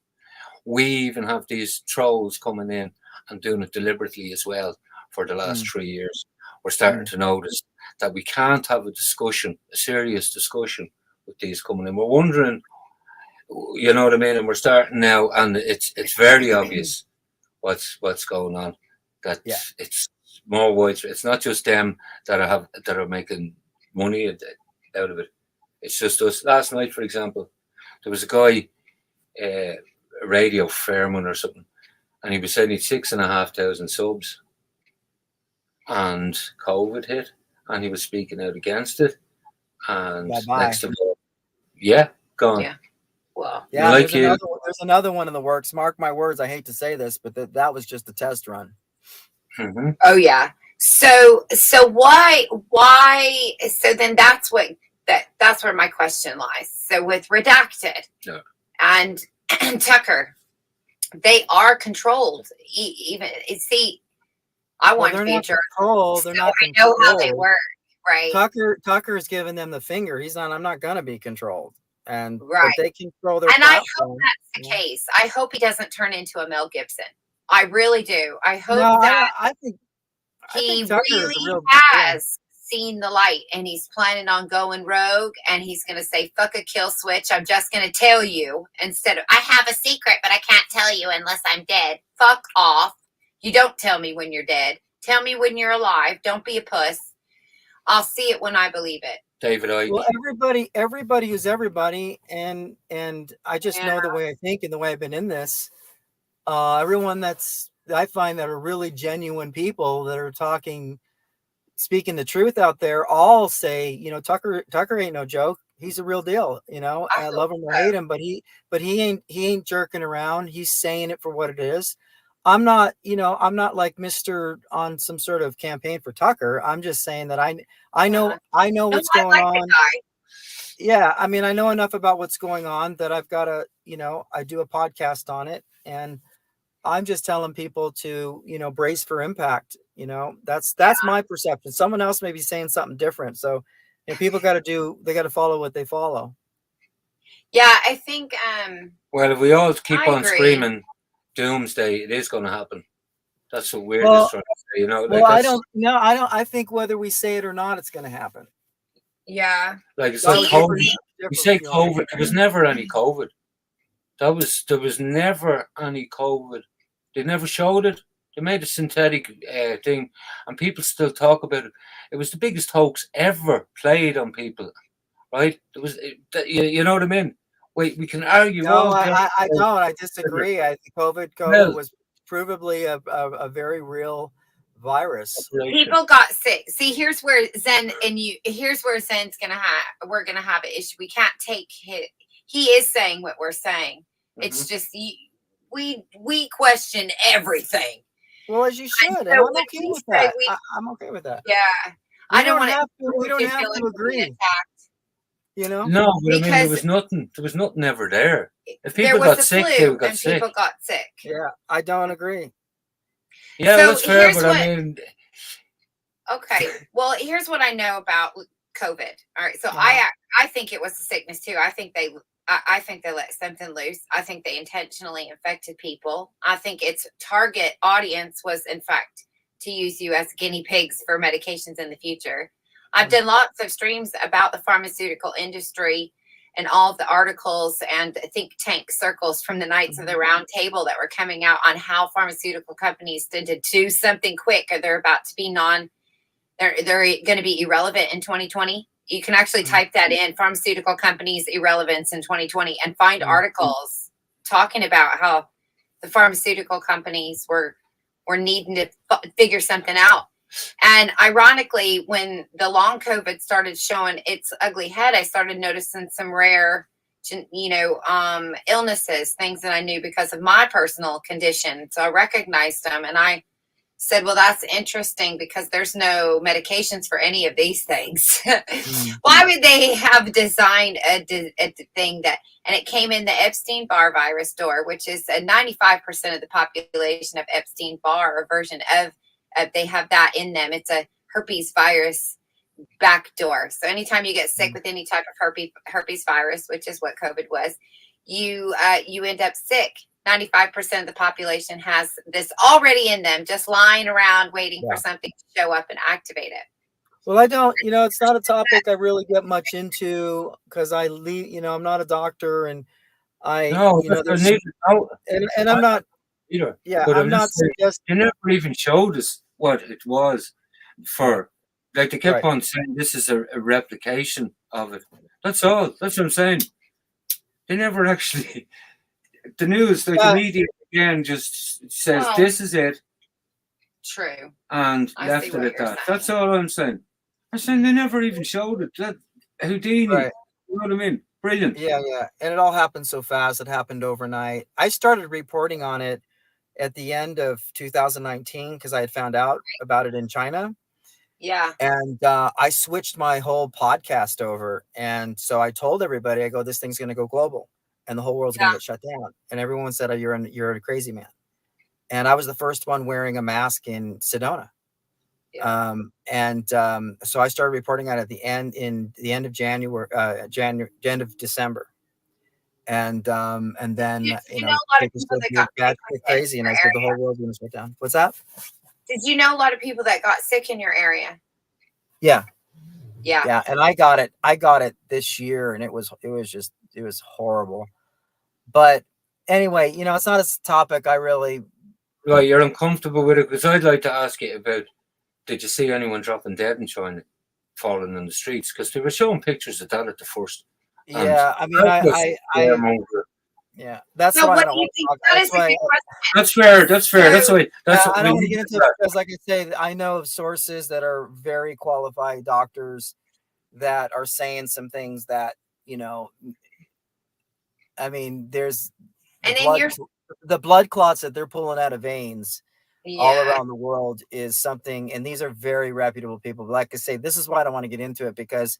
we even have these trolls coming in and doing it deliberately as well for the last 3 years. We're starting to notice that we can't have a serious discussion with these coming in. We're wondering, you know what I mean? And we're starting now, and it's very obvious what's going on. That it's more widespread. It's not just them that are making money out of it. It's just us. Last night, for example, there was a guy, a radio Fairman or something, and he was saying he'd 6,500 subs, and COVID hit, and he was speaking out against it, and next to it, gone. Yeah. Well, Yeah, like there's another one in the works. Mark my words. I hate to say this, but that was just a test run. Mm-hmm. Oh yeah. So why? So then that's where my question lies. So with Redacted and Tucker, they are controlled. Even see, I want to be a journalist. They're not I know how they work, right? Tucker's giving them the finger. He's not. I'm not going to be controlled. And right. But they control their. And platform. I hope that's the case. I hope he doesn't turn into a Mel Gibson. I really do. I hope that I think he Tucker really has seen the light, and he's planning on going rogue, and he's going to say, fuck a kill switch. I'm just going to tell you instead of, I have a secret, but I can't tell you unless I'm dead. Fuck off. You don't tell me when you're dead. Tell me when you're alive. Don't be a puss. I'll see it when I believe it. David Icke. Well, everybody is everybody, and I just know the way I think and the way I've been in this. Everyone I find that are really genuine people that are speaking the truth out there, all say, you know, Tucker ain't no joke. He's a real deal. You know, I love him or hate him, but he ain't jerking around. He's saying it for what it is. I'm not like Mr. on some sort of campaign for Tucker. I'm just saying that I know what's going on. Yeah, I mean, I know enough about what's going on that I've got to, you know, I do a podcast on it, and I'm just telling people to, you know, brace for impact. You know, that's my perception. Someone else may be saying something different. So, you know, people got to follow what they follow. Yeah, I think. Well, if we all keep on screaming doomsday, it is going to happen. That's what we're just trying to say, you know. Well, I don't. I think whether we say it or not, it's going to happen. Yeah. Like it's like COVID. We say COVID. There was never any COVID. There was never any COVID. They never showed it. They made a synthetic thing, and people still talk about it. It was the biggest hoax ever played on people, right? It was, you know what I mean? We can argue. No, I don't. I disagree. I think COVID was provably a very real virus. People got sick. See, here's where Zzenn here's where Zenn's we're gonna have an issue. We can't take it. He is saying what we're saying. It's just we question everything. Well, as you should. And I'm okay with that. I'm okay with that. Yeah. We don't have to agree. You know? No, but I mean, there was nothing ever there. If people got sick, they got sick. People got sick. Yeah, I don't agree. Yeah, that's fair, but I mean. Okay, well, here's what I know about COVID. All right, so I think it was a sickness too. I think they let something loose. I think they intentionally infected people. I think its target audience was, in fact, to use you as guinea pigs for medications in the future. I've done lots of streams about the pharmaceutical industry and all of the articles and think tank circles from the Knights of the Round Table that were coming out on how pharmaceutical companies did to do something quick, or they're about to be they're going to be irrelevant in 2020. You can actually type that in, pharmaceutical companies irrelevance in 2020, and find articles talking about how the pharmaceutical companies were needing to figure something out. And ironically, when the long COVID started showing its ugly head, I started noticing some rare, illnesses, things that I knew because of my personal condition. So I recognized them, and I said, well, that's interesting because there's no medications for any of these things. Why would they have designed a thing that, and it came in the Epstein-Barr virus door, which is 95% of the population of Epstein-Barr, or version of, they have that in them. It's a herpes virus backdoor. So anytime you get sick with any type of herpes virus, which is what COVID was, you end up sick. 95% of the population has this already in them, just lying around waiting for something to show up and activate it. Well, I don't, it's not a topic I really get much into because I'm not a doctor, and and I'm not either. Yeah, but I'm not suggesting. You never even showed us what it was for. Like, they kept on saying this is a replication of it. That's all. That's what I'm saying. They never actually. The news, the media again, just says this is it. True. And left it at that. That's all I'm saying. I'm saying they never even showed it. That Houdini. Right. You know what I mean? Brilliant. Yeah. And it all happened so fast. It happened overnight. I started reporting on it at the end of 2019 because I had found out about it in China. Yeah. And I switched my whole podcast over. And so I told everybody, I go, this thing's going to go global, and the whole world's going to get shut down. And everyone said, oh, you're a crazy man. And I was the first one wearing a mask in Sedona. Yeah. So I started reporting on it at the end of January, end of December. And then, it just got crazy. And I said, the whole world's going to shut down. What's that? Did you know a lot of people that got sick in your area? Yeah. Yeah. And I got it this year, and it was horrible. But anyway, it's not a topic I really. Right, you're uncomfortable with it, because I'd like to ask you about, did you see anyone dropping dead in China, falling in the streets? Because they were showing pictures of that at the first. Yeah, I mean, yeah, that's why I don't want to talk. That's fair. That's why. I don't want to get into it because, like I say, I know of sources that are very qualified doctors that are saying some things that, I mean, there's the blood clots that they're pulling out of veins all around the world is something, and these are very reputable people. But like I say, this is why I don't want to get into it, because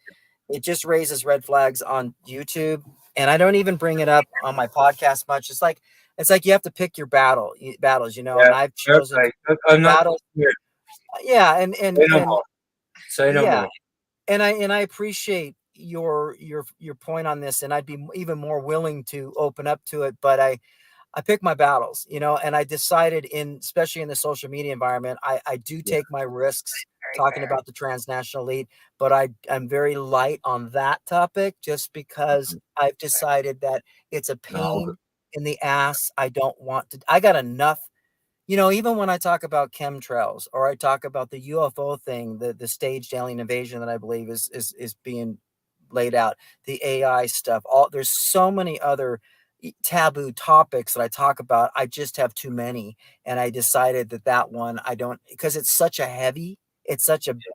it just raises red flags on YouTube, and I don't even bring it up on my podcast much. It's like you have to pick your battles, and I've chosen battles. Yeah, and say no more. And I appreciate your point on this, and I'd be even more willing to open up to it, but I pick my battles, and I decided especially in the social media environment, I do take my risks talking about the transnational elite, but I'm very light on that topic just because I've decided that it's a pain in the ass. I don't want to. I got enough, even when I talk about chemtrails, or I talk about the UFO thing, the staged alien invasion that I believe is being laid out, the AI stuff, there's so many other taboo topics that I talk about. I just have too many, and I decided that one I don't, because it's such a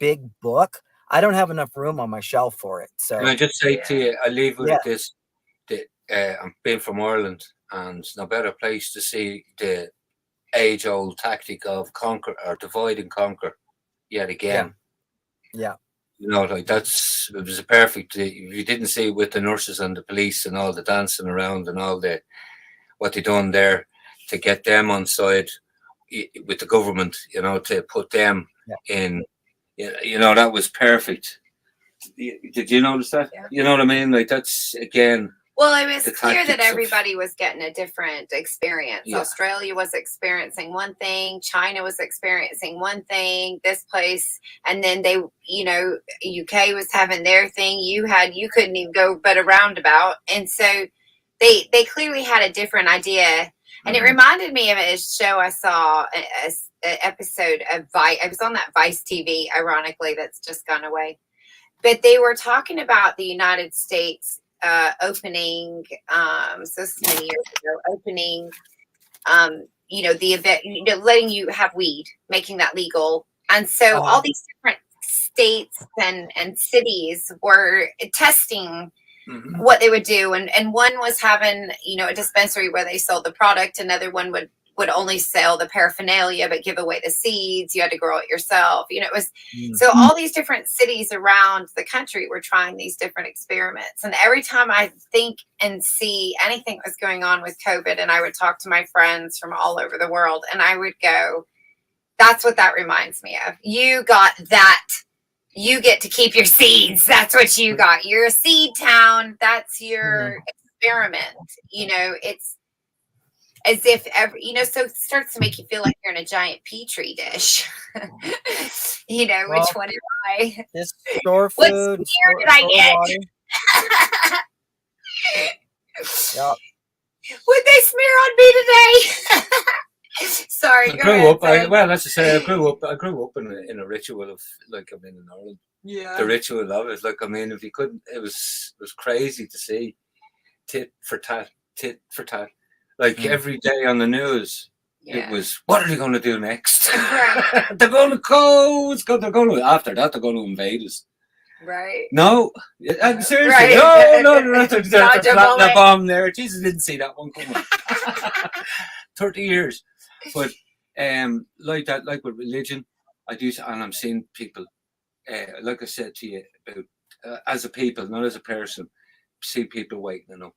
big book. I don't have enough room on my shelf for it. So can I just say to you, I leave with this, that I'm being from Ireland, and it's no better place to see the age-old tactic of conquer or divide and conquer yet again. Yeah. Like it was a perfect. You didn't see it with the nurses and the police and all the dancing around and all what they done there to get them on side with the government, to put them in. That was perfect. Did you notice that? Yeah. You know what I mean? Like, that's again. Well, it was the clear that tactics of- everybody was getting a different experience. Yeah. Australia was experiencing one thing, China was experiencing one thing, this place, and then they, you know, UK was having their thing. You couldn't even go but a roundabout, and so they clearly had a different idea. And it reminded me of a show I saw, an episode of Vice. I was on that Vice TV, ironically, that's just gone away. But they were talking about the United States opening, so this is many years ago, opening, you know, the event, you know, letting you have weed, making that legal. And so all these different states and cities were testing what they would do. And one was having, you know, a dispensary where they sold the product. Another one would only sell the paraphernalia, but give away the seeds. You had to grow it yourself. You know, it was, so all these different cities around the country were trying these different experiments. And every time I think and see anything that was going on with COVID, and I would talk to my friends from all over the world, and I would go, that's what that reminds me of. You got that. You get to keep your seeds. That's what you got. You're a seed town. That's your experiment. You know, it's as if every, you know, so it starts to make you feel like you're in a giant petri dish. You know, Well, which one am I? This store What food. smear did I get? Yeah. Would they smear on me today? Sorry, I go grew ahead, up. Zzenn. Well, let's just say I grew up in a ritual of, like, I mean, in Ireland. Yeah. The ritual of it. Like, I mean, if you couldn't, it was crazy to see tit for tat. Like every day on the news, it was, what are they going to do next? Right. They're going to go. They're going to, after that, they're going to invade us. Right. No, seriously, Right. no, they're Dodge a planting a bullet. bomb there. Jesus didn't see that one coming. 30 years, but like that, like with religion, I do, and I'm seeing people, like I said to you about as a people, not as a person, see people waking up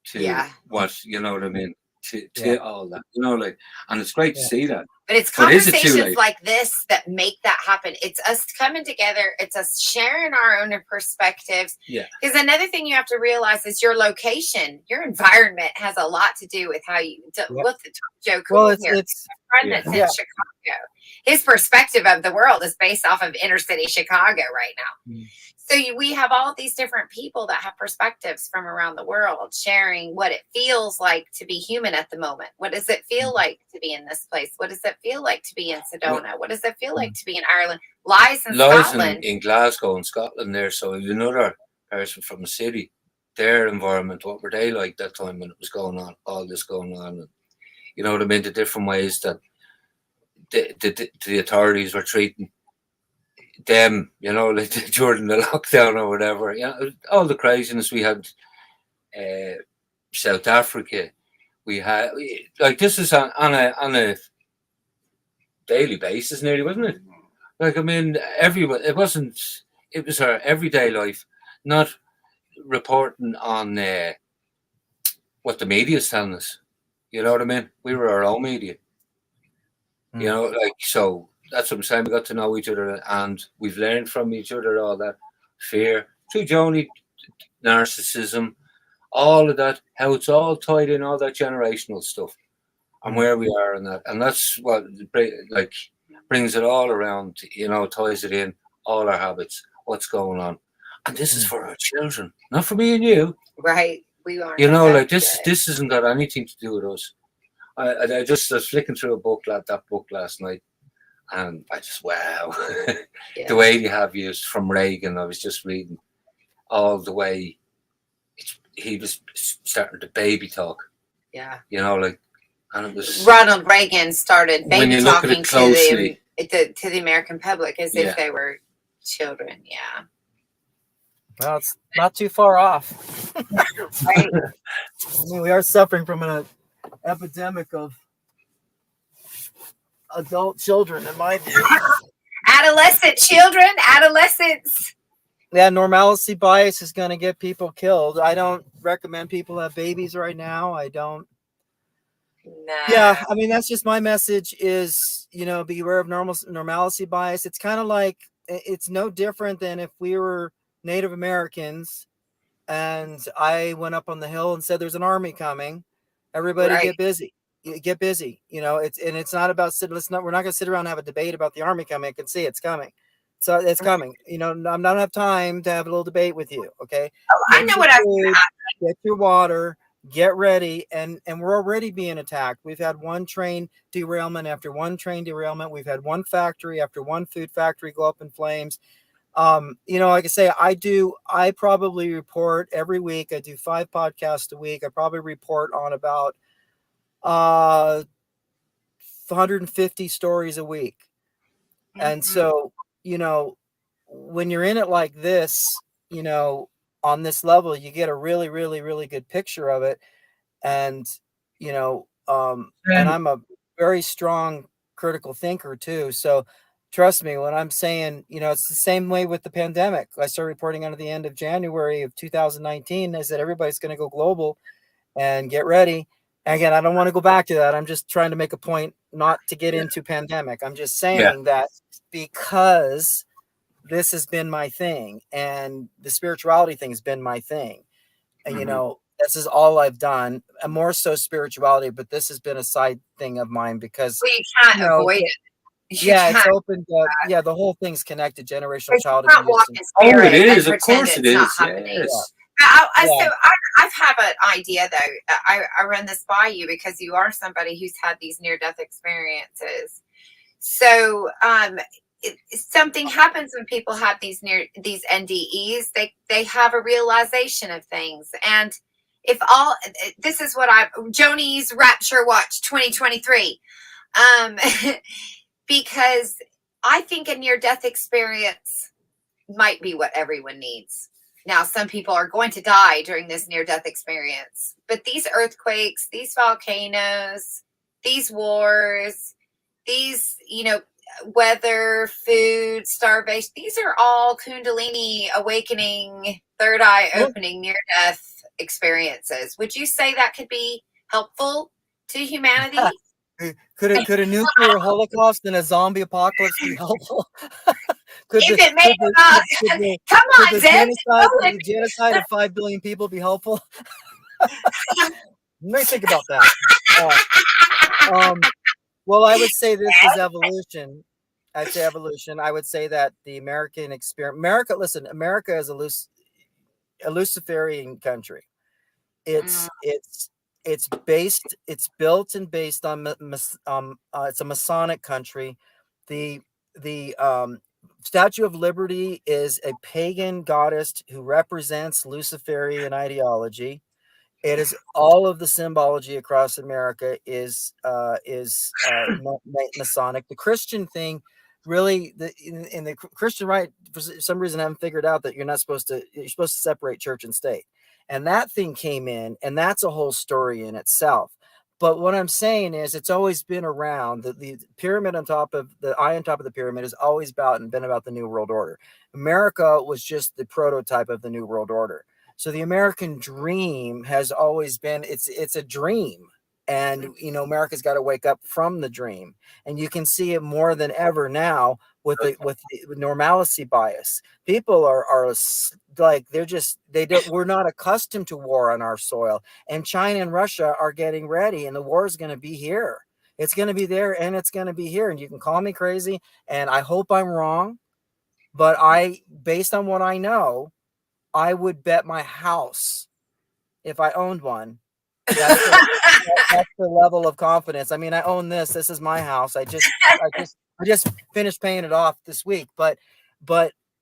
to what, you know what I mean, to all that, you know, like, and it's great to see that. But it's But is it too conversations late? like this that make that happen. It's us coming together. It's us sharing our own perspectives. Yeah. Because another thing you have to realize is your location, your environment has a lot to do with how you look at Joe Cool Well, here. it's My friend that's in Chicago. His perspective of the world is based off of inner city Chicago right now. So we have all these different people that have perspectives from around the world sharing what it feels like to be human at the moment. What does it feel like to be in this place? What does it feel like to be in Sedona? What does it feel like to be in Ireland? Lies in Scotland. In Glasgow and Scotland there. So another person from the city, their environment, what were they like that time when it was going on, all this going on? And, you know what I mean? The different ways that the authorities were treating them, you know, like during the lockdown or whatever, you know, all the craziness we had. South Africa, we had, like, this is on a daily basis nearly, wasn't it? Like, I mean, everyone, it was our everyday life, not reporting on what the media is telling us. You know what I mean? We were our own media. You know, like, so that's what I'm saying. We got to know each other and we've learned from each other, all that fear, through Joanie, narcissism, all of that, how it's all tied in, all that generational stuff and where we are in that. And that's what, like, brings it all around, you know, ties it in, all our habits, what's going on. And this is for our children, not for me and you. Right. We aren't. You know, like, this hasn't got anything to do with us. I just was flicking through that book last night, and I just, wow. The way you have used from Reagan, I was just reading all the way he was starting to baby talk. Yeah. You know, like, and it was, Ronald Reagan started baby talking closely, to the American public as if they were children. Yeah. Well, it's not too far off. Right. I mean, we are suffering from an epidemic of adult children, in my view. Adolescent children, adolescents. Yeah, normalcy bias is going to get people killed. I don't recommend people have babies right now. I don't. Nah. Yeah, I mean, that's just my message is, you know, beware of normalcy bias. It's kind of like, it's no different than if we were Native Americans and I went up on the hill and said, "There's an army coming. Everybody Right. get busy. Get busy." It's not about sitting. We're not going to sit around and have a debate about the army coming. I can see it's coming. So it's coming. I'm not gonna have time to have a little debate with you. Okay, Oh, I get know your what I was going food, to ask. get your water, get ready, and we're already being attacked. We've had one train derailment after one train derailment. We've had one factory after one food factory go up in flames. Like I say, I probably report every week. I do 5 podcasts a week. I probably report on about 150 stories a week. And so, when you're in it like this, on this level, you get a really, really, really good picture of it. And, and I'm a very strong critical thinker too. So trust me when I'm saying, it's the same way with the pandemic. I started reporting on at the end of January of 2019. I said, everybody's going to go global and get ready. Again, I don't want to go back to that. I'm just trying to make a point not to get into pandemic. I'm just saying that because this has been my thing and the spirituality thing has been my thing. And, this is all I've done, and more so spirituality, but this has been a side thing of mine because, Well, you can't avoid it. it's opened up. Yeah, the whole thing's connected. Generational child You can't abuse. walk in spirit it is. and Of pretend course it it's not is. happening. Yes. So I have an idea though. I run this by you because you are somebody who's had these near-death experiences. So something happens when people have these NDEs. They have a realization of things, and this is what Joanie's Rapture Watch 2023, because I think a near-death experience might be what everyone needs. Now, some people are going to die during this near-death experience, but these earthquakes, these volcanoes, these wars, these, weather, food, starvation, these are all Kundalini awakening, third eye opening, near-death experiences. Would you say that could be helpful to humanity? Could a nuclear holocaust and a zombie apocalypse be helpful? Come on, Zzenn. The genocide of 5 billion people be helpful? Let me think about that. Well, I would say this is evolution. I'd say evolution. I would say that the American experience, America is a Luciferian country. It's built and based on it's a Masonic country. The Statue of Liberty is a pagan goddess who represents Luciferian ideology. It is all of the symbology across America is Masonic. The Christian thing, really, in the Christian right, for some reason, I haven't figured out that you're supposed to separate church and state, and that thing came in, and that's a whole story in itself. But what I'm saying is, it's always been around. The pyramid on top of the eye on top of the pyramid has always been about the New World Order. America was just the prototype of the New World Order. So the American dream has always been, it's a dream. And, America's got to wake up from the dream. And you can see it more than ever now with the normalcy bias. People are like, we're not accustomed to war on our soil. And China and Russia are getting ready, and the war is going to be here. It's going to be there, and it's going to be here. And you can call me crazy, and I hope I'm wrong. But based on what I know, I would bet my house if I owned one. That's the level of confidence. I mean, I own this. This is my house. I just finished paying it off this week. But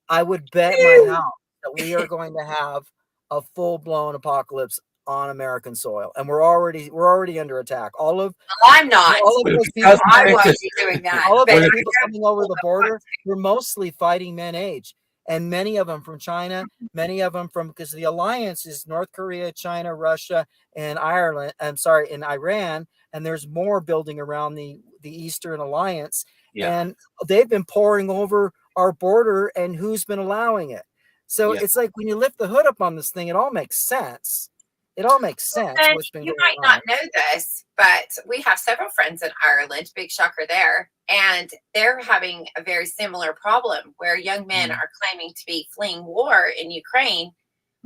I would bet my house that we are going to have a full-blown apocalypse on American soil, and we're already under attack. I'm not. All of those people, I won't be doing that. all of those people coming over the border, we're mostly fighting men age. And many of them from China, many of them because the alliance is North Korea, China, Russia, and in Iran. And there's more building around the Eastern Alliance. Yeah. And they've been pouring over our border, and who's been allowing it? So it's like when you lift the hood up on this thing, it all makes sense. It all makes sense. And you might not know this, but we have several friends in Ireland, big shocker there, and they're having a very similar problem where young men are claiming to be fleeing war in Ukraine,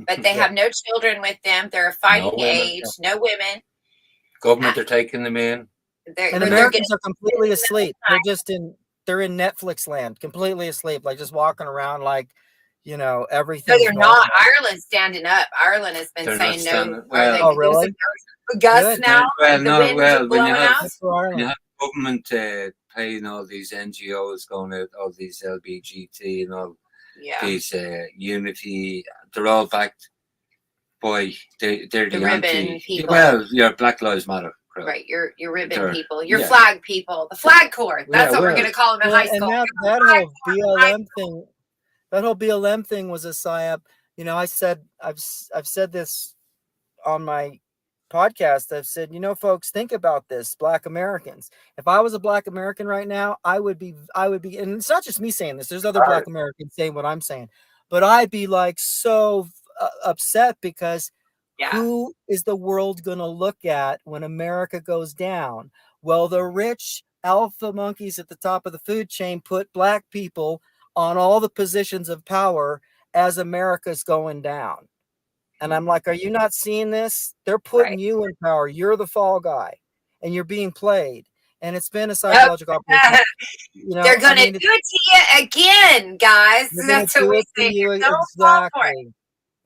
but they have no children with them. They're a fighting age, no women. Government are taking them in. And Americans are completely asleep. They're in Netflix land, completely asleep, like just walking around like, everything. No, they're not. Ireland's standing up. Ireland has been saying no. Oh, really? Gusts now. Well, the winds are when you blowing have government paying all these NGOs going out, all these LBGT and all these Unity, they're all backed by they're the ribbon people. Well, your Black Lives Matter. Right, your ribbon people, your flag people, the flag corps. That's what we're going to call them in high school. And that whole BLM thing, that whole BLM thing was a psyop. I've said this on my podcast. I've said, folks, think about this. Black Americans. If I was a Black American right now, I would be, and it's not just me saying this. There's other Black Americans saying what I'm saying, but I'd be like so upset because. Who is the world going to look at when America goes down? Well, the rich alpha monkeys at the top of the food chain put Black people on all the positions of power as America's going down. And I'm like, are you not seeing this? They're putting you in power. You're the fall guy and you're being played. And it's been a psychological operation. They're going to do it to you again, guys. That's what we say.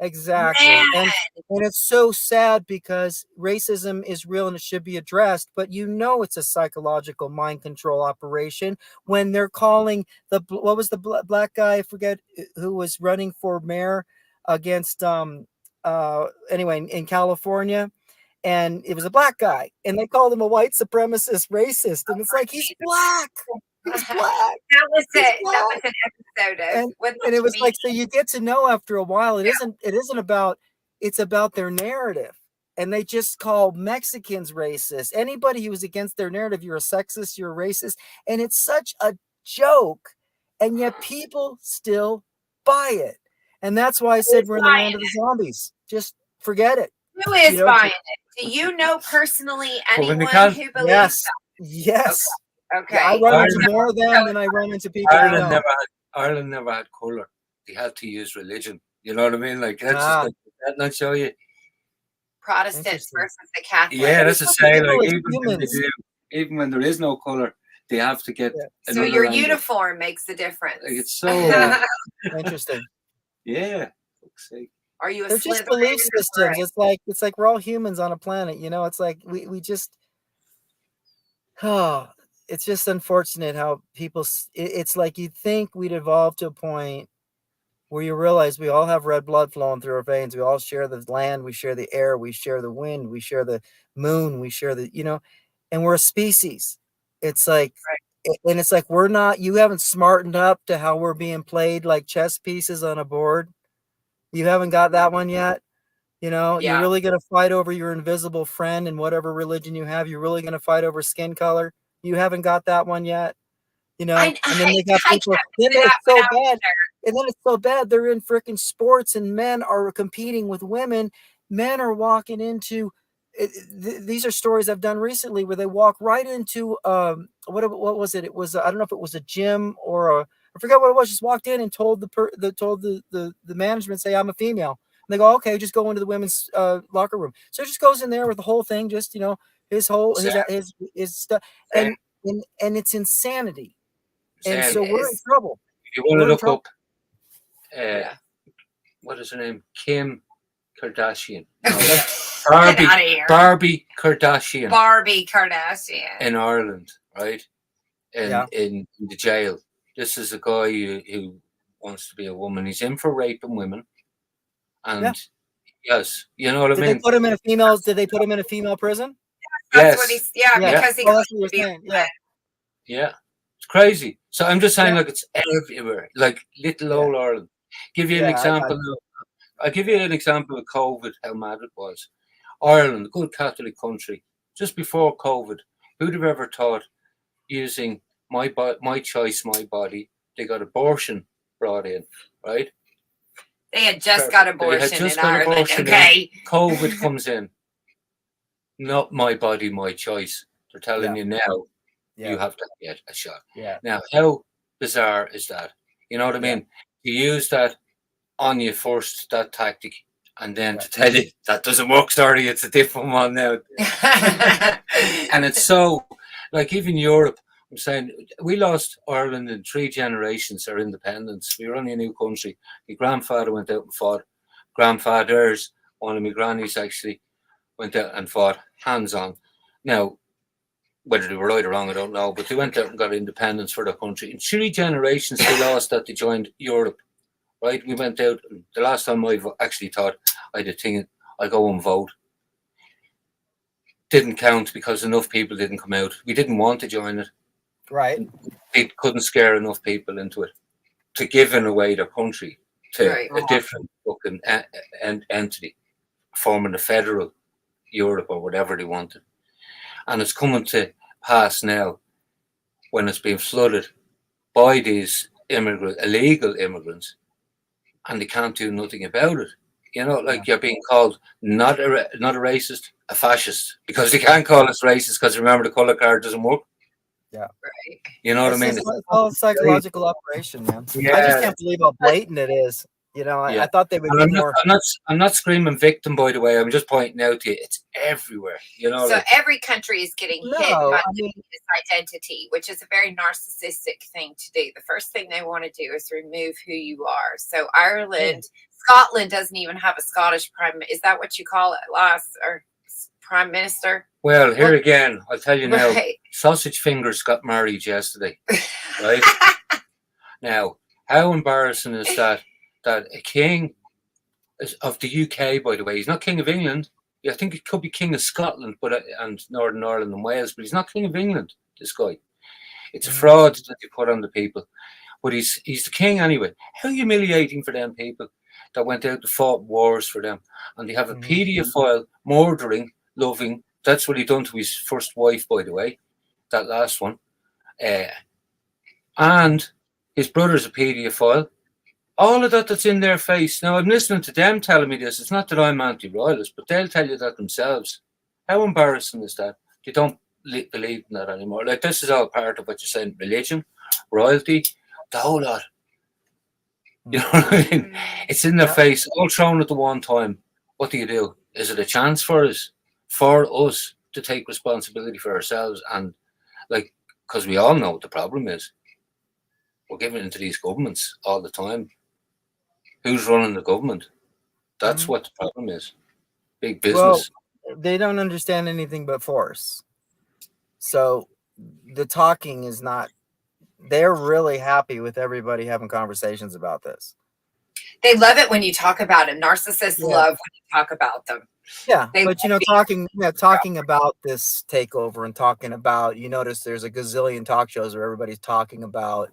Exactly. And it's so sad because racism is real and it should be addressed, but it's a psychological mind control operation when they're calling what was the black guy, I forget, who was running for mayor against anyway in California, and it was a black guy and they called him a white supremacist racist, and it's like he's black. He's black. That was it. That was an episode of and it was like, so you get to know after a while it isn't about, it's about their narrative. And they just call Mexicans racist. Anybody who is against their narrative, you're a sexist, you're a racist. And it's such a joke. And yet people still buy it. And that's why I said we're in the land of the zombies. Just forget it. Who is buying it? Do you know personally anyone who believes that? Yes. Okay. Yeah, I run into more of them than I run into people. Ireland never had colour. They had to use religion. You know what I mean? Like that's just that not show you. Protestants versus the Catholics. Yeah, that's a say. Like even when there is no colour, they have to get. So your uniform makes the difference. Like, it's so interesting. Yeah. Are you a They're just belief systems. It's like we're all humans on a planet. It's like we just. Oh. It's just unfortunate how people, it's like you'd think we'd evolve to a point where you realize we all have red blood flowing through our veins. We all share the land, we share the air, we share the wind, we share the moon, we share and we're a species. It's like, and it's like, you haven't smartened up to how we're being played like chess pieces on a board. You haven't got that one yet. You're really going to fight over your invisible friend and whatever religion you have. You're really going to fight over skin color. You haven't got that one yet, and then they got people. Then it's so bad, and then it's so bad. They're in freaking sports, and men are competing with women. Men are walking into. These are stories I've done recently where they walk right into what was it? It was I don't know if it was a gym or I forgot what it was. Just walked in and told the management, say I'm a female. And they go, okay, just go into the women's locker room. So it just goes in there with the whole thing, just his whole his stuff, and it's insanity. And so we're in trouble. If you want to look up what is her name? Kim Kardashian. Barbie Kardashian. Barbie Kardashian. In Ireland, right? In the jail. This is a guy who wants to be a woman. He's in for raping women. And yes, you know what I mean? Did they put him in a female prison? That's what he's, because he that's what you're saying. Yeah. It's crazy. So I'm just saying, like, it's everywhere, like little old Ireland. Give you an example. I'll give you an example of COVID, how mad it was. Ireland, a good Catholic country, just before COVID, who'd have ever thought using my choice, my body, they got abortion brought in, right? They had just got abortion in Ireland, okay? COVID comes in. Not my body, my choice. They're telling you now, you have to get a shot. Yeah. Now, how bizarre is that? You know what I mean? You use that on you first, that tactic, And then to tell you that doesn't work, sorry, it's a different one now. And it's so, like even Europe, I'm saying, we lost Ireland in 3 generations our independence. We were only a new country. My grandfather went out and fought. Grandfathers, one of my grannies actually, went out and fought hands on. Now, whether they were right or wrong, I don't know, but they went out and got independence for their country. In 3 generations, they lost that they joined Europe, right? We went out, the last time I actually thought I had a thing, I'll go and vote. Didn't count because enough people didn't come out. We didn't want to join it. Right. It couldn't scare enough people into it to giving away their country to a different fucking entity, forming a federal Europe or whatever they wanted. And it's coming to pass now when it's being flooded by these illegal immigrants, and they can't do nothing about it. You know, like you're being called not a racist, a fascist, because they can't call us racist because remember the colour card doesn't work. Yeah, right. You know what I mean? It's all a psychological operation, man. Yeah. I just can't believe how blatant it is. You know, I thought they would be more. I'm not screaming victim, by the way. I'm just pointing out to you, it's everywhere. You know, so like, every country is getting hit by this identity, which is a very narcissistic thing to do. The first thing they want to do is remove who you are. So Ireland, Scotland doesn't even have a Scottish prime. Is that what you call it, or prime minister? Well, here again, I'll tell you now. Right. Sausage Fingers got married yesterday, right? Now, how embarrassing is that? That a king of the UK, by the way, he's not king of England. I think it could be king of Scotland, and Northern Ireland and Wales, but he's not king of England. This guy, it's a fraud that you put on the people. But he's the king anyway. How humiliating for them people that went out to fought wars for them, and they have a paedophile, murdering, loving. That's what he done to his first wife, by the way, that last one, and his brother's a paedophile. All of that's in their face. Now, I'm listening to them telling me this. It's not that I'm anti-royalist, but they'll tell you that themselves. How embarrassing is that? They don't believe in that anymore. Like, this is all part of what you're saying. Religion, royalty, the whole lot. You know what I mean? It's in their face, all thrown at the one time. What do? Is it a chance for us to take responsibility for ourselves? And, like, because we all know what the problem is. We're giving into these governments all the time. Who's running the government? That's what the problem is. Big business. Well, they don't understand anything but force. So the talking is not, they're really happy with everybody having conversations about this. They love it when you talk about them. Narcissists love when you talk about them. Yeah, but talking about this takeover and talking about, you notice there's a gazillion talk shows where everybody's talking about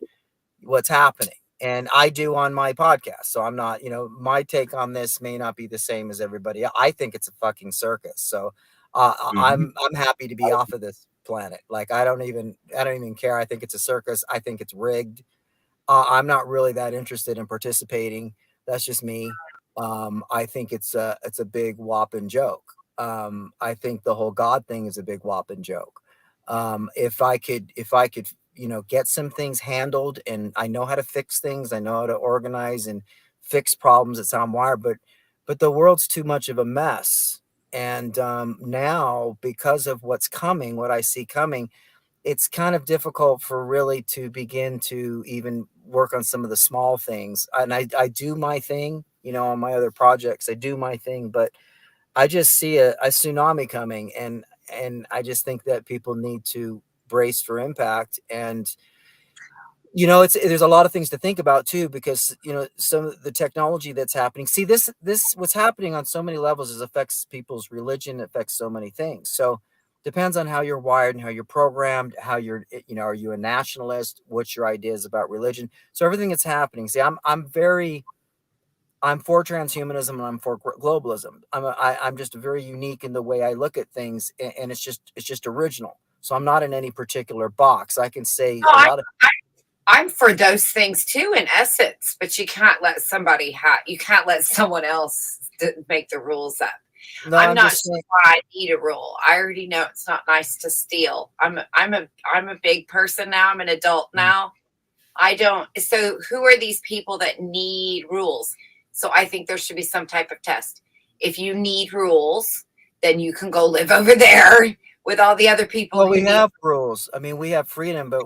what's happening. And I do on my podcast. So I'm not, my take on this may not be the same as everybody. I think it's a fucking circus. So I'm happy to be off of this planet. Like, I don't even care. I think it's a circus. I think it's rigged. I'm not really that interested in participating. That's just me. I think it's a big whopping joke. I think the whole God thing is a big whopping joke. If I could, get some things handled, and I know how to fix things. I know how to organize and fix problems that sound wired, but the world's too much of a mess. And now, because of what's coming, what I see coming, it's kind of difficult for really to begin to even work on some of the small things. And I do my thing, on my other projects, I do my thing, but I just see a tsunami coming, and I just think that people need to brace for impact. And there's a lot of things to think about too, because some of the technology that's happening, see this what's happening on so many levels is affects people's religion, affects so many things. So depends on how you're wired and how you're programmed, how you're, are you a nationalist, what's your ideas about religion. So everything that's happening, see, I'm for transhumanism and I'm for globalism. I'm just very unique in the way I look at things, and it's just original. So I'm not in any particular box. I can say I'm for those things too, in essence, but you can't let you can't let someone else make the rules up. No, I'm not sure why I need a rule. I already know it's not nice to steal. I'm a big person now. I'm an adult now. I don't. So who are these people that need rules? So I think there should be some type of test. If you need rules, then you can go live over there with all the other people. Well, we have rules. I mean, we have freedom, but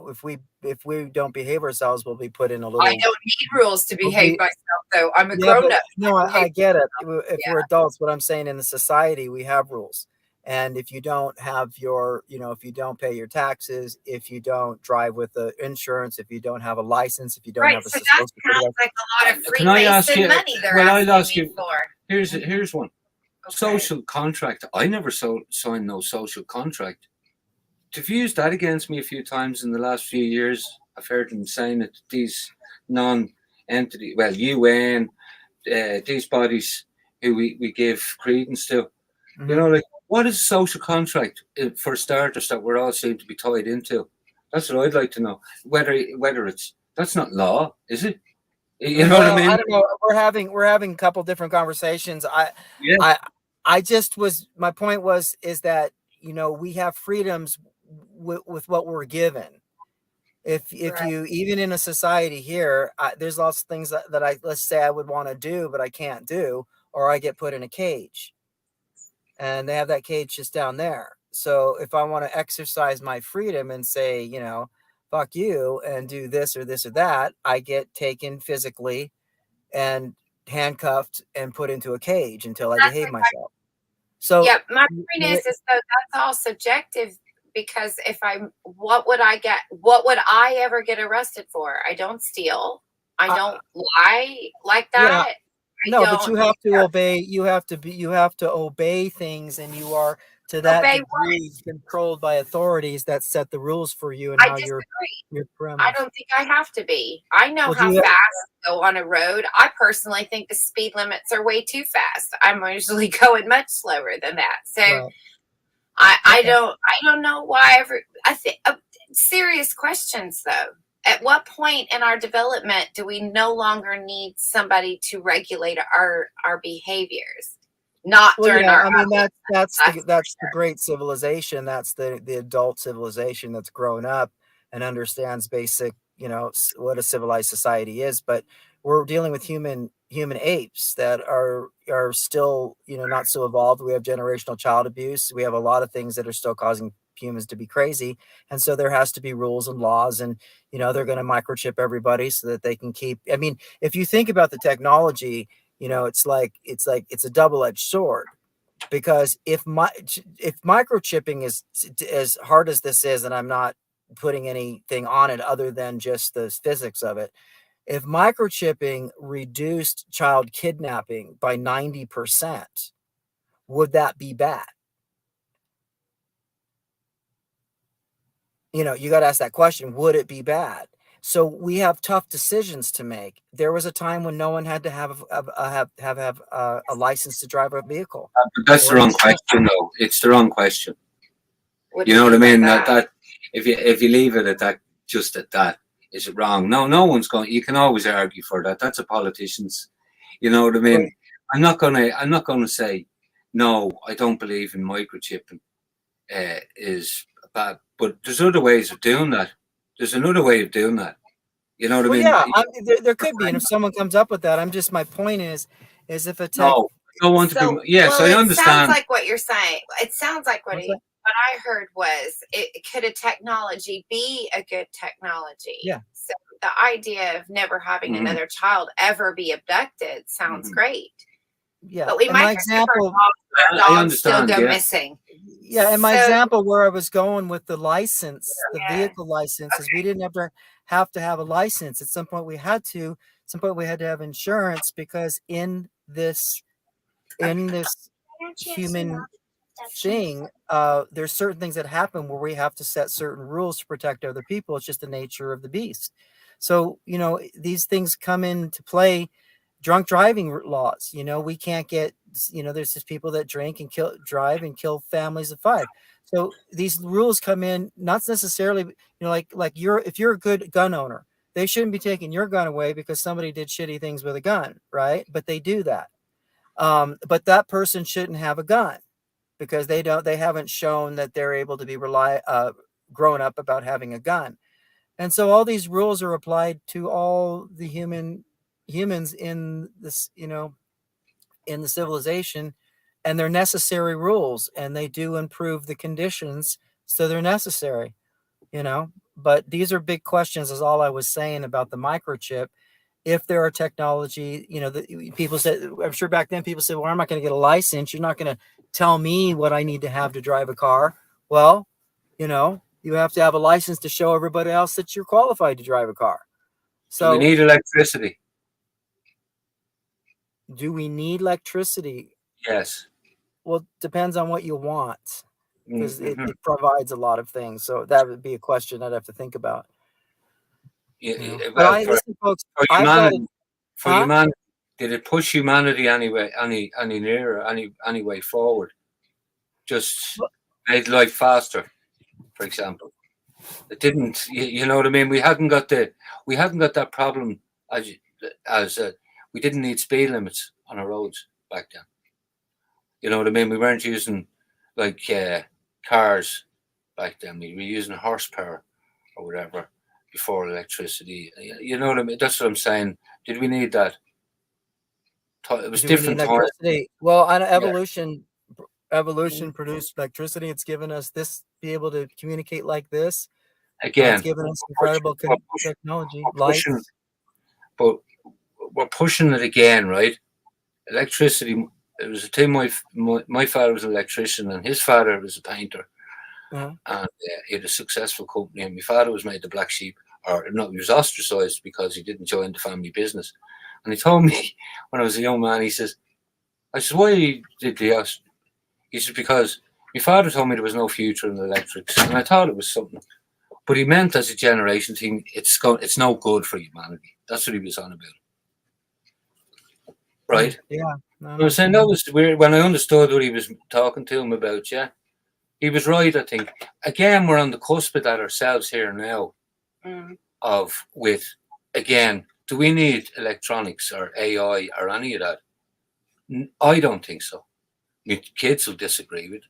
if we don't behave ourselves, we'll be put in a little. I don't need rules to behave myself, though. I'm a grown up. No, I get it. If we're adults, what I'm saying, in the society, we have rules. And if you don't have your, if you don't pay your taxes, if you don't drive with the insurance, if you don't have a license, if you don't have a so that sounds like a lot of Can I ask you? money they're Well, asking I'll ask me you. for. Here's one. Okay. Social contract. I never signed no social contract. They've used that against me a few times in the last few years. I've heard them saying that these non-entity, well, UN, these bodies who we give credence to, like, what is a social contract for starters that we're all seem to be tied into? That's what I'd like to know. Whether that's not law, is it? You know what I mean? I don't know. We're having a couple different conversations. My point is that, we have freedoms with what we're given. If you, even in a society here, there's lots of things that let's say I would want to do, but I can't do, or I get put in a cage. And they have that cage just down there. So if I want to exercise my freedom and say, fuck you, and do this or this or that, I get taken physically and handcuffed and put into a cage until I behave myself. So yeah, my point is though, that's all subjective, because what would I ever get arrested for? I don't steal. I don't lie like that. Yeah. No, but you have to obey. You have to obey things, and you are to that degree controlled by authorities that set the rules for you and how you're I don't think I have to be. I know how fast to go on a road. I personally think the speed limits are way too fast. I'm usually going much slower than that. So I don't know why I think serious questions though. At what point in our development do we no longer need somebody to regulate our behaviors? Not during our. I mean, that's the great civilization. That's the adult civilization that's grown up and understands basic, what a civilized society is. But we're dealing with human apes that are still, not so evolved. We have generational child abuse. We have a lot of things that are still causing humans to be crazy, and so there has to be rules and laws, and they're going to microchip everybody so that they can keep. I mean, if you think about the technology, it's a double-edged sword, because if microchipping is as hard as this is, and I'm not putting anything on it other than just the physics of it, if microchipping reduced child kidnapping by 90%, would that be bad? You got to ask that question. Would it be bad? So we have tough decisions to make. There was a time when no one had to have a license to drive a vehicle. But that's the wrong question, though. It's the wrong question. You know what I mean? That if you leave it at that, just at that, is it wrong? No one's going. You can always argue for that. That's a politician's. You know what I mean? Right. I'm not gonna say no. I don't believe in microchipping. Is bad, but there's other ways of doing that. There's another way of doing that. You know what I mean? Yeah, there could be, and if someone comes up with that, my point is if a tech. No, I don't want to be. Yes, I understand. It sounds like what you're saying. It sounds like what I heard was, could a technology be a good technology? Yeah. So the idea of never having another child ever be abducted sounds great. Yeah, but we might dogs still go missing. Yeah, and my example where I was going with the license, the vehicle license, is we didn't ever have to have a license. At some point we had to. At some point we had to have insurance, because in this human thing, there's certain things that happen where we have to set certain rules to protect other people. It's just the nature of the beast. So these things come into play. Drunk driving laws, we can't get, there's just people that drink and drive and kill families of 5. So these rules come in, not necessarily, if you're a good gun owner, they shouldn't be taking your gun away because somebody did shitty things with a gun, right? But they do that. But that person shouldn't have a gun because they haven't shown that they're able to be grown up about having a gun. And so all these rules are applied to all the humans in this, in the civilization, and they're necessary rules, and they do improve the conditions, so they're necessary, you know. But these are big questions, is all I was saying about the microchip. If there are technology, you know, people said, I'm sure back then people said, well, I'm not going to get a license. You're not going to tell me what I need to have to drive a car. Well, you know, you have to have a license to show everybody else that you're qualified to drive a car. Do we So need electricity? do we need electricity? Yes. Well, it depends on what you want, because Mm-hmm. it provides a lot of things. So that would be a question I'd have to think about. Yeah, You know? But well, listen, folks, for I've got humanity, to, for huh? humanity, did it push humanity anyway, any nearer, any way forward? Just made life faster, for example. It didn't. You know what I mean? We hadn't got that problem as we didn't need speed limits on our roads back then. You know what I mean? We weren't using like cars back then. We were using horsepower or whatever before electricity. You know what I mean? That's what I'm saying. Did we need that? It was Do we need different time. electricity? Well, on Yeah. evolution produced electricity. It's given us this, be able to communicate like this. It's Again, given us incredible technology, we're pushing, lights. but we're pushing it again, right? Electricity. It was a time my father was an electrician and his father was a painter, Uh-huh. and he had a successful company. And my father was made the black sheep, or no, he was ostracized because he didn't join the family business. And he told me when I was a young man, he says, I said, why did the He said, because my father told me there was no future in electrics, and I thought it was something. But he meant as a generation thing, it's no good for humanity. That's what he was on about. Right? Yeah. I was saying that was weird when I understood what he was talking to him about, yeah. He was right, I think. Again, we're on the cusp of that ourselves here now. Again, do we need electronics or AI or any of that? I don't think so. My kids will disagree with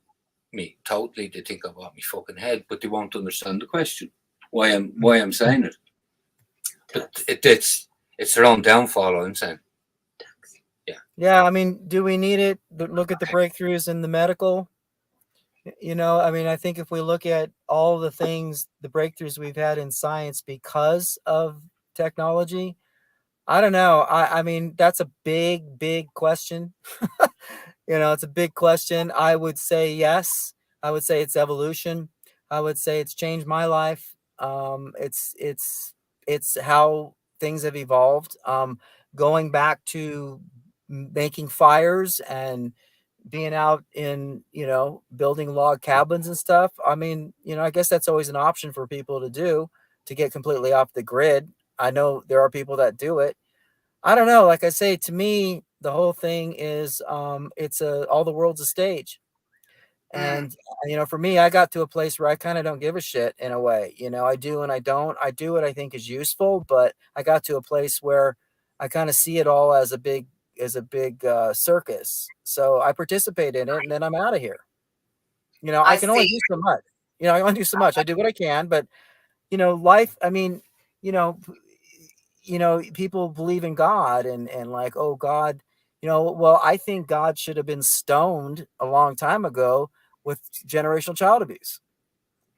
me totally. They think I'm off my fucking head, but they won't understand the question. Why I'm saying it. But it's their own downfall, I'm saying. Yeah. Yeah, I mean, do we need it? Look at the breakthroughs in the medical. You know, I mean, I think if we look at all the things, the breakthroughs we've had in science because of technology, I don't know. I mean, that's a big, big question. You know, it's a big question. I would say yes. I would say it's evolution. I would say it's changed my life. It's how things have evolved. Going back to making fires and being out in, you know, building log cabins and stuff. I mean, you know, I guess that's always an option for people to do, to get completely off the grid. I know there are people that do it. I don't know. Like I say, to me, the whole thing is all the world's a stage. And you know, for me, I got to a place where I kind of don't give a shit in a way. You know, I do and I don't. I do what I think is useful, but I got to a place where I kind of see it all as a big circus. So I participate in it, and then I'm out of here. You know, I can only do so much. You know, I only do so much. I do what I can, but you know, life. I mean, you know, people believe in God and like, oh, God, you know, well, I think God should have been stoned a long time ago with generational child abuse.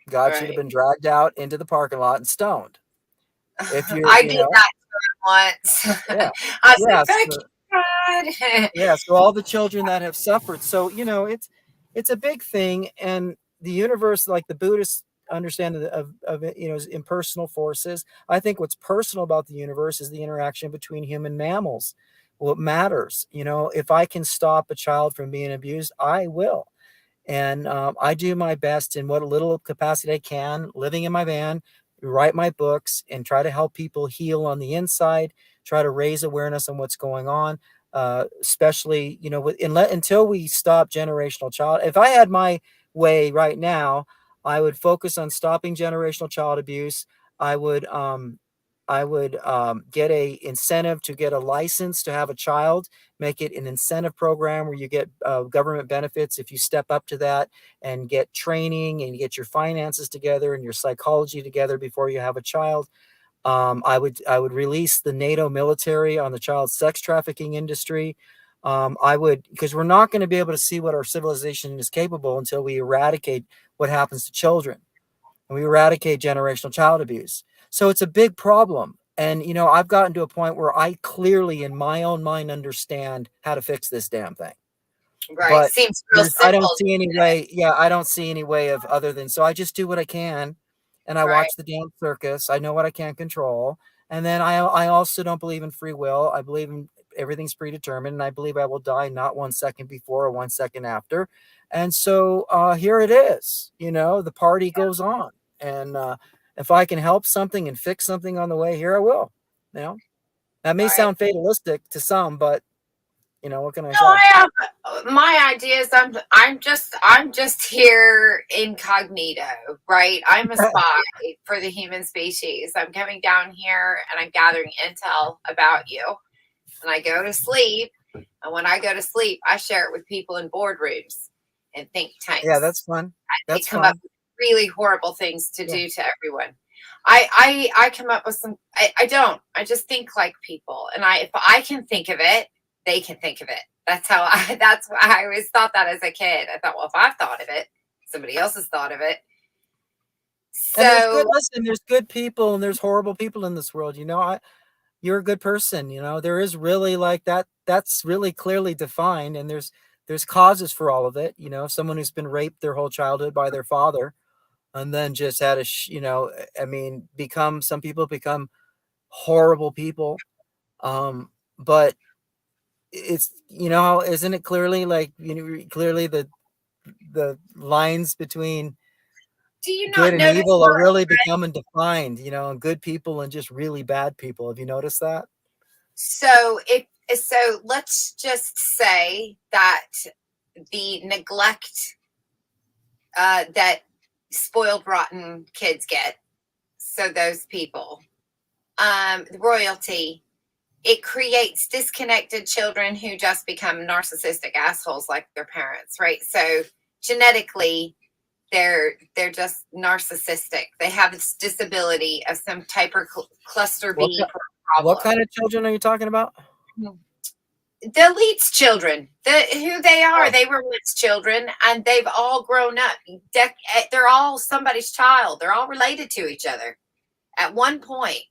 God should have been dragged out into the parking lot and stoned. If you're, I did that once. Yeah. I said, thank you, God. Yeah. So all the children that have suffered. So, you know, it's a big thing. And the universe, like the Buddhists understand of it, you know, is impersonal forces. I think what's personal about the universe is the interaction between human mammals. What matters, you know, if I can stop a child from being abused, I will. And I do my best in what little capacity I can, living in my van, write my books, and try to help people heal on the inside, try to raise awareness on what's going on, especially, you know, until we stop generational child. If I had my way right now, I would focus on stopping generational child abuse. I would get a incentive to get a license to have a child, make it an incentive program where you get government benefits if you step up to that, and get training and you get your finances together and your psychology together before you have a child. I would release the NATO military on the child sex trafficking industry. I would, because we're not going to be able to see what our civilization is capable until we eradicate what happens to children, and we eradicate generational child abuse. So it's a big problem. And, I've gotten to a point where I clearly in my own mind understand how to fix this damn thing. Right. But Seems real I don't simple. see any way. Yeah, I don't see any way of other than, so I just do what I can, and I Right. watch the damn circus. I know what I can't control. And then I also don't believe in free will. I believe in everything's predetermined, and I believe I will die not 1 second before or 1 second after. And so here it is. The party goes on. And if I can help something and fix something on the way, here I will. That may Right. sound fatalistic to some, but what can I No, say? I have my ideas. I'm just here incognito, right? I'm a spy for the human species. I'm coming down here and I'm gathering intel about you. And I go to sleep. And when I go to sleep, I share it with people in boardrooms and think tanks. Yeah, that's fun. They That's come fun. up with really horrible things to do to everyone. I come up with some. I don't. I just think like people, and if I can think of it, they can think of it. That's how I. That's why I always thought that as a kid. I thought, well, if I've thought of it, somebody else has thought of it. And So there's good people and there's horrible people in this world. You're a good person. There is really like that. That's really clearly defined, and there's causes for all of it. Someone who's been raped their whole childhood by their father, and then just had some people become horrible people. But it's, isn't it clearly like, clearly the lines between do you good not and notice? evil are really becoming defined, and good people and just really bad people. Have you noticed that? So let's just say that the neglect that spoiled, rotten kids get. So those people, royalty, it creates disconnected children who just become narcissistic assholes like their parents, right? So genetically, they're just narcissistic. They have this disability of some type of cluster B problem. What kind of children are you talking about? The elites children, who they are, they were once children, and they've all grown up. They're all somebody's child. They're all related to each other at one point.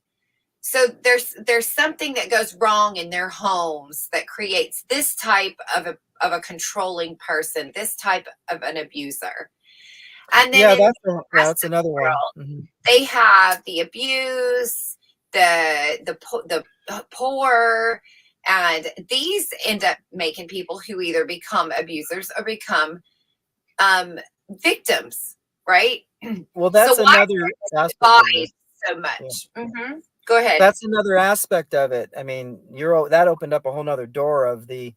So there's something that goes wrong in their homes that creates this type of a controlling person, this type of an abuser. And then that's another one. Mm-hmm. They have the abuse, the poor, and these end up making people who either become abusers or become victims, right? Well, that's another aspect of it. So much. Yeah. Mm-hmm. Go ahead. That's another aspect of it. I mean, that opened up a whole nother door of the,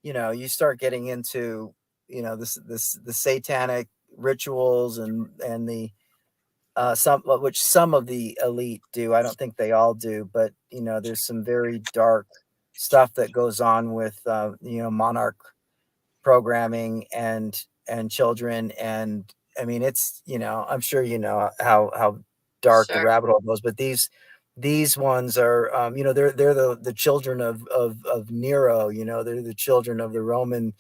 you start getting into, the satanic rituals and the some of the elite do. I don't think they all do, but there's some very dark stuff that goes on with monarch programming and children. And I mean, it's, I'm sure how dark the rabbit hole goes, but these ones are they're the children of Nero. They're the children of the Roman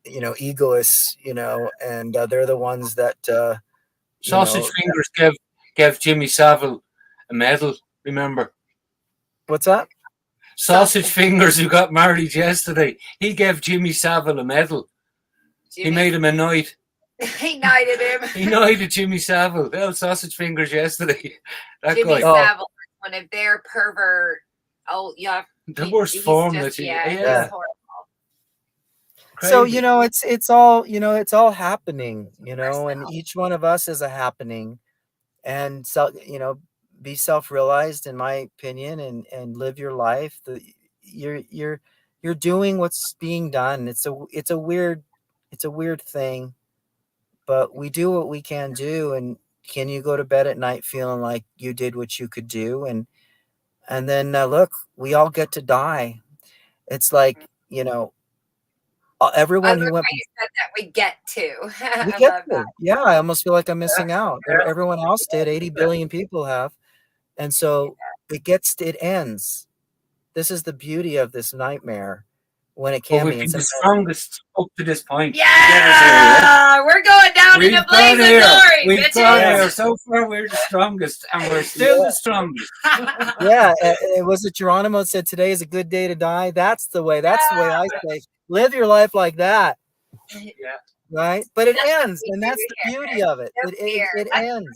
egoists, and they're the ones that Sausage Fingers gave Jimmy Savile a medal, remember? What's that? Sausage Fingers, who got married yesterday, he gave Jimmy Savile a medal. He made him a knight. He knighted him. He knighted Jimmy Savile. Well, Sausage Fingers yesterday. That Jimmy guy. Savile, one of their pervert. Oh yeah, the worst form that you. Yeah. So it's all it's all happening, and each one of us is a happening, and so be self-realized, in my opinion, and live your life. You're doing what's being done. It's a weird thing, but we do what we can do. And can you go to bed at night feeling like you did what you could do? And then look, we all get to die. It's like, everyone who went. You said that we get to. We get to. Yeah, I almost feel like I'm missing out. Everyone else did. 80 billion people have, and so it ends. This is the beauty of this nightmare, when it But can we've be. And been the sometimes, strongest up to this point. Yeah, we're going down in a blaze of glory, We've got bitches. here. So far, we're the strongest, and we're still yeah, the strongest. yeah. Was it Geronimo said today is a good day to die? That's the way. That's the way I say. Live your life like that. Yeah. Right, but it That's what ends, we and do that's the here. beauty of it. No fear. It That's ends.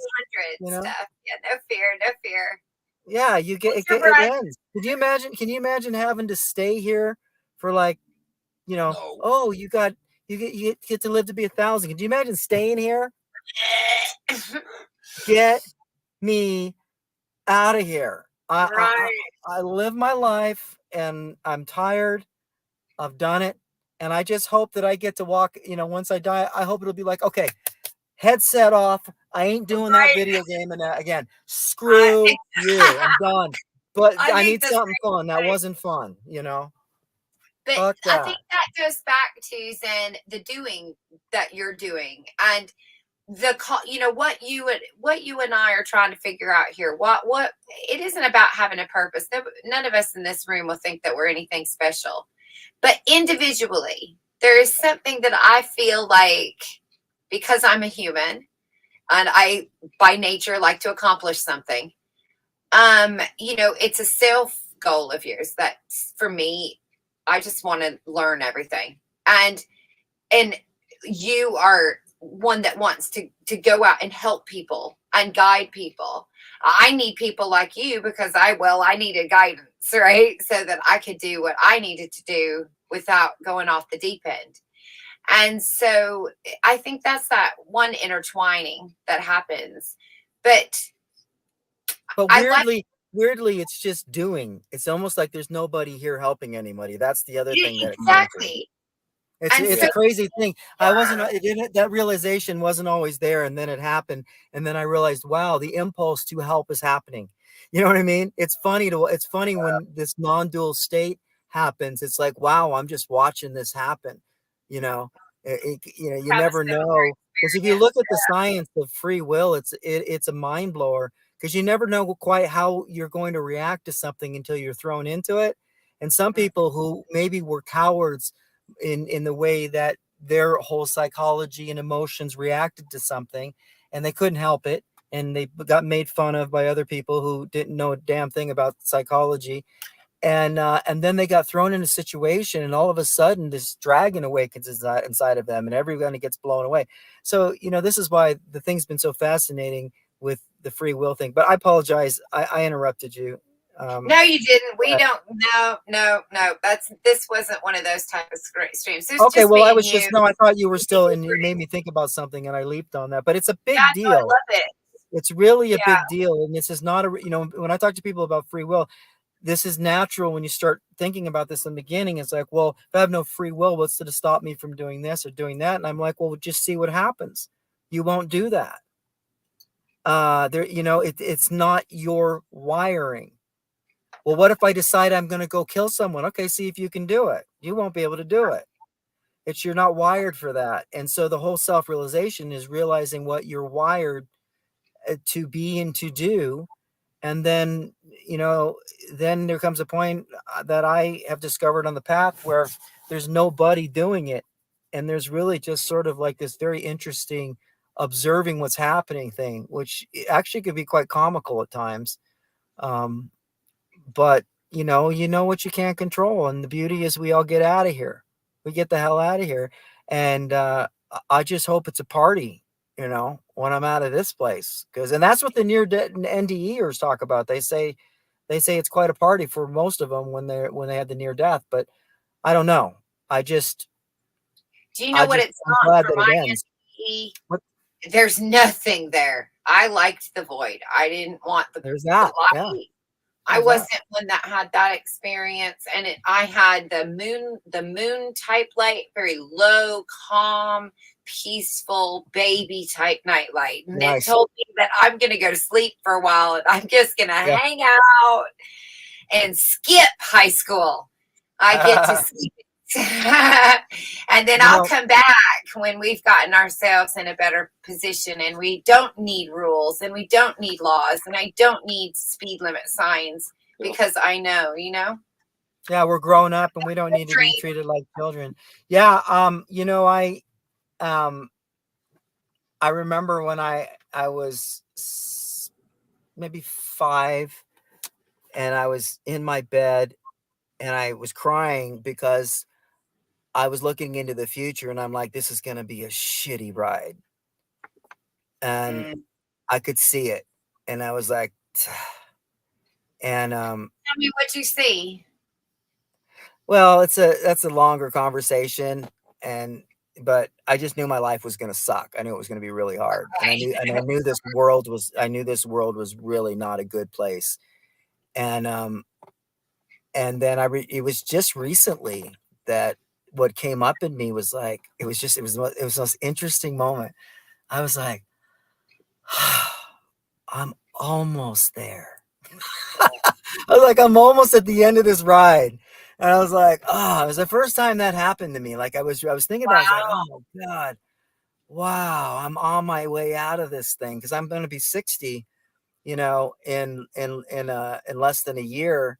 300 You know, stuff. Yeah, no fear, no fear. yeah, you get What's your it bride? ends. Could you imagine? Can you imagine having to stay here for like, No. oh, you get to live to be 1,000. Could you imagine staying here? Get me out of here. Right. I live my life, and I'm tired. I've done it, and I just hope that I get to walk. Once I die, I hope it'll be like, okay, headset off. I ain't doing that Right. video game and again. I Screw think, you. I'm done. But I I think need the something same fun. That thing. wasn't fun. But Fuck I think that. that goes back to Zzenn, the doing that you're doing, and what you and I are trying to figure out here. What it isn't about having a purpose. None of us in this room will think that we're anything special, but individually, there is something that I feel like, because I'm a human and I by nature like to accomplish something. It's a self goal of yours that, for me, I just want to learn everything. And you are one that wants to go out and help people and guide people. I need people like you because I needed guidance, right? So that I could do what I needed to do without going off the deep end. And so I think that's that one intertwining that happens. But But I like weirdly, it's just doing. It's almost like there's nobody here helping anybody. That's the other thing that it comes to. exactly. It's And it's so a crazy thing. I wasn't it didn't that realization wasn't always there, and then it happened, and then I realized, wow, the impulse to help is happening. You know what I mean? It's funny when this non-dual state happens. It's like, wow, I'm just watching this happen. You know, you have a never similar know, because if you experience. look at the science of free will, it's a mind blower, because you never know quite how you're going to react to something until you're thrown into it. And some people who maybe were cowards in the way that their whole psychology and emotions reacted to something, and they couldn't help it, and they got made fun of by other people who didn't know a damn thing about psychology, and then they got thrown in a situation, and all of a sudden this dragon awakens inside of them, and everybody gets blown away. So this is why the thing's been so fascinating with the free will thing. But I apologize, I interrupted you. No, you didn't. We don't. No. This wasn't one of those type of streams. This is Okay, just well, me I and was you. just no, I thought you were still, and it made me think about something, and I leaped on that. But it's a Yeah, big no, I deal. love it. It's really a Yeah, big deal, and this is not when I talk to people about free will, this is natural. When you start thinking about this in the beginning, it's like, well, if I have no free will, what's to stop me from doing this or doing that? And I'm like, well, just see what happens. You won't do that. It's not your wiring. Well, what if I decide I'm going to go kill someone? Okay, see if you can do it. You won't be able to do it. You're not wired for that. And so the whole self-realization is realizing what you're wired to be and to do. And then, then there comes a point that I have discovered on the path where there's nobody doing it. And there's really just sort of like this very interesting observing what's happening thing, which actually could be quite comical at times. But you know what you can't control. And the beauty is we all get out of here. We get the hell out of here. And I just hope it's a party, when I'm out of this place. And that's what the near NDEers talk about. They say it's quite a party for most of them when they had the near death. But I don't know. do you know what it's I'm not glad for that my it ends. NDE? What? There's nothing there. I liked the void. I didn't want the There's that. Yeah. light. I wasn't one that had that experience, and I had the moon type light, very low, calm, peaceful, baby type night light. And it Nice. told me that I'm going to go to sleep for a while, and I'm just going to Yeah. hang out and skip high school. I get to sleep. And then I'll come back when we've gotten ourselves in a better position, and we don't need rules, and we don't need laws, and I don't need speed limit signs, because I know. Yeah, we're grown up and we don't need to be Dream. treated like children. Yeah, um I remember when I was maybe 5 and I was in my bed and I was crying because I was looking into the future and I'm like, this is going to be a shitty ride. And Mm. I could see it. And I was like, and Tell me what you see. well, that's a longer conversation, and but I just knew my life was going to suck. I knew it was going to be really hard, and I knew this world was really not a good place. And and then it was just recently that what came up in me was like it was the most interesting moment. I was like, I'm almost there. I was like, I'm almost at the end of this ride. And I was like, oh, it was the first time that happened to me. Like I was thinking about it, I was like, Wow. oh my God, wow, I'm on my way out of this thing because I'm gonna be 60, in less than a year.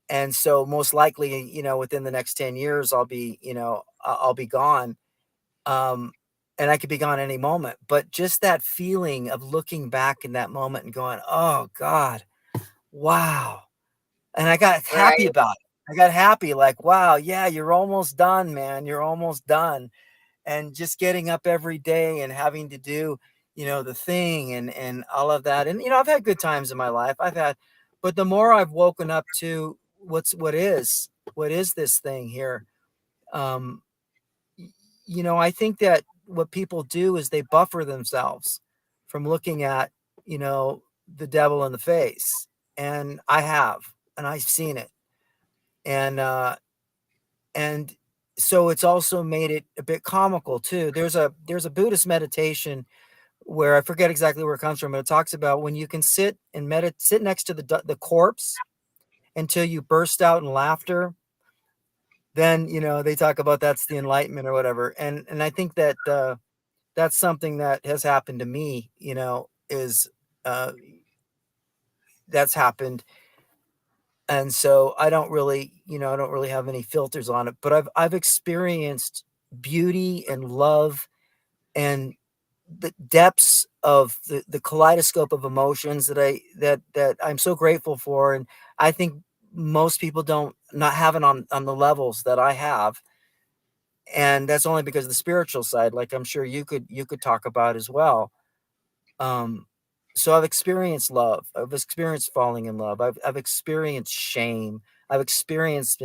And so most likely, within the next 10 years, I'll be gone. Um, and I could be gone any moment. But just that feeling of looking back in that moment and going, oh God, wow. And I got happy Right. about it. I got happy, like, wow, yeah, you're almost done, man. You're almost done. And just getting up every day and having to do, the thing and all of that. And I've had good times in my life. But the more I've woken up to what is this thing here? Um, I think that what people do is they buffer themselves from looking at, the devil in the face. And I have, and I've seen it. And and so it's also made it a bit comical too. There's a Buddhist meditation where I forget exactly where it comes from, but it talks about when you can sit next to the corpse until you burst out in laughter. Then they talk about that's the enlightenment or whatever. And I think that that's something that has happened to me. Is uh, that's happened. And so I don't really have any filters on it, but I've experienced beauty and love and the depths of the kaleidoscope of emotions that I'm so grateful for. And I think most people don't not have it on the levels that I have. And that's only because of the spiritual side, like I'm sure you could talk about as well. Um, so I've experienced love. I've experienced falling in love. I've experienced shame. I've experienced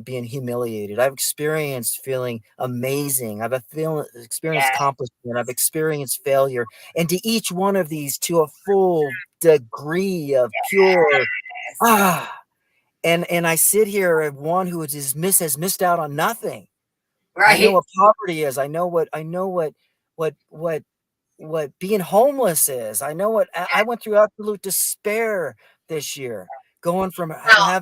being humiliated. I've experienced feeling amazing. Experienced Yes. accomplishment. I've experienced failure. And to each one of these, to a full degree of pure ah. And I sit here as one who has missed out on nothing. I know Right. what poverty is. I know what being homeless is. I went through absolute despair this year, going from Now,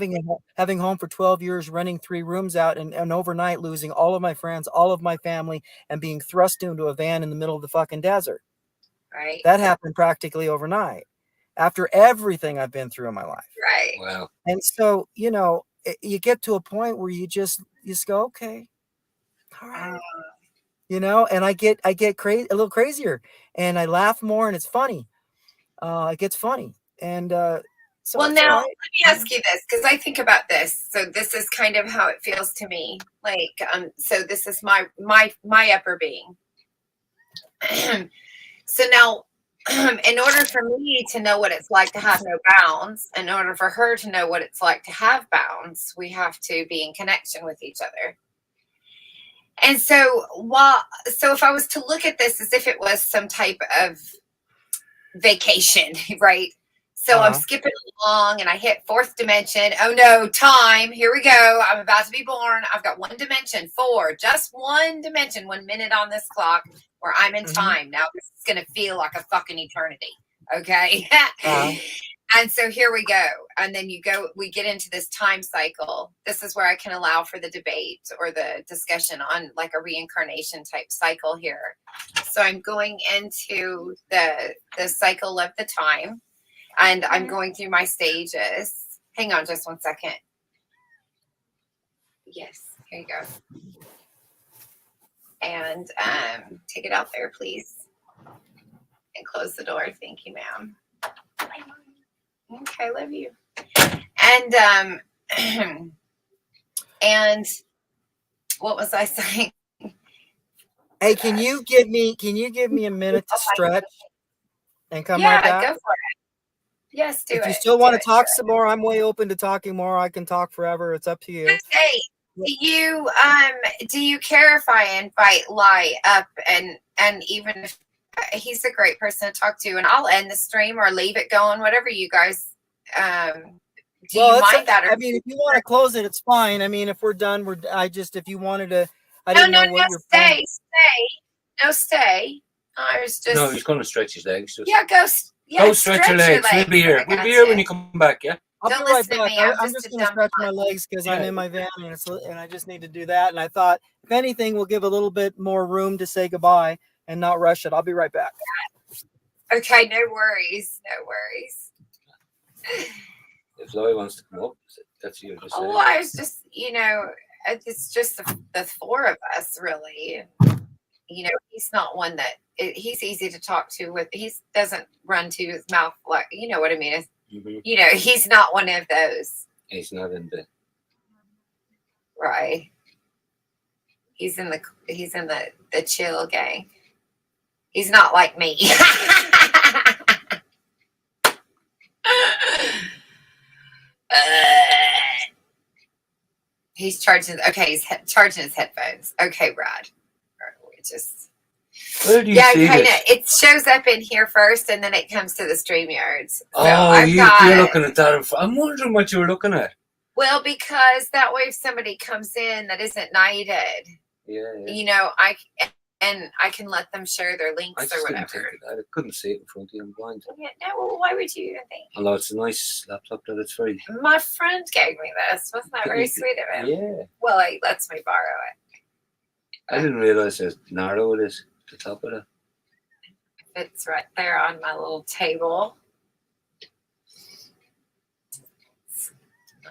having home for 12 years, renting 3 rooms out, and overnight losing all of my friends, all of my family, and being thrust into a van in the middle of the fucking desert. right. That happened practically overnight after everything I've been through in my life. Right. Wow. And so, you get to a point where you just go, okay, all Uh, right. And I get crazy, a little crazier, and I laugh more, and it's funny. It gets funny, and so well, it's all now let right. me ask you this because I think about this. So this is kind of how it feels to me. Like, so this is my upper being. So now, in order for me to know what it's like to have no bounds, in order for her to know what it's like to have bounds, we have to be in connection with each other. And so if I was to look at this as if it was some type of vacation, right? So I'm Uh-huh. skipping along and I hit 4th dimension. Oh no, time. Here we go. I'm about to be born. I've got 1 dimension, 4, just 1 dimension, 1 minute on this clock where I'm in Mhm. time. Now this is going to feel like a fucking eternity. Okay. Uh-huh. And so here we go. And then we get into this time cycle. This is where I can allow for the debate or the discussion on like a reincarnation type cycle here. So I'm going into the cycle of the time and I'm going through my stages. Hang on just 1 second. Yes, here you go. And take it out there, please. And close the door. Thank you, ma'am. Okay, love you. And and what was I saying? Hey, can you give me a minute to stretch and come right back? Go for it. Yes, do it. If you still want to talk some more, I'm way open to talking more. I can talk forever. It's up to you. Hey, do you care if I invite Lai up and even if he's a great person to talk to, and I'll end the stream or leave it going, whatever you guys do you mind that? I mean, if you want to close it, it's fine. I mean, if we're done, if you wanted to, I didn't know what your plan. Stay. I was just. No, he's going to stretch his legs. Go stretch your legs. We'll be here. We'll be here when you come back. Yeah. I'll be right back. I'm just going to stretch my legs because I'm in my van and I just need to do that. And I thought, if anything, we'll give a little bit more room to say goodbye and not rush it. I'll be right back. Okay, no worries. If Lloyd wants to come up, that's you. Oh, I was just, it's just the four of us, really. He's not one that he's easy to talk to. He doesn't run to his mouth like, you know what I mean. He's not one of those. He's not in the right. He's in the chill gang. He's not like me. He's charging. Okay, he's charging his headphones. Okay, Brad. We just. Where do you see kind of. this? It shows up in here first, and then it comes to the StreamYards. So you're looking at that. I'm wondering what you were looking at. Well, because that way, if somebody comes in that isn't knighted, I can let them share their links or whatever. I couldn't see it in front of you. I'm blind. Yeah, no. Well, why would you even think? Although it's a nice laptop that it's very. My friend gave me this. Wasn't that very sweet of him? Yeah. Well, he lets me borrow it. I didn't realize how narrow it is. The top of it. It's right there on my little table.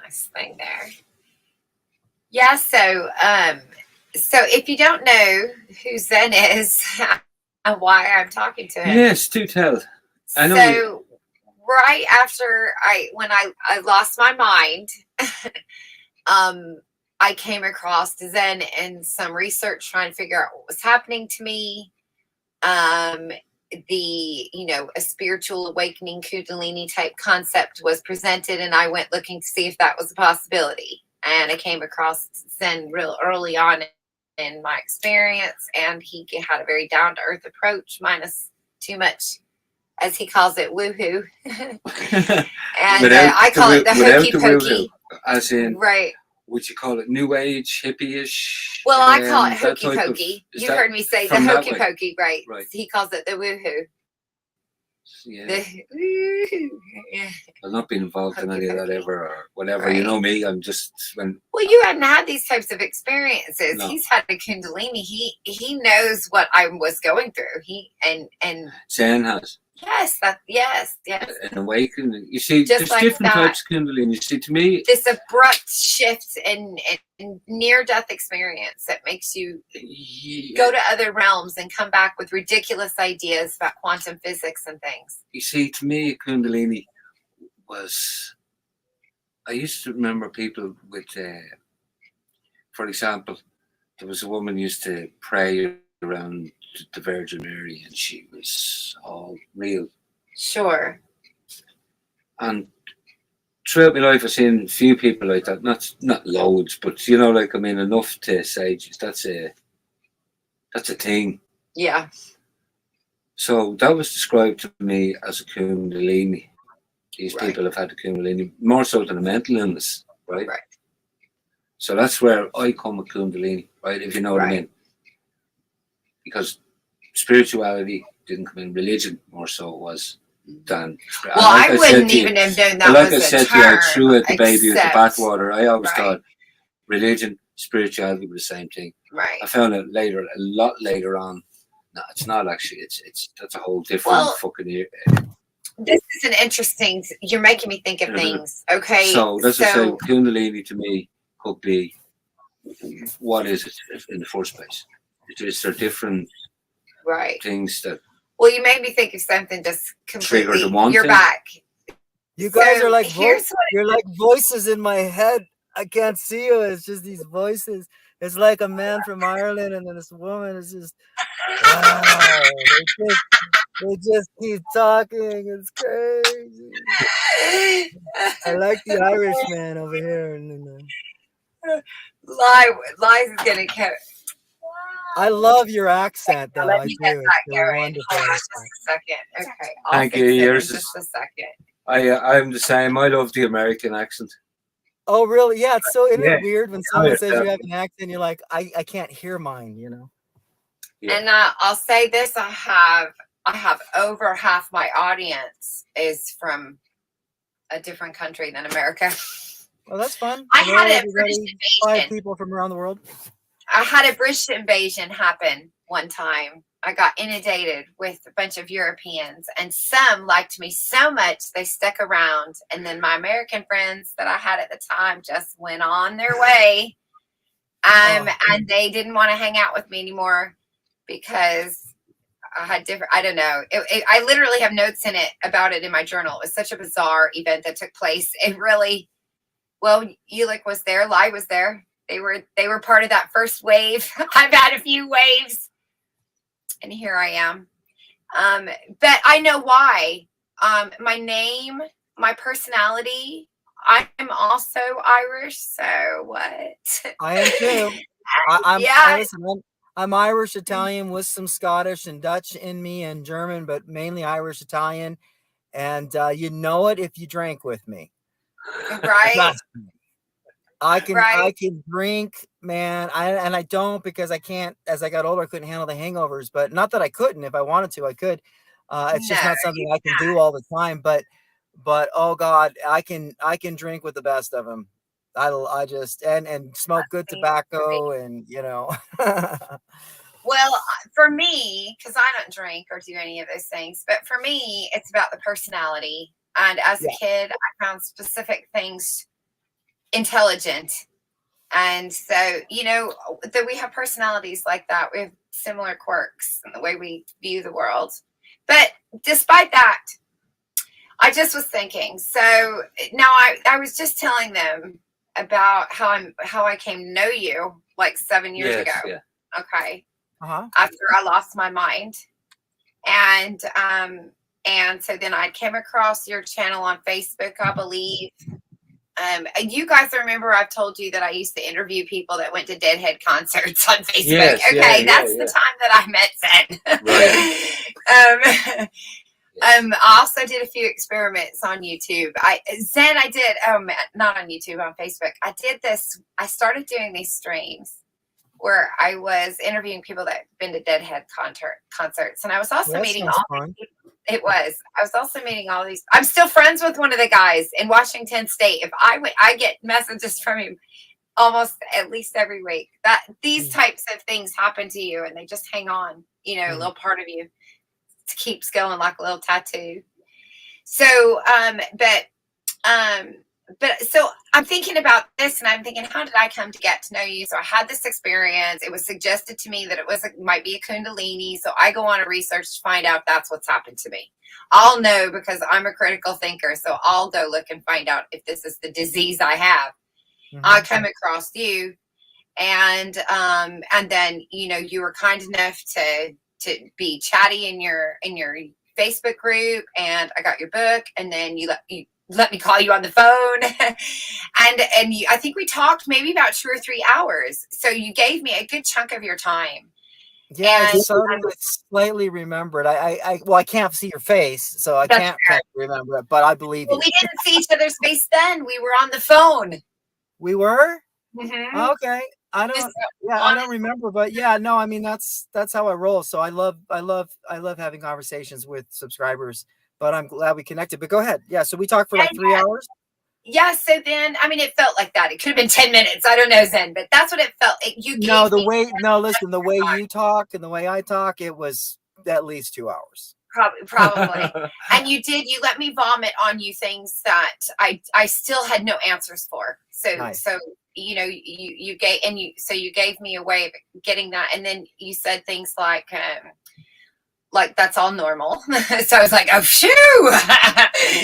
Nice thing there. Yeah. So if you don't know who Zzenn is and why I'm talking to him. Yes, do tell. I know. So right after when I lost my mind, I came across Zzenn in some research trying to figure out what was happening to me. A spiritual awakening Kundalini type concept was presented, and I went looking to see if that was a possibility. And I came across Zzenn real early on in my experience, and he had a very down-to-earth approach, minus too much, as he calls it, woohoo. And I call it the hokey pokey. As in, right. Would you call it new age, hippie-ish? Well, I call it hokey pokey. You heard me say the hokey pokey, right? He calls it the woohoo. Yeah. I've not been involved in any of that ever or whatever. Right. You know me, I'm just Well, you hadn't had these types of experiences. No. He's had a Kundalini. He knows what I was going through. And Zzenn has. Yes. An awakening. You see, just there's like different types of Kundalini. You see, to me, this abrupt shift in near-death experience that makes you go to other realms and come back with ridiculous ideas about quantum physics and things. You see, to me, Kundalini was. I used to remember people with, for example, there was a woman who used to pray around the Virgin Mary, and she was all real. Sure. And throughout my life, I've seen a few people like that. Not loads, but enough to say, that's a thing. Yeah. So that was described to me as a Kundalini. These people have had a Kundalini more so than a mental illness, right? Right. So that's where I come with Kundalini, right? If you know what I mean. Because spirituality didn't come in, religion more so it was than. Well, I wouldn't even have known that was a term. Like I said to you, I threw out the baby with the bathwater. I always thought religion, spirituality were the same thing. Right. I found out a lot later on. No, it's not actually. It's that's a whole different fucking year. This is an interesting. You're making me think of things. Okay. So that's what I say. Kundalini to me could be what is it in the first place? Is there different things that? Well, you made me think of something just completely. You're back. You guys are like you're like voices in my head. I can't see you. It's just these voices. It's like a man from Ireland and then this woman is just wow. They just keep talking. It's crazy. I like the Irishman over here. Lies is gonna catch. I love your accent, though. Let I me do. get that going. Wonderful. Hold on just a second. Okay. Thank you. Yours just a second. I'm the same. I love the American accent. Oh, really? Yeah. It's so isn't it weird when someone says you have an accent, you're like, I can't hear mine, you know? Yeah. And I'll say this: I have over half my audience is from a different country than America. Well, that's fun. I had a British invasion. 5 people from around the world. I had a British invasion happen one time. I got inundated with a bunch of Europeans, and some liked me so much they stuck around. And then my American friends that I had at the time just went on their way. And they didn't want to hang out with me anymore because I had different, I don't know. I literally have notes in it about it in my journal. It was such a bizarre event that took place. It really, well, Ulick was there. Lai was there. They were part of that first wave. I've had a few waves. And here I am. But I know why. My name, my personality, I'm also Irish. So what? I am too. I'm Irish, Italian with some Scottish and Dutch in me and German, but mainly Irish, Italian. And you know it if you drank with me. Right. I can drink, man. I don't because I can't. As I got older, I couldn't handle the hangovers. But not that I couldn't. If I wanted to, I could. It's just not something I can do all the time. But oh God, I can drink with the best of them. I just and smoke good tobacco and you know. Well, for me, because I don't drink or do any of those things, but for me, it's about the personality. And as a kid, I found specific things intelligent. And so, you know, that we have personalities like that. We have similar quirks in the way we view the world. But despite that, I just was thinking, so now I was just telling them about how I came to know you like 7 years ago. Yeah. Okay. After I lost my mind. And so then I came across your channel on Facebook, I believe. You guys remember I've told you that I used to interview people that went to Deadhead concerts on Facebook. Yes, that's the time that I met Zzenn. Right. I also did a few experiments on YouTube. I did, not on YouTube, on Facebook. I started doing these streams where I was interviewing people that had been to Deadhead concerts. And I was also meeting all these people. I was also meeting all these. I'm still friends with one of the guys in Washington State. If I get messages from him almost at least every week. That these types of things happen to you and they just hang on, you know, a little part of you. It keeps going like a little tattoo. So, but so I'm thinking about this and I'm thinking, how did I come to get to know you? So I had this experience. It was suggested to me that it might be a Kundalini. So I go on a research to find out if that's what's happened to me. I'll know because I'm a critical thinker. So I'll go look and find out if this is the disease I have. I come across you and then, you know, you were kind enough to be chatty in your Facebook group and I got your book and then you let me call you on the phone. and I think we talked maybe about 2 or 3 hours. So you gave me a good chunk of your time. Yeah, I slightly remember it. I can't see your face, so I can't remember it, but I believe you. We didn't see each other's face then. We were on the phone. We were? Okay. I don't remember, but yeah, no, I mean that's how I roll. So I love having conversations with subscribers. But I'm glad we connected. But go ahead. Yeah. So we talked for like 3 hours. Yeah. So then, I mean, it felt like that. It could have been 10 minutes. I don't know, Zzenn, but that's what it felt. Listen, the way you talk and the way I talk, it was at least 2 hours. Probably. And you let me vomit on you things that I still had no answers for. So, nice. So you gave, and you gave me a way of getting that. And then you said things like that's all normal. So I was like, oh, shoo.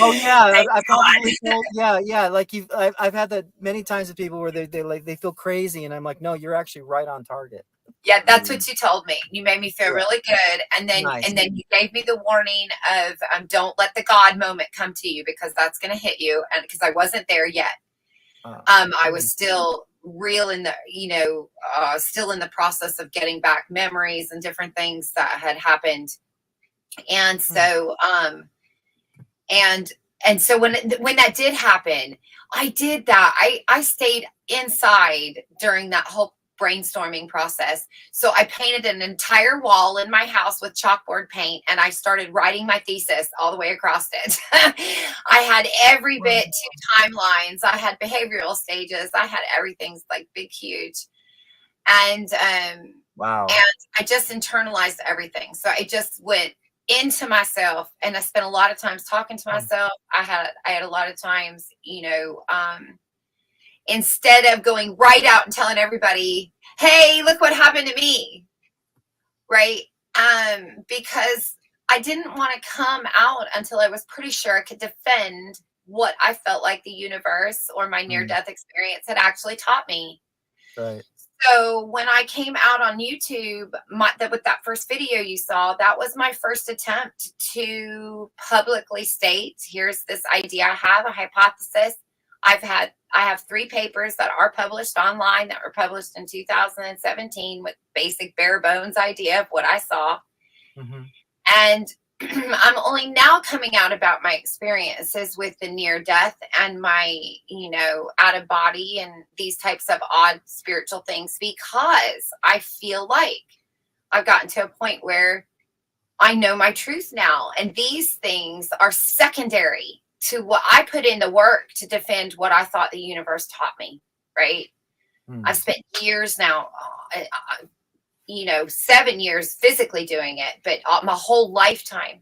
Oh yeah, I probably told, yeah. Like I've had that many times with people where they feel crazy, and I'm like, no, you're actually right on target. Yeah, that's what you told me. You made me feel really good, and then Nice. you gave me the warning of don't let the God moment come to you, because that's going to hit you, and because I wasn't there yet. I was still real in the still in the process of getting back memories and different things that had happened, and so and so when that did happen, I did that. I stayed inside during that whole brainstorming process. So I painted an entire wall in my house with chalkboard paint, and I started writing my thesis all the way across it. I had every bit, 2 timelines. I had behavioral stages. I had everything's like big, huge. And wow. And I just internalized everything. So I just went into myself, and I spent a lot of times talking to myself. I had a lot of times, instead of going right out and telling everybody, hey, look what happened to me, right? Because I didn't want to come out until I was pretty sure I could defend what I felt like the universe or my near-death experience had actually taught me. Right. So when I came out on YouTube, with that first video you saw, that was my first attempt to publicly state, here's this idea I have, a hypothesis. I have 3 papers that are published online that were published in 2017 with basic bare bones idea of what I saw. And I'm only now coming out about my experiences with the near death and my, out of body and these types of odd spiritual things, because I feel like I've gotten to a point where I know my truth now. And these things are secondary to what I put in the work to defend what I thought the universe taught me. Right. I've spent years now, 7 years physically doing it, but my whole lifetime.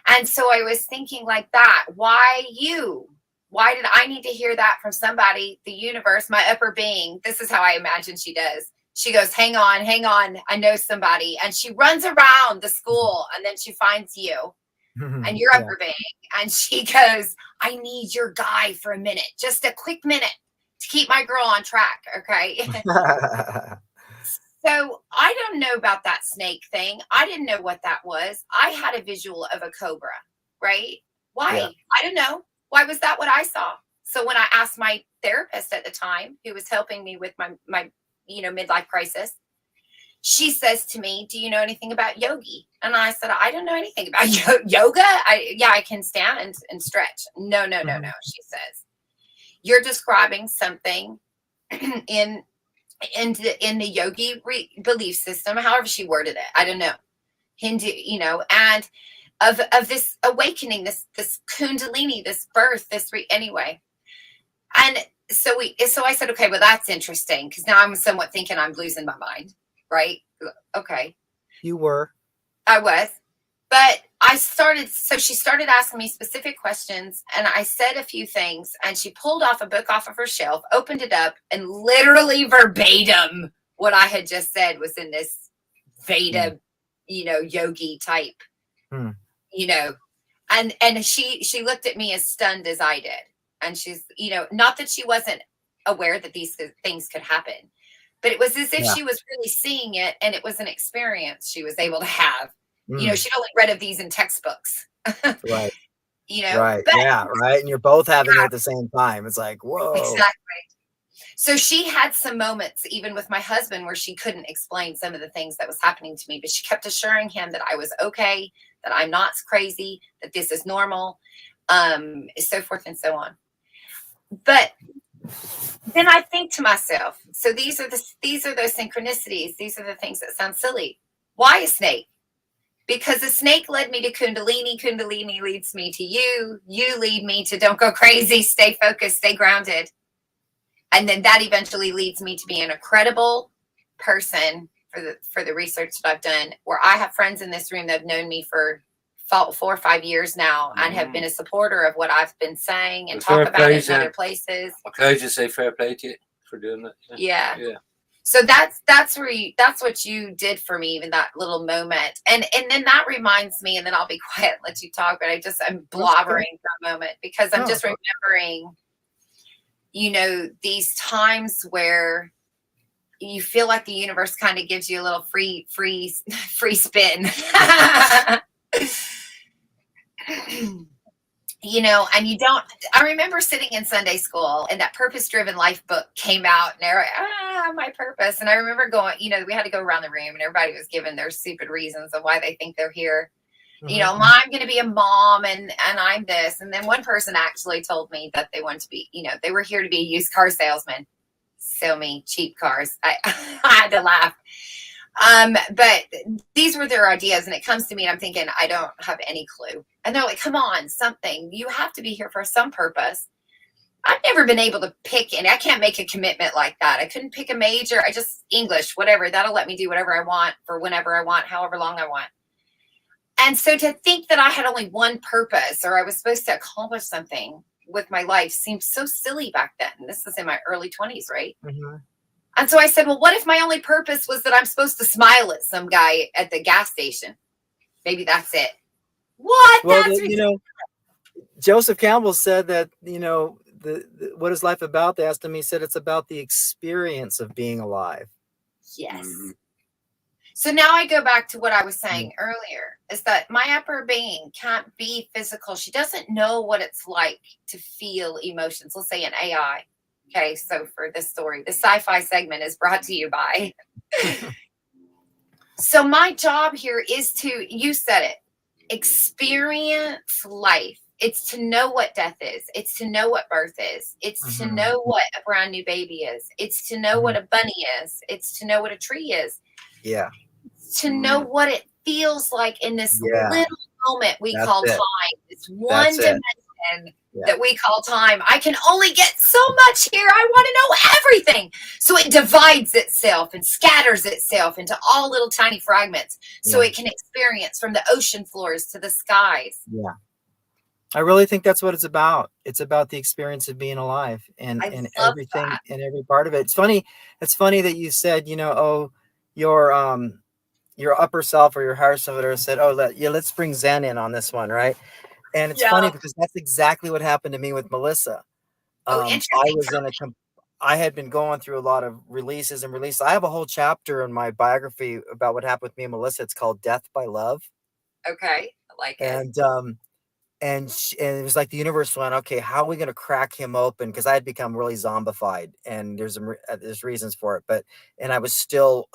And so I was thinking like that, why did I need to hear that from somebody, the universe, my upper being? This is how I imagine she does. She goes, hang on, I know somebody. And she runs around the school, and then she finds you and your upper being. And she goes, I need your guy for a minute, just a quick minute to keep my girl on track. Okay. So I don't know about that snake thing. I didn't know what that was. I had a visual of a cobra, right? Why? Yeah. I don't know. Why was that what I saw? So when I asked my therapist at the time, who was helping me with my midlife crisis, she says to me, do you know anything about yogi? And I said, I don't know anything about yoga. I can stand and stretch. No. She says, you're describing something in the yogi belief system, however she worded it, I don't know, Hindu, and of this awakening, this kundalini, this birth, anyway. And so I said, okay, well, that's interesting, because now I'm somewhat thinking I'm losing my mind, right? Okay. You were. I was. But she started asking me specific questions, and I said a few things, and she pulled off a book off of her shelf, opened it up, and literally verbatim what I had just said was in this Veda, yogi type, and she looked at me as stunned as I did. And she's, not that she wasn't aware that these things could happen, but it was as if she was really seeing it, and it was an experience she was able to have. She'd only read of these in textbooks. Right. Right. But, right. And you're both having it at the same time. It's like, whoa. Exactly. So she had some moments, even with my husband, where she couldn't explain some of the things that was happening to me, but she kept assuring him that I was okay, that I'm not crazy, that this is normal, so forth and so on. But then I think to myself, so these are those synchronicities. These are the things that sound silly. Why a snake? Because the snake led me to Kundalini. Kundalini leads me to you. You lead me to don't go crazy, stay focused, stay grounded. And then that eventually leads me to being a credible person for the research that I've done, where I have friends in this room that have known me for 4 or 5 years now and have been a supporter of what I've been saying and talk about it in other places. Okay, just say fair play to you. for doing it. Yeah. Yeah. So that's what you did for me, even that little moment. And then that reminds me, and then I'll be quiet and let you talk, but I'm blabbering for a moment because I'm just remembering, these times where you feel like the universe kind of gives you a little free spin. And you don't. I remember sitting in Sunday school and that Purpose-Driven Life book came out, and they're like, my purpose. And I remember going, we had to go around the room and everybody was given their stupid reasons of why they think they're here. Mm-hmm. I'm going to be a mom and I'm this. And then one person actually told me that they wanted to be, they were here to be a used car salesman. Sell me cheap cars. I had to laugh. But these were their ideas, and it comes to me and I'm thinking, I don't have any clue. And they're like, come on, something. You have to be here for some purpose. I've never been able to pick, and I can't make a commitment like that. I couldn't pick a major. I just, English, whatever. That'll let me do whatever I want for whenever I want, however long I want. And so to think that I had only one purpose, or I was supposed to accomplish something with my life, seemed so silly back then. This was in my early 20s, right? Mm-hmm. And so I said, well, what if my only purpose was that I'm supposed to smile at some guy at the gas station? Maybe that's it. What? Well, That's Joseph Campbell said that, what is life about? They asked him, he said, it's about the experience of being alive. Yes. Mm-hmm. So now I go back to what I was saying earlier, is that my upper being can't be physical. She doesn't know what it's like to feel emotions. Let's say an AI. Okay, so for this story, the sci-fi segment is brought to you by. So my job here is to, you said it, experience life. It's to know what death is. It's to know what birth is. It's to know what a brand new baby is. It's to know what a bunny is. It's to know what a tree is. Yeah. It's to know what it feels like in this little moment we call time. It's one dimension that we call time. I can only get so much here. I want to know everything. So it divides itself and scatters itself into all little tiny fragments so it can experience from the ocean floors to the skies. Yeah. I really think that's what it's about. It's about the experience of being alive and everything and every part of it. It's funny that you said, your upper self or your higher self said, let's bring Zzenn in on this one, right? And it's funny because that's exactly what happened to me with Melissa. I had been going through a lot of releases. I have a whole chapter in my biography about what happened with me and Melissa. It's called Death by Love. Okay, I like it. And it was like the universe went, okay, how are we going to crack him open? Because I had become really zombified, and there's reasons for it. And I was still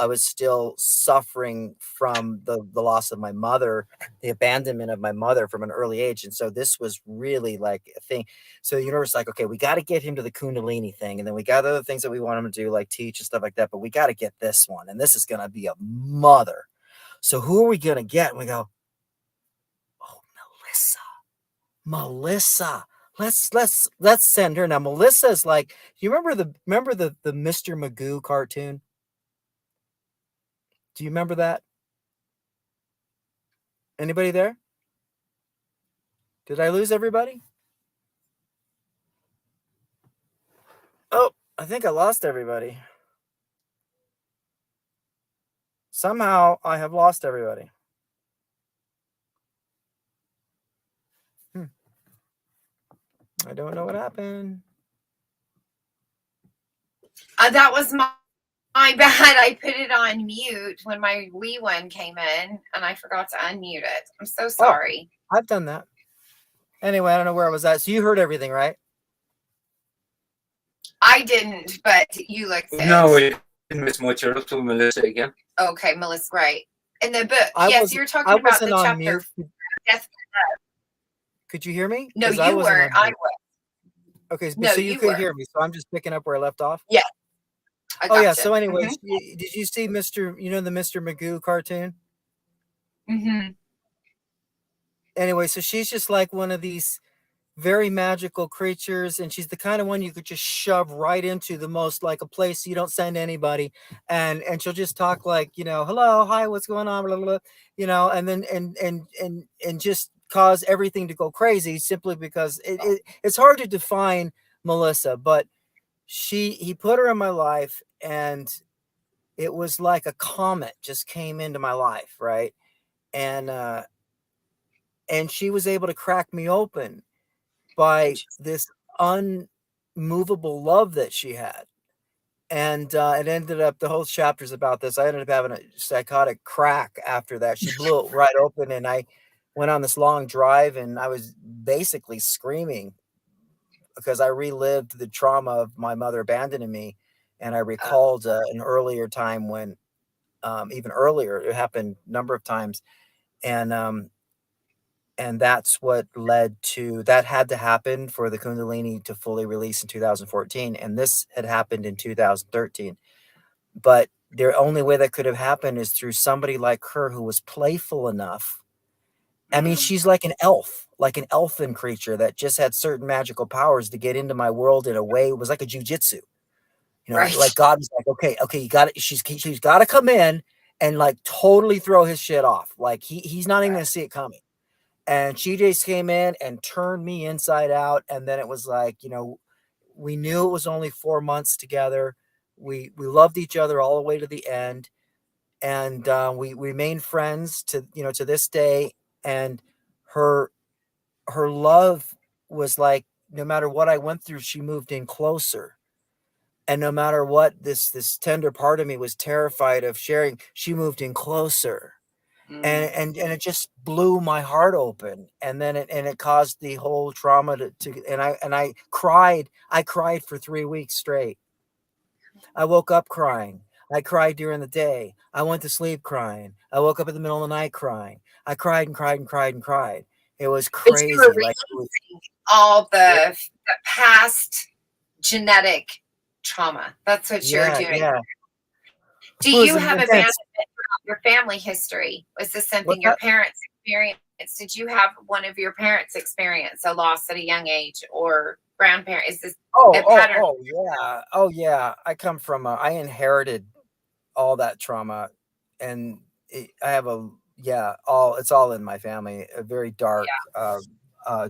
suffering from the loss of my mother, the abandonment of my mother from an early age. And so this was really like a thing. So the universe was like, okay, we got to get him to the Kundalini thing. And then we got other things that we want him to do, like teach and stuff like that. But we got to get this one. And this is going to be a mother. So who are we going to get? And we go, oh, Melissa, let's send her. Now Melissa is like, do you remember the Mr. Magoo cartoon? Do you remember that? Anybody there? Did I lose everybody? Oh, I think I lost everybody. Somehow I have lost everybody. I don't know what happened. That was my bad. I put it on mute when my wee one came in, and I forgot to unmute it. I'm so sorry. Oh, I've done that. Anyway, I don't know where I was at. So you heard everything, right? I didn't, but you looked at No, we didn't miss much. You're up to Melissa again. Okay, Melissa, right. In the book, you're talking about the chapter Death. Could you hear me? No, you weren't. I was. Okay, so you could hear me. So I'm just picking up where I left off. Yeah. Yeah. So anyways, did you see the Mr. Magoo cartoon? Mm-hmm. Anyway, so she's just like one of these very magical creatures, and she's the kind of one you could just shove right into the most, like, a place you don't send anybody, and she'll just talk like, hello, hi, what's going on, blah, blah, blah, and then and just cause everything to go crazy simply because it's hard to define Melissa, but he put her in my life, and it was like a comet just came into my life, right? And she was able to crack me open by this unmovable love that she had. And it ended up, the whole chapter's about this. I ended up having a psychotic crack after that. She blew it right open, and I went on this long drive, and I was basically screaming because I relived the trauma of my mother abandoning me. And I recalled an earlier time when, even earlier, it happened a number of times. And that's what led to, that had to happen for the Kundalini to fully release in 2014. And this had happened in 2013. But the only way that could have happened is through somebody like her who was playful enough. I mean, she's like an elf, like an elfin creature that just had certain magical powers to get into my world in a way. It was like a jujitsu, you know, Right. like God was like, okay, you got it. She's got to come in and like totally throw his shit off. Like he's not even going to see it coming. And she just came in and turned me inside out. And then it was like, you know, we knew it was only 4 months together. We loved each other all the way to the end. And we remained friends to, you know, to this day. And her love was like, no matter what I went through, she moved in closer. And no matter what this tender part of me was terrified of sharing, she moved in closer. And it just blew my heart open. And then it caused the whole trauma to and I cried for 3 weeks straight. I woke up crying. I cried during the day. I went to sleep crying. I woke up in the middle of the night crying. I cried and cried and cried and cried. It was But you were crazy. Like releasing all the past genetic trauma. That's what you're doing. yeah. Do It was you have intense. abandonment throughout your family history? Was this something What's your that? parents experienced? Did you have one of your parents experience a loss at a young age, or grandparent? Is this a pattern? Oh yeah. I come from I inherited all that trauma, and I have it's all in my family. A very dark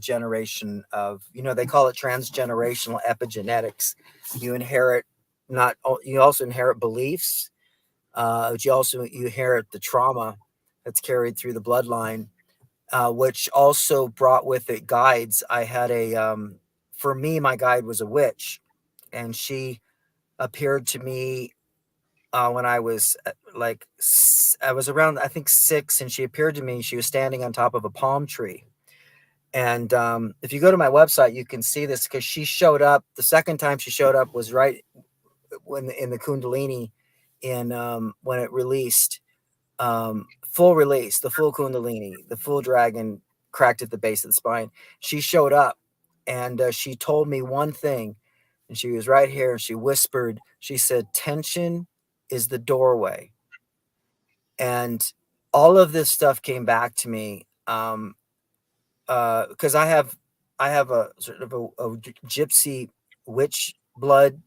generation of, you know, they call it transgenerational epigenetics. You inherit not you also inherit beliefs, but you inherit the trauma that's carried through the bloodline, which also brought with it guides. I had for me, my guide was a witch, and she appeared to me when I was I was around, I think 6, and she appeared to me. She was standing on top of a palm tree. And if you go to my website, you can see this because she showed up. The second time she showed up was right when in the Kundalini, in when it released, full release, the full Kundalini, the full dragon cracked at the base of the spine. She showed up, and she told me one thing, and she was right here. She whispered, she said, tension is the doorway. And all of this stuff came back to me because I have a sort of a gypsy witch blood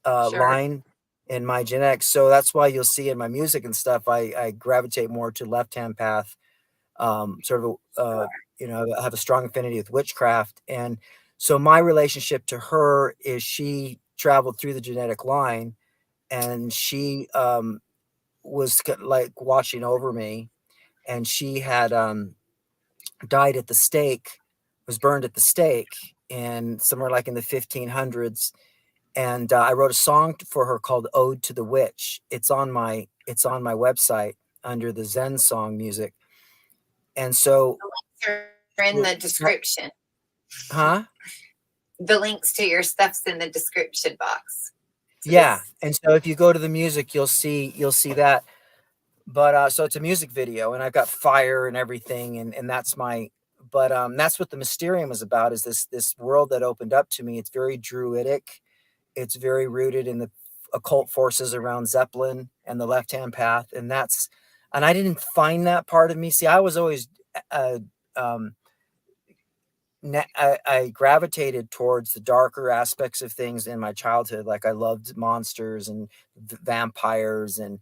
Sure. line in my genetics. So that's why you'll see in my music and stuff, I gravitate more to left-hand path, sort of, you know, I have a strong affinity with witchcraft. And so my relationship to her is she traveled through the genetic line, and she was like watching over me, and she had died at the stake, was burned at the stake, and somewhere like in the 1500s. And I wrote a song for her called "Ode to the Witch." It's on my website under the Zzenn song music. And so, They're in the description. huh? The links to your stuff's in the description box. So Yeah. And so if you go to the music, you'll see that. But so it's a music video, and I've got fire and everything, and that's my. But that's what the Mysterium is about. Is this world that opened up to me? It's very druidic. It's very rooted in the occult forces around Zeppelin and the left-hand path, and I didn't find that part of me. See, I was always uh, um, I gravitated towards the darker aspects of things in my childhood. Like I loved monsters and vampires and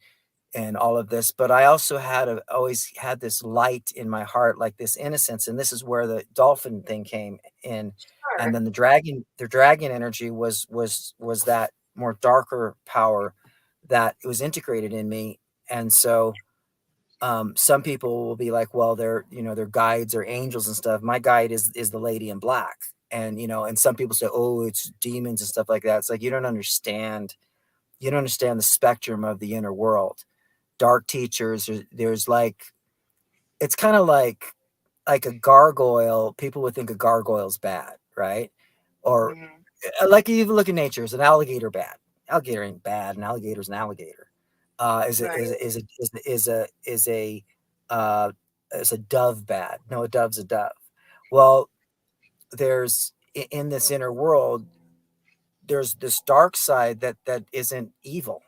all of this, but I also always had this light in my heart, like this innocence. And this is where the dolphin thing came in. and then the dragon energy was that more darker power that was integrated in me. And so some people will be like, well, they're they're guides or angels and stuff. My guide is the lady in black. And and some people say, oh, it's demons and stuff like that. It's like, you don't understand the spectrum of the inner world. Dark teachers, there's like, it's kind of like a gargoyle. People would think a gargoyle's bad, right? Or like, you even look at nature, is an alligator bad? Alligator ain't bad. An alligator's an alligator. Is a dove bad? No, a dove's a dove. Well, there's in this inner world, there's this dark side that isn't evil.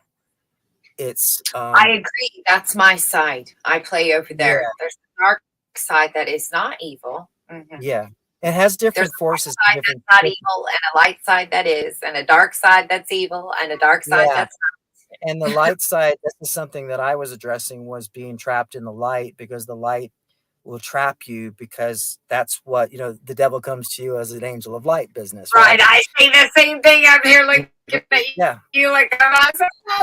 It's I agree. That's my side. I play over there. Yeah. There's a dark side that is not evil. Yeah, it has different There's forces. a light side that's not evil, and a light side that is, and a dark side that's evil, and a dark side that's not. And the light side, this is something that I was addressing, was being trapped in the light, because the light will trap you, because that's what, the devil comes to you as an angel of light business. Right. I say the same thing. I'm here looking at you like, come on,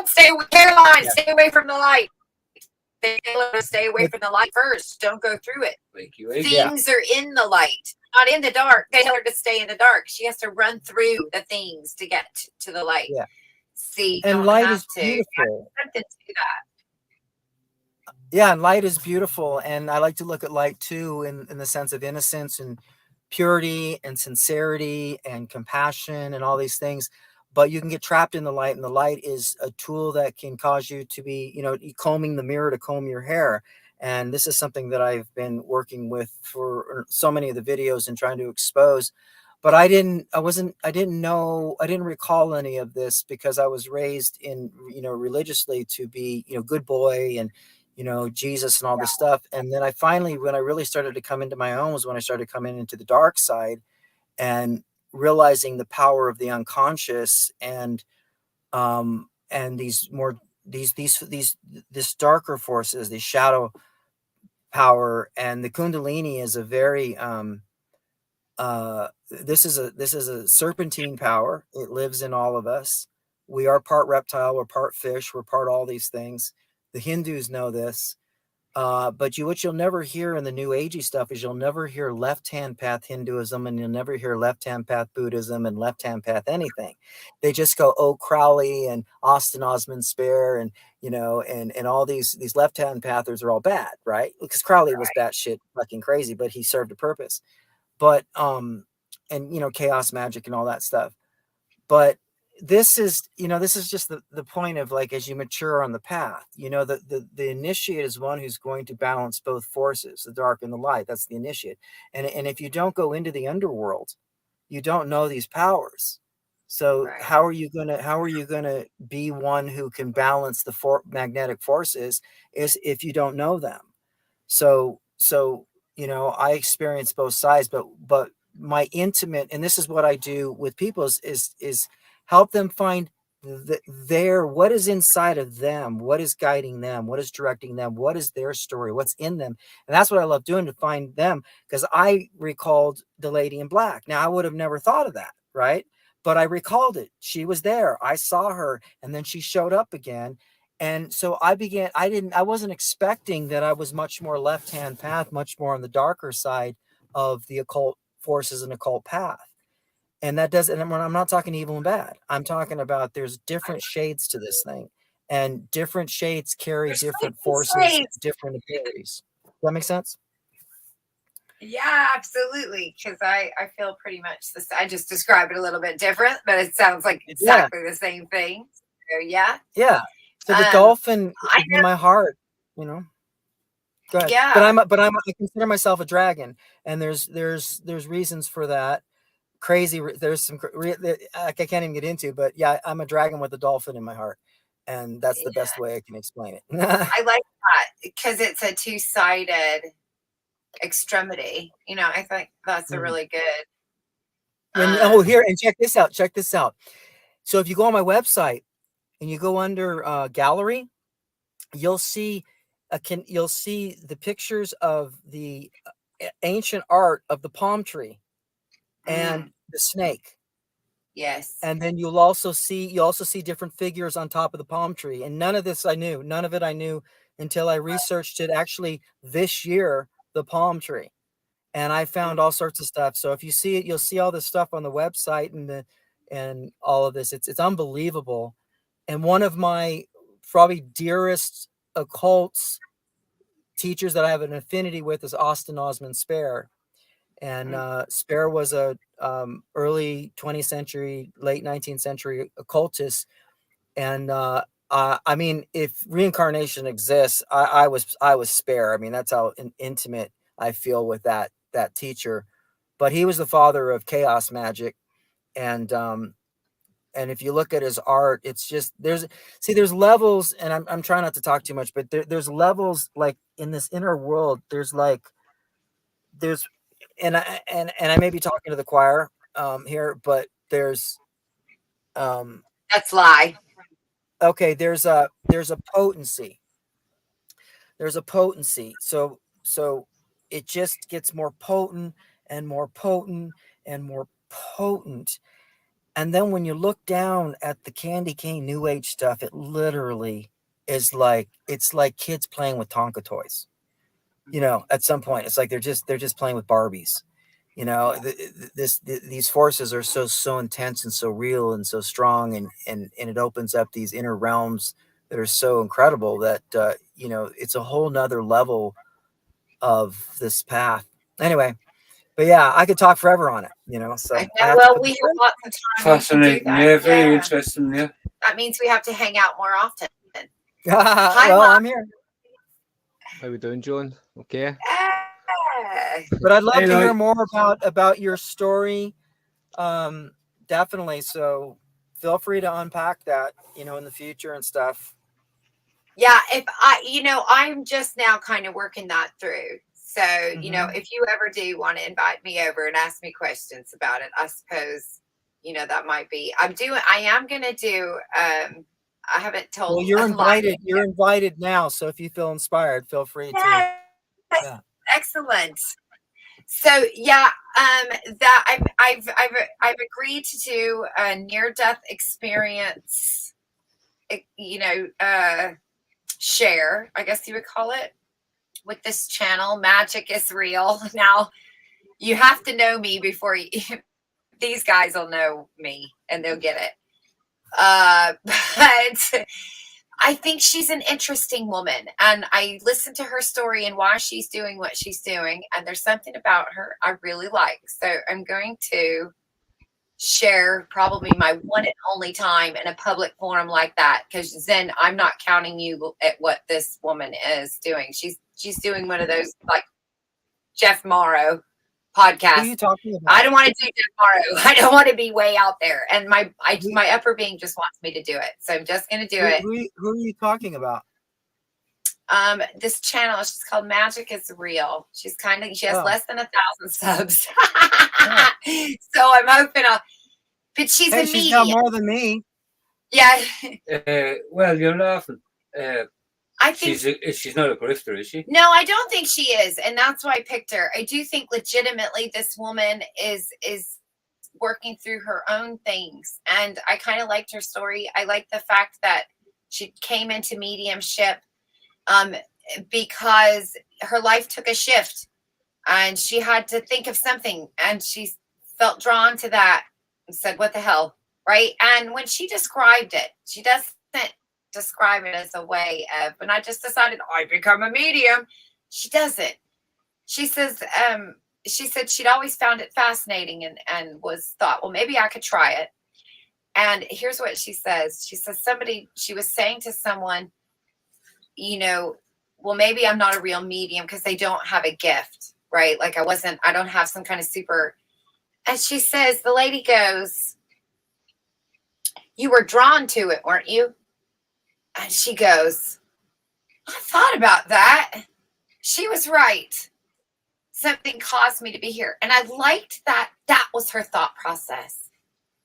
stay away, Caroline, stay away from the light. Stay away from the light first. Don't go through it. Things are in the light, not in the dark. They tell her to stay in the dark. She has to run through the things to get to the light. Yeah. See, and light is beautiful. To do that. Yeah, and light is beautiful. And I like to look at light too in the sense of innocence and purity and sincerity and compassion and all these things. But you can get trapped in the light, and the light is a tool that can cause you to be, combing the mirror to comb your hair. And this is something that I've been working with for so many of the videos and trying to expose. But I didn't recall any of this, because I was raised in, religiously to be, good boy, and, Jesus and all this stuff. And then when I really started to come into my own, was when I started coming into the dark side and realizing the power of the unconscious, and these this darker forces, these shadow power. And the Kundalini is a very this is a serpentine power. It lives in all of us. We are part reptile, we're part fish, we're part all these things. The Hindus know this. But what you'll never hear in the new agey stuff is, you'll never hear left-hand path Hinduism, and you'll never hear left-hand path Buddhism and left-hand path anything. They just go, oh, Crowley and Austin Osman Spare, and and all these left-hand pathers are all bad, right? Because Crowley was batshit fucking crazy, but he served a purpose. But and chaos magic and all that stuff. But this is just the point of, like, as you mature on the path, the initiate is one who's going to balance both forces, the dark and the light. That's the initiate. And if you don't go into the underworld, you don't know these powers. So how are you gonna be one who can balance the magnetic forces, is if you don't know them? So I experience both sides, but my intimate, and this is what I do with people, is help them find what is inside of them, what is guiding them, what is directing them, what is their story, what's in them. And that's what I love doing, to find them, because I recalled the lady in black. Now, I would have never thought of that, right? But I recalled it. She was there. I saw her, and then she showed up again. And so I wasn't expecting that I was much more left-hand path, much more on the darker side of the occult forces and occult path. And that doesn't, and I'm not talking evil and bad. I'm talking about, there's different shades to this thing, and different shades carry different forces, different abilities. Does that make sense? Yeah, absolutely. Because I feel pretty much this. I just describe it a little bit different, but it sounds like exactly the same thing. So yeah. So the dolphin is in my heart, Go ahead. Yeah. But I consider myself a dragon, and there's reasons for that. Crazy. There's some I can't even get into, but yeah, I'm a dragon with a dolphin in my heart, and that's the best way I can explain it. I like that, because it's a two-sided extremity. I think that's a really good. Here, and check this out. So if you go on my website and you go under gallery, you'll see the pictures of the ancient art of the palm tree. And the snake. Yes. And then you also see different figures on top of the palm tree. And none of this I knew. None of it I knew until I researched it actually this year, the palm tree. And I found all sorts of stuff. So if you see it, you'll see all this stuff on the website and all of this. It's unbelievable. And one of my probably dearest occults teachers that I have an affinity with is Austin Osman Spare. And Spare was a early 20th century, late 19th century occultist. And I mean, if reincarnation exists, I was Spare. I mean, that's how intimate I feel with that teacher. But he was the father of chaos magic, and if you look at his art, it's just there's levels, and I'm trying not to talk too much, but there's levels like in this inner world. There's and I may be talking to the choir here, but there's That's lie. okay, there's a potency. There's a potency. So it just gets more potent and more potent and more potent. And then when you look down at the candy cane new age stuff, it literally is like it's like kids playing with Tonka toys. You know, at some point it's like they're just playing with Barbies. You know, these forces are so intense and so real and so strong, and it opens up these inner realms that are so incredible that you know, it's a whole nother level of this path. Anyway, but yeah, I could talk forever on it, you know. So I know. I have to Well, put we this have lots of time. Fascinating. Yeah, very interesting. Yeah. That means we have to hang out more often. well, I'm here. How we doing, John? Okay. But I'd love to hear more about your story. Definitely. So feel free to unpack that, you know, in the future and stuff. Yeah, if I'm just now kind of working that through. So, you know, if you ever do want to invite me over and ask me questions about it, I suppose, you know, that might be. I am going to do, I haven't told. Well, you're invited. You're invited now. So if you feel inspired, feel free to. Yeah. Excellent. So yeah, that I've agreed to do a near-death experience, you know, share, I guess you would call it, with this channel. Magic is real. Now, you have to know me before these guys will know me and they'll get it. But I think she's an interesting woman, and I listened to her story and why she's doing what she's doing, and there's something about her I really like. So I'm going to share probably my one and only time in a public forum like that, because Zzenn, I'm not counting you at what this woman is doing. She's doing one of those like Jeff Morrow podcasts. Who are you talking about? I don't want to do Jeff Morrow. I don't want to be way out there, and my upper being just wants me to do it, so I'm just going to do it. Who are you talking about? This channel, she's called Magic is Real. She has less than 1,000 subs. So I'm hoping but she's a medium. She's got more than me. Yeah. Well, you're laughing. I think she's not a grifter, is she? No, I don't think she is, and that's why I picked her. I do think legitimately this woman is working through her own things, and I kind of liked her story. I like the fact that she came into mediumship because her life took a shift, and she had to think of something, and she felt drawn to that and said, "What the hell?" Right? And when she described it, she doesn't describe it as a way of, and I just decided I become a medium. She doesn't. She says, she said she'd always found it fascinating and thought, well, maybe I could try it. And here's what she says. She says she was saying to someone, you know, well, maybe I'm not a real medium because they don't have a gift, right? Like I don't have some kind of super. And she says, the lady goes, you were drawn to it, weren't you? And she goes, I thought about that. She was right. Something caused me to be here. And I liked that was her thought process.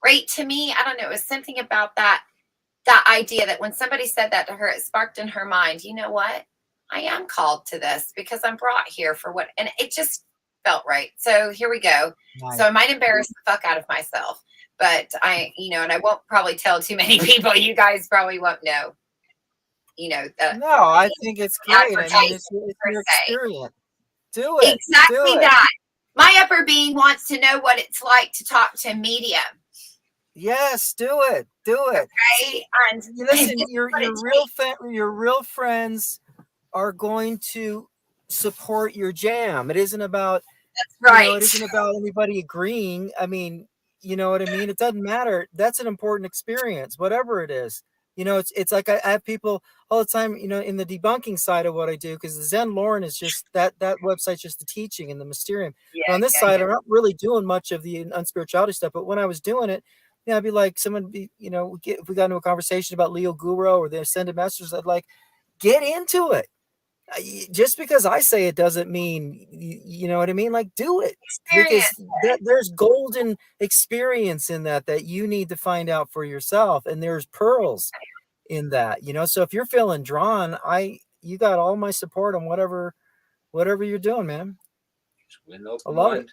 Right? To me, I don't know, it was something about that idea that when somebody said that to her, it sparked in her mind, you know what? I am called to this because I'm brought here for what, and it just felt right. So here we go. Nice. So I might embarrass the fuck out of myself, but I, and I won't probably tell too many people. You guys probably won't know. No, I think it's great. I mean, it's your experience. Do it. Exactly Do it. that. My upper being wants to know what it's like to talk to a medium. Yes, do it. Do it. Okay? And Listen, your real friends are going to support your jam. It isn't about right. It isn't about anybody agreeing. I mean, you know what I mean? It doesn't matter. That's an important experience, whatever it is. It's like I have people all the time, in the debunking side of what I do, because the Zzenn Lauren is just that website's just the teaching and the mysterium. But on this side, I'm not really doing much of the unspirituality stuff. But when I was doing it, I'd be like, if we got into a conversation about Leo Guru or the Ascended Masters, I'd like, get into it. Just because I say it doesn't mean, you know what I mean? Like, do it. Because there's golden experience in that you need to find out for yourself. And there's pearls in that, So if you're feeling drawn, you got all my support on whatever you're doing, man. I love it.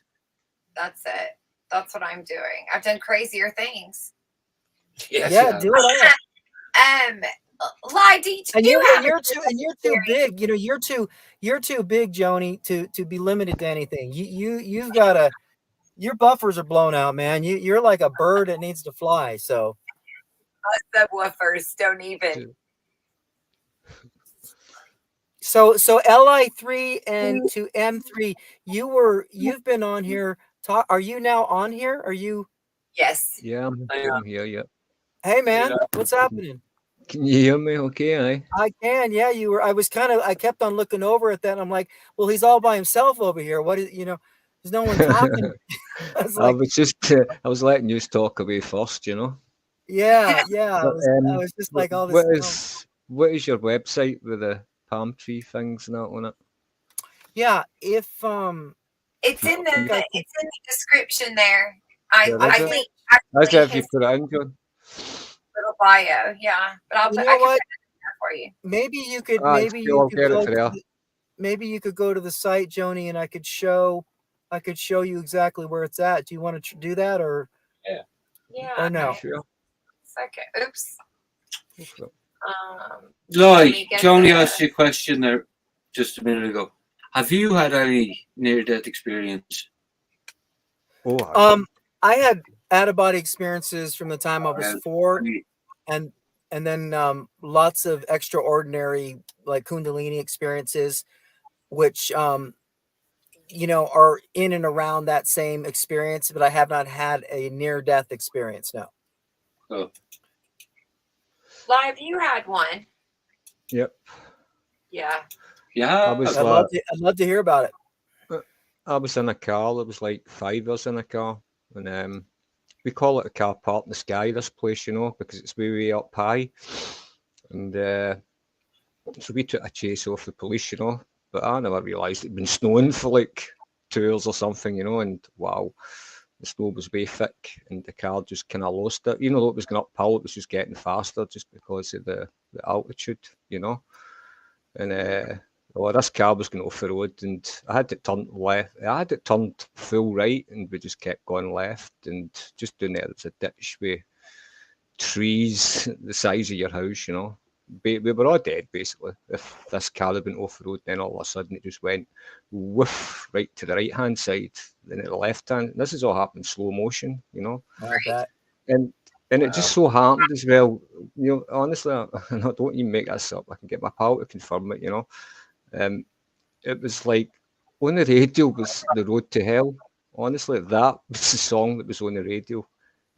That's it. That's what I'm doing. I've done crazier things. Yes, yeah, do it all. You're too big. You're too big, Joanie, to be limited to anything. You've got your buffers are blown out, man. You're like a bird that needs to fly. So subwoofers don't even. So LI3 and to M3, you've been on here. Are you now on here? Are you? Yes. Yeah, I'm here. Yeah. Hey, man, what's happening? Can you hear me? Okay, I can. Yeah, you were. I kept on looking over at that. And I'm like, well, he's all by himself over here. What is, there's no one talking. I was letting you talk away first, Yeah. But, I was just like all this. What is your website with the palm tree things and that on it? Yeah, if it's in the description there. I think if you put it in, John. Little bio, yeah. But I can put it for you. Maybe you could. Maybe you could go to the site, Joanie, and I could show you exactly where it's at. Do you want to do that, or? Yeah. Or no? Sure. Second. Oops. Joanie asked you a question there just a minute ago. Have you had any near-death experience? I had out-of-body experiences from the time I was 4, and then lots of extraordinary, like Kundalini experiences, which are in and around that same experience. But I have not had a near-death experience. No. Oh. Live, you had one. Yep. Yeah. Yeah. I'd love to hear about it. I was in a car. There was like 5 of us in a car, and we call it a car park in the sky. This place, because it's way up high, and so we took a chase off the police, But I never realised it'd been snowing for like 2 hours or something, and wow, the snow was way thick, and the car just kind of lost it. Though it was going uphill, it was just getting faster just because of the altitude, And this car was going off the road, and I had it turned left. I had it turned full right, and we just kept going left, and just down there, there's a ditch with trees the size of your house, We were all dead, basically. If this car had been off the road, then all of a sudden it just went woof right to the right-hand side, then at the left-hand. This has all happened in slow motion, Right. And it just so happened as well, honestly, I don't even make this up. I can get my pal to confirm it, It was like, on the radio was The Road to Hell. Honestly, that was the song that was on the radio.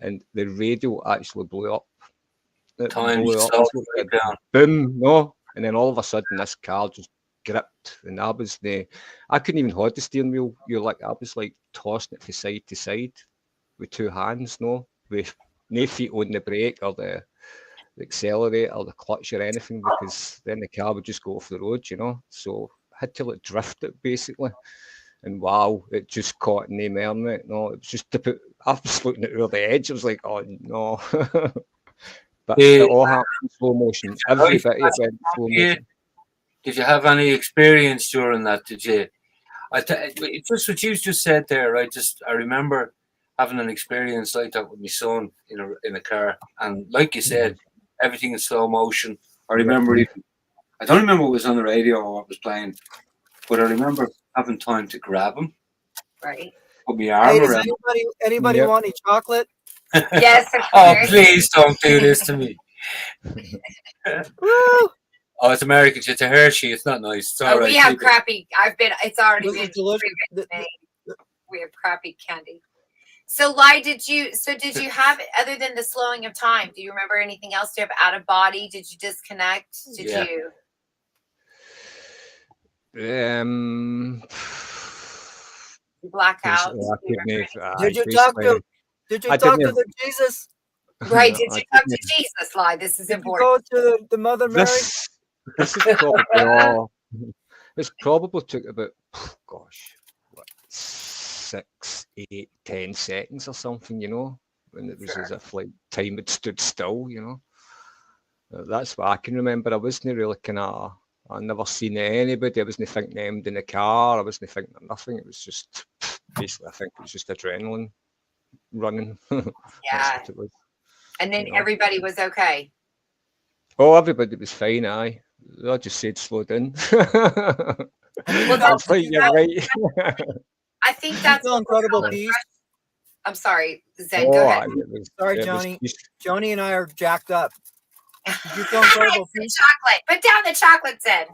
And the radio actually blew up. Time boom, no, and then all of a sudden this car just gripped, and I couldn't even hold the steering wheel. I was like tossing it from side to side with 2 hands, with no feet on the brake or the accelerator or the clutch or anything, because then the car would just go off the road, So I had to drift it basically, and wow, it just caught in the air. No, it was just I was looking at over the edge. I was like, oh no. But it all happened in slow motion. Every bit of it in slow motion. Did you have any experience during that? Did you It's just what you just said there, right? I remember having an experience like that with my son in a car, and like you said, everything in slow motion. I remember I don't remember what was on the radio or what was playing, but I remember having time to grab him, Right. put my arm Hey, does around. anybody want any chocolate? Yes, of Oh, course. please don't do this to me. Woo! Oh, it's American. It's a Hershey. It's not nice. It's all right. We have keep it. crappy. It's already This been is delicious. made. We have crappy candy. So, Lai, did you have, other than the slowing of time, do you remember anything else? Do you have out of body? Did you disconnect? Did you black out? Did you talk to the Jesus? Right. Did you talk to Jesus, Lai? This is Did important. you go to the Mother Mary? This is probably it's probably took about what, 6, 8, 10 seconds or something, when it was as if like time had stood still, That's what I can remember. I wasn't really I never seen anybody. I wasn't thinking them in the car. I wasn't thinking of nothing. It was just basically, I think it was just adrenaline running. Yeah. That's what it was. And then everybody was okay. Oh, everybody was fine. Aye, I just said slow down. Well, that's right. You're right. I think that's incredible peace. I'm sorry, Zzenn. Go ahead. Sorry, Joanie. Joanie and I are jacked up. Did you feel incredible peace? Chocolate. Put down the chocolate, Zzenn.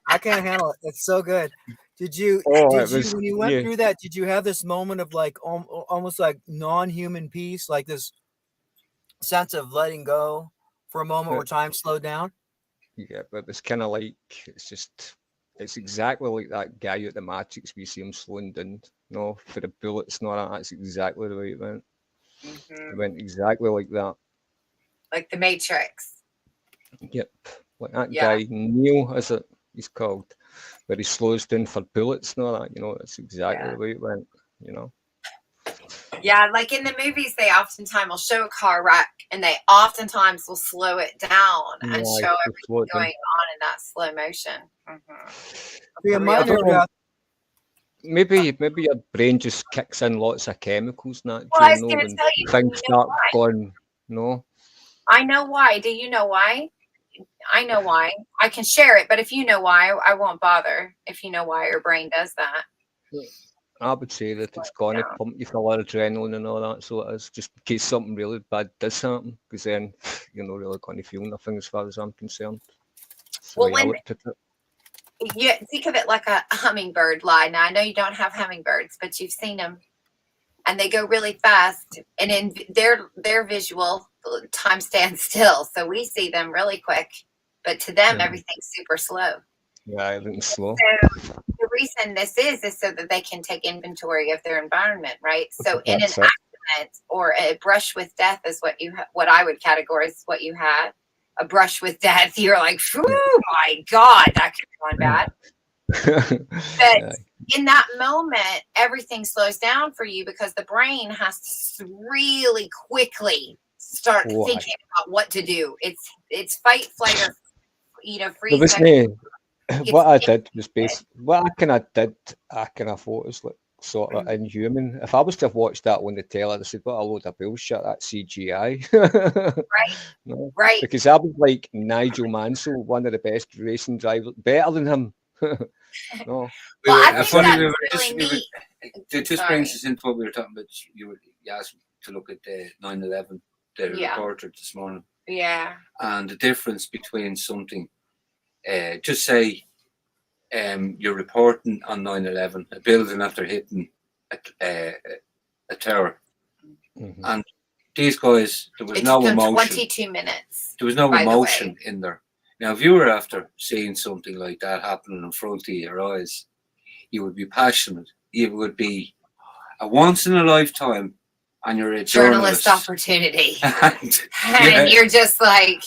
I can't handle it. It's so good. Did you when you went through that, did you have this moment of like almost like non-human peace, like this sense of letting go for a moment where time slowed down? Yeah, but it's kind of like it's exactly like that guy at the Matrix. We see him slowing down, for the bullets and all that. That's exactly the way it went. It went exactly like that. Like the Matrix. Yep, like that guy Neo, as he's called, where he slows down for bullets and all that. That's exactly the way it went. Yeah, like in the movies, they oftentimes will show a car wreck, and they oftentimes will slow it down and show everything going on in that slow motion. Maybe your brain just kicks in lots of chemicals, and that. Well, I was going to tell you, things start going. No, I know why. Do you know why? I know why. I can share it, but if you know why, I won't bother. If you know why your brain does that. I would say that it's going to pump you for a lot of adrenaline and all that, so it is, just in case something really bad does happen, because then you're not really going to feel nothing as far as I'm concerned. Well, you think of it like a hummingbird, Lai. Now, I know you don't have hummingbirds, but you've seen them, and they go really fast, and in their visual, time stands still, so we see them really quick, but to them, everything's super slow. Yeah, everything's slow. So the reason this is so that they can take inventory of their environment, right? So in an accident or a brush with death is what I would categorize what you had. A brush with death, you're like, oh my God, that could have gone bad. But in that moment, everything slows down for you because the brain has to really quickly start thinking about what to do. It's fight, flight, or freeze. What I did was what I kind of thought was like sort of inhuman. If I was to have watched that on the telly, I said, what a load of bullshit, that's CGI. Right. Right. Because I was like Nigel Mansell, one of the best racing drivers, better than him. No. Well, I think that's really neat. It just brings us into what we were talking about. You asked me to look at the 9/11, the reporter this morning. Yeah. And the difference between something. Just say you're reporting on 9/11, a building after hitting a tower. And these guys, there was no emotion. 22 minutes. There was no emotion in there. Now, if you were after seeing something like that happening in front of your eyes, you would be passionate. It would be a once in a lifetime, and you're a journalist opportunity. And you're just like,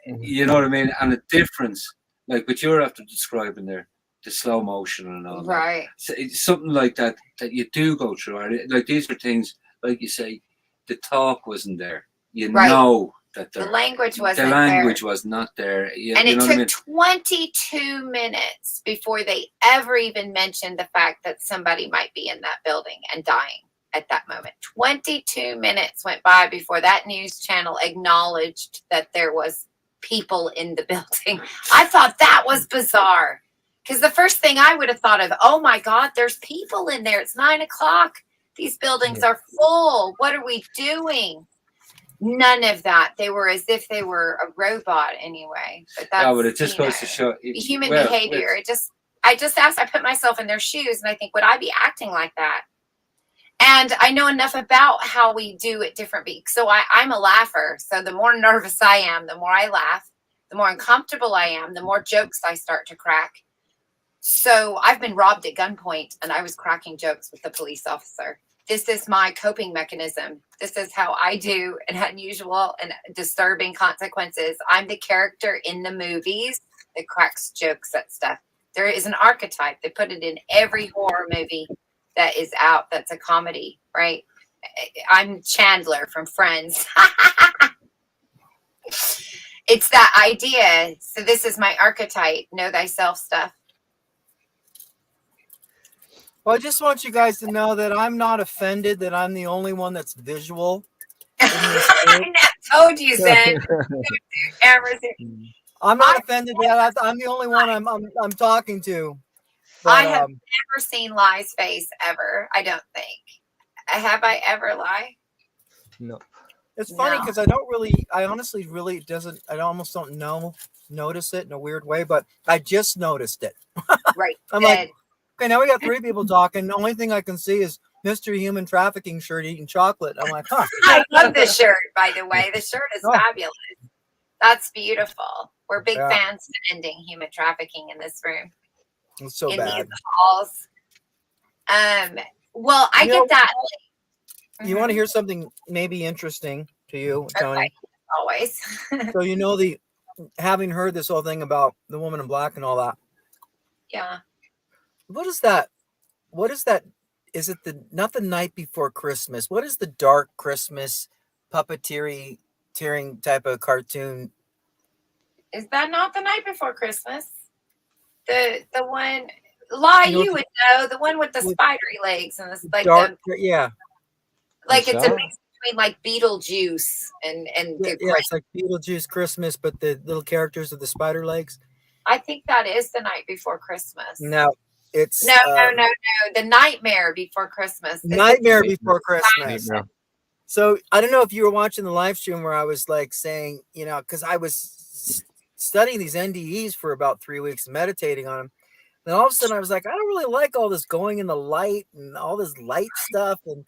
you know what I mean? And the difference. Like what you're after describing there, the slow motion and all right. that. So it's something like that you do go through. Right? Like these are things, like you say, the talk wasn't there. You know that The language the wasn't language there. was not there. You, And you it know took what I mean? 22 minutes before they ever even mentioned the fact that somebody might be in that building and dying at that moment. 22 minutes went by before that news channel acknowledged that there was people in the building. I thought that was bizarre. Because the first thing I would have thought of, oh my God, there's people in there. It's 9 o'clock. These buildings are full. What are we doing? None of that. They were as if they were a robot anyway. But that's, Yeah, but it just goes to show human behavior. I just asked, I put myself in their shoes and I think, would I be acting like that? And I know enough about how we do it different. So I'm a laugher. So the more nervous I am, the more I laugh, the more uncomfortable I am, the more jokes I start to crack. So I've been robbed at gunpoint and I was cracking jokes with the police officer. This is my coping mechanism. This is how I do an unusual and disturbing consequences. I'm the character in the movies that cracks jokes at stuff. There is an archetype. They put it in every horror movie that is out that's a comedy, right? I'm Chandler from Friends. It's that idea. So this is my archetype, know thyself stuff. Well, I just want you guys to know that I'm not offended that I'm the only one that's visual in this group. I told you, Zzenn. I'm not offended that I'm the only one I'm talking to. But, I have never seen Lie's face ever. I don't think. Have I ever lied? No. It's funny because I honestly really I almost don't notice it in a weird way, but I just noticed it. Right. I'm like, okay, now we got 3 people talking. The only thing I can see is Mr. Human Trafficking shirt eating chocolate. I'm like, huh. I love this shirt, by the way. The shirt is fabulous. That's beautiful. We're big fans of ending human trafficking in this room. It's so bad. These halls. Well, I get that. You want to hear something maybe interesting to you, Joanie? Okay. Always. So you know having heard this whole thing about the woman in black and all that. Yeah. What is that? Is it not the night before Christmas? What is the dark Christmas puppeteering type of cartoon? Is that not the night before Christmas? The one, you would know, the one with the spidery legs and this like dark, like it's a mix between like Beetlejuice and it's like Beetlejuice Christmas, but the little characters with the spider legs. I think that is the night before Christmas. No, it's no. The Nightmare Before Christmas. Nightmare Before Christmas. So I don't know if you were watching the live stream where I was like saying, because I was studying these NDEs for about 3 weeks, meditating on them. Then all of a sudden I was like, I don't really like all this going in the light and all this light stuff and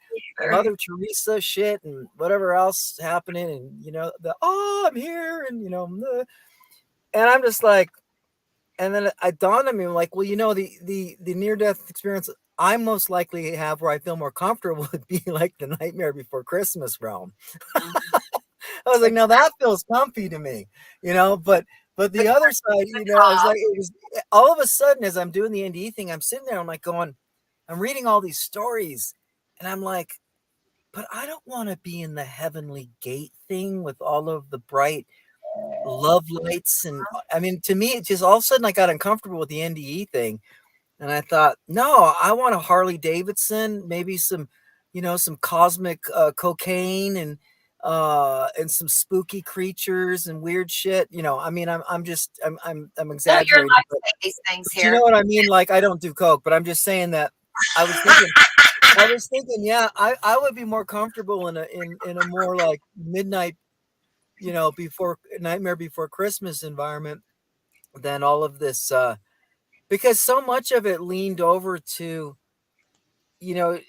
Mother Teresa shit and whatever else happening. And, I'm here. And, and I'm just like, and then it dawned on me, I'm like, well, the near-death experience I most likely have where I feel more comfortable would be like the Nightmare Before Christmas realm. I was like, now that feels comfy to me, but the other side, I was like, it was all of a sudden as I'm doing the NDE thing, I'm sitting there, I'm like going, I'm reading all these stories and I'm like, but I don't want to be in the heavenly gate thing with all of the bright love lights. And I mean, to me, it just all of a sudden I got uncomfortable with the NDE thing. And I thought, no, I want a Harley Davidson, maybe some, some cosmic cocaine and some spooky creatures and weird shit. I mean, I'm exaggerating. These things here. You know what I mean? Like, I don't do coke, but I'm just saying that I was thinking, yeah, I would be more comfortable in a more like midnight, before Nightmare Before Christmas environment than all of this, because so much of it leaned over to,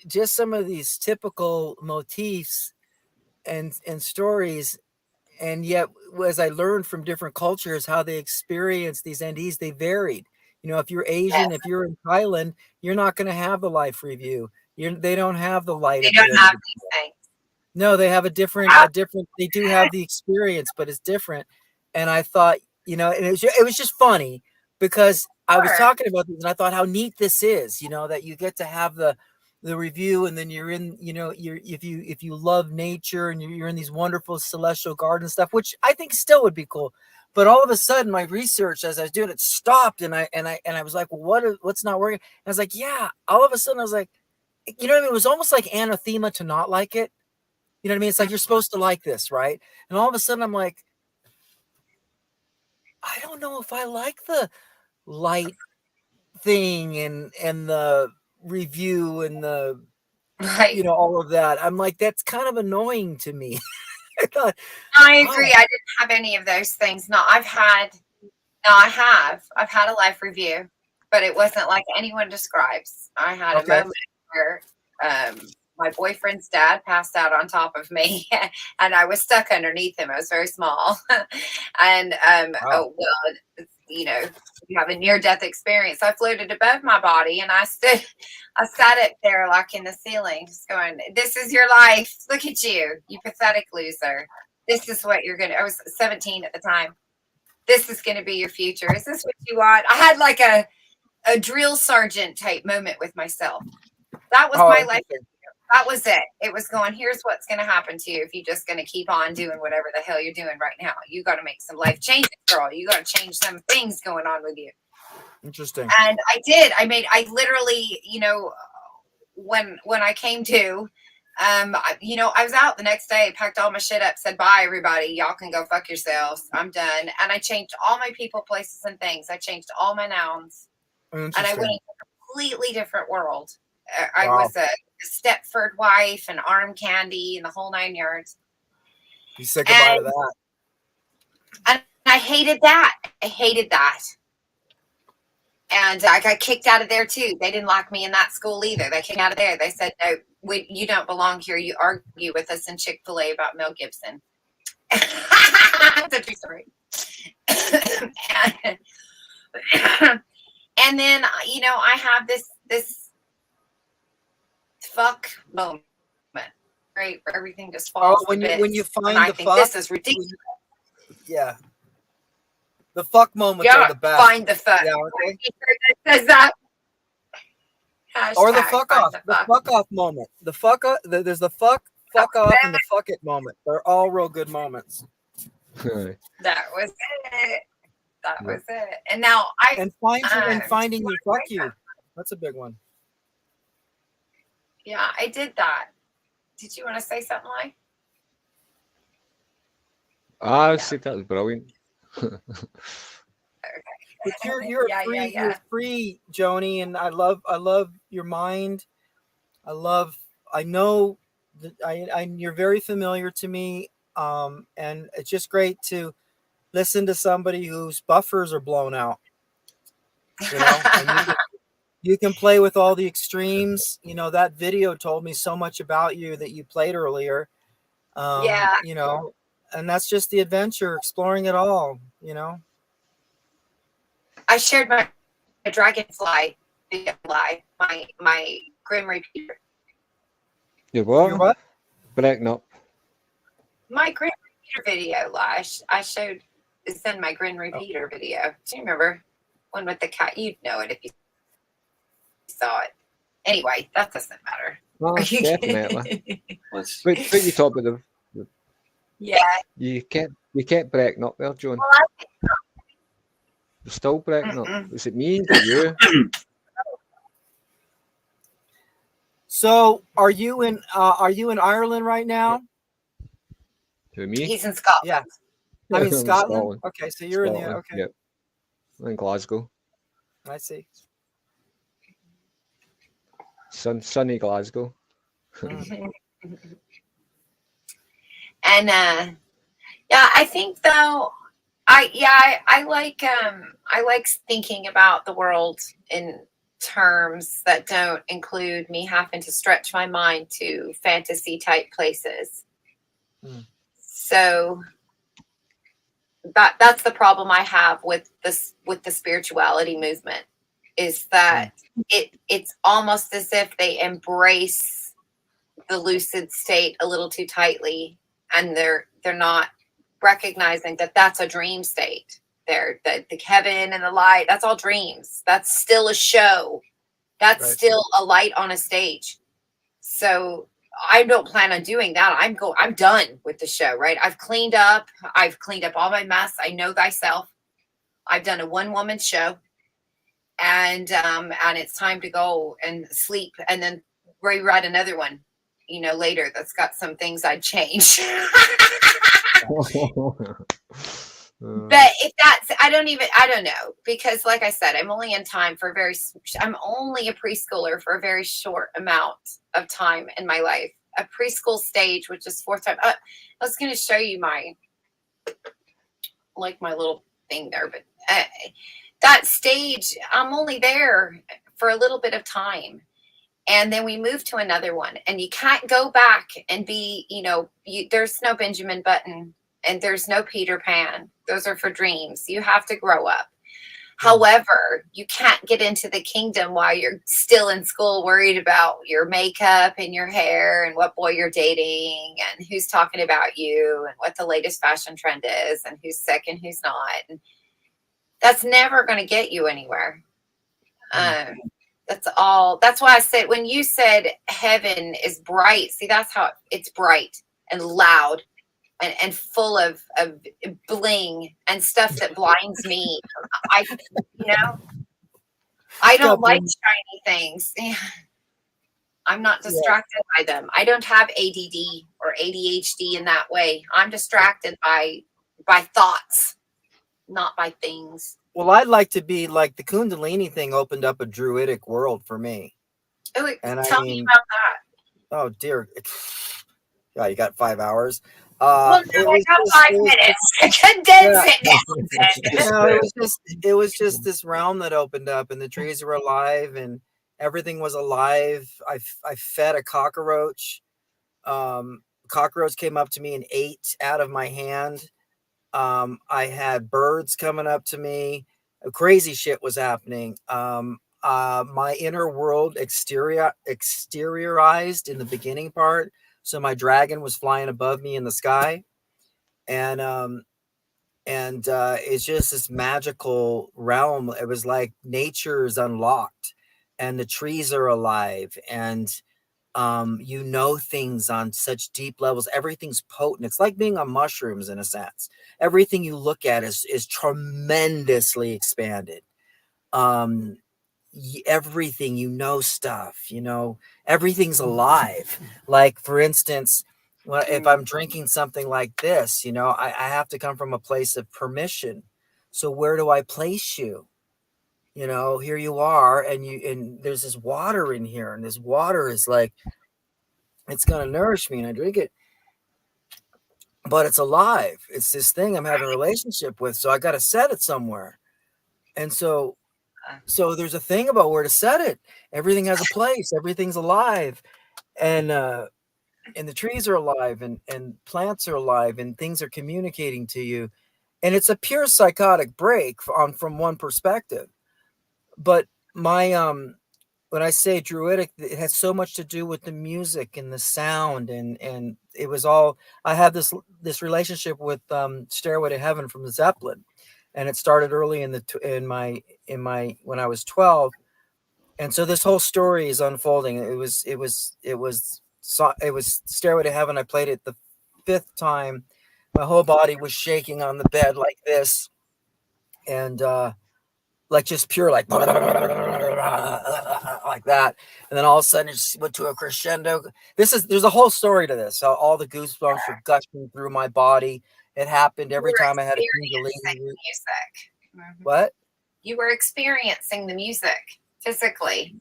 just some of these typical motifs and stories. And yet, as I learned from different cultures, how they experience these NDEs, they varied. If you're Asian, if you're in Thailand, you're not going to have the life review. They don't have the light. They don't have these things. No, they have a different, they do have the experience, but it's different. And I thought, and it was just funny because I was talking about this and I thought how neat this is, that you get to have the the review, and then you're in, if you love nature and you're in these wonderful celestial garden stuff, which I think still would be cool. But all of a sudden, my research as I was doing it stopped, and I was like, well, what's not working? And I was like, yeah. All of a sudden, I was like, you know what I mean? It was almost like anathema to not like it. You know what I mean? It's like you're supposed to like this, right? And all of a sudden, I'm like, I don't know if I like the light thing and the review and the Right. all of that. I'm like, that's kind of annoying to me. I thought, I agree. I didn't have any of those things. No, I've had a life review, but it wasn't like anyone describes. I had a moment where my boyfriend's dad passed out on top of me, and I was stuck underneath him. I was very small, and you have a near-death experience. I floated above my body, and I sat up there like in the ceiling, just going, "This is your life. Look at you, you pathetic loser. This is what you're gonna." I was 17 at the time. This is going to be your future. Is this what you want? I had like a drill sergeant type moment with myself. That was my life. That was it. It was going, here's what's going to happen to you if you're just going to keep on doing whatever the hell you're doing right now. You got to make some life changes, girl. You got to change some things going on with you. Interesting. And I did. I literally, when I came to, I was out the next day, packed all my shit up, said, bye, everybody. Y'all can go fuck yourselves. I'm done. And I changed all my people, places, and things. I changed all my nouns. And I went into a completely different world. I was a Stepford wife and arm candy and the whole 9 yards. You said goodbye to that. And I hated that. And I got kicked out of there too. They didn't lock me in that school either. They kicked me out of there. They said, no, you don't belong here. You argue with us in Chick-fil-A about Mel Gibson. That's a true story. And then, I have this fuck moment, right? Where everything just falls. When you find the fuck, this is ridiculous. Yeah. The fuck moments are the best. Find the fuck. Yeah, okay. Says that. Or the fuck off. The fuck off moment. The fuck up. There's the fuck off and the fuck it moment. They're all real good moments. That was it. And now finding you fuck you. That's a big one. Yeah, I did that. Did you want to say something, like? I said that was brilliant. But you're free. You're free, Joanie, and I love your mind. I know that you're very familiar to me, and it's just great to listen to somebody whose buffers are blown out. And you can play with all the extremes. That video told me so much about you that you played earlier. And that's just the adventure, exploring it all. I shared my dragonfly video live, my Grim Repeater. Your what? Your what? Breaking up. My Grim Repeater video live. I showed Zzenn my Grim Repeater video. Do you remember one with the cat? You'd know it if you saw it. Anyway, that doesn't matter. Well, definitely. But you talk about the yeah. You kept breaking up there, Joan. Well, You're still breaking up. Is it me? Is it you? So, are you in Ireland right now? Who, me? He's in Scotland. Yeah. I'm in Scotland. Okay, so you're in there. Okay. Yep. I'm in Glasgow. I see. Sunny Glasgow. And I think though, I like thinking about the world in terms that don't include me having to stretch my mind to fantasy type places. So that's the problem I have with the spirituality movement, is that it's almost as if they embrace the lucid state a little too tightly, and they're not recognizing that that's a dream state. The heaven and the light, that's all dreams. That's still a show. That's still a light on a stage. So I don't plan on doing that. I'm done with the show, right? I've cleaned up all my mess. I know thyself. I've done a one-woman show, and it's time to go and sleep and then rewrite another one, later, that's got some things I'd change. But if that's, I don't know, because like I said, I'm only in time for I'm only a preschooler for a very short amount of time in my life. A preschool stage, which is fourth time. I was going to show you my little thing there, but that stage, I'm only there for a little bit of time. And then we move to another one, and you can't go back and be, there's no Benjamin Button and there's no Peter Pan. Those are for dreams. You have to grow up. However, you can't get into the kingdom while you're still in school, worried about your makeup and your hair and what boy you're dating and who's talking about you and what the latest fashion trend is and who's sick and who's not. And that's never going to get you anywhere. That's all. That's why I said, when you said heaven is bright, see, that's how it's bright and loud and full of bling and stuff that blinds me. I don't like shiny things. I'm not distracted by them. I don't have ADD or ADHD in that way. I'm distracted by thoughts, not by things. Well, I'd like to be like the Kundalini thing opened up a druidic world for me. Oh, tell me about that. Oh dear. Yeah, you got 5 hours. Well, no, I got 5 minutes. Condense it down. It was just this realm that opened up, and the trees were alive, and everything was alive. I fed a cockroach. Cockroach came up to me and ate out of my hand. I had birds coming up to me. Crazy shit was happening. My inner world exteriorized in the beginning part. So my dragon was flying above me in the sky. And it's just this magical realm. It was like nature's unlocked and the trees are alive, and things on such deep levels. Everything's potent. It's like being on mushrooms in a sense. Everything you look at is tremendously expanded. Everything, stuff, everything's alive. Like, for instance, if I'm drinking something like this, I have to come from a place of permission. So where do I place you? Here you are, and there's this water in here, and this water is like, it's going to nourish me, and I drink it, but it's alive. It's this thing I'm having a relationship with. So I got to set it somewhere. And so there's a thing about where to set it. Everything has a place. Everything's alive. And the trees are alive, and plants are alive, and things are communicating to you. And it's a pure psychotic break from one perspective. But when I say druidic, it has so much to do with the music and the sound, and it was all. I had this relationship with Stairway to Heaven from Zeppelin, and it started early in my when I was 12, and so this whole story is unfolding. It was Stairway to Heaven. I played it the 5th time. My whole body was shaking on the bed like this, and like just pure like that, and then all of a sudden it just went to a crescendo. There's a whole story to this. All the goosebumps were gushing through my body. It happened every time I had a Kundalini music. What? You were experiencing the music physically.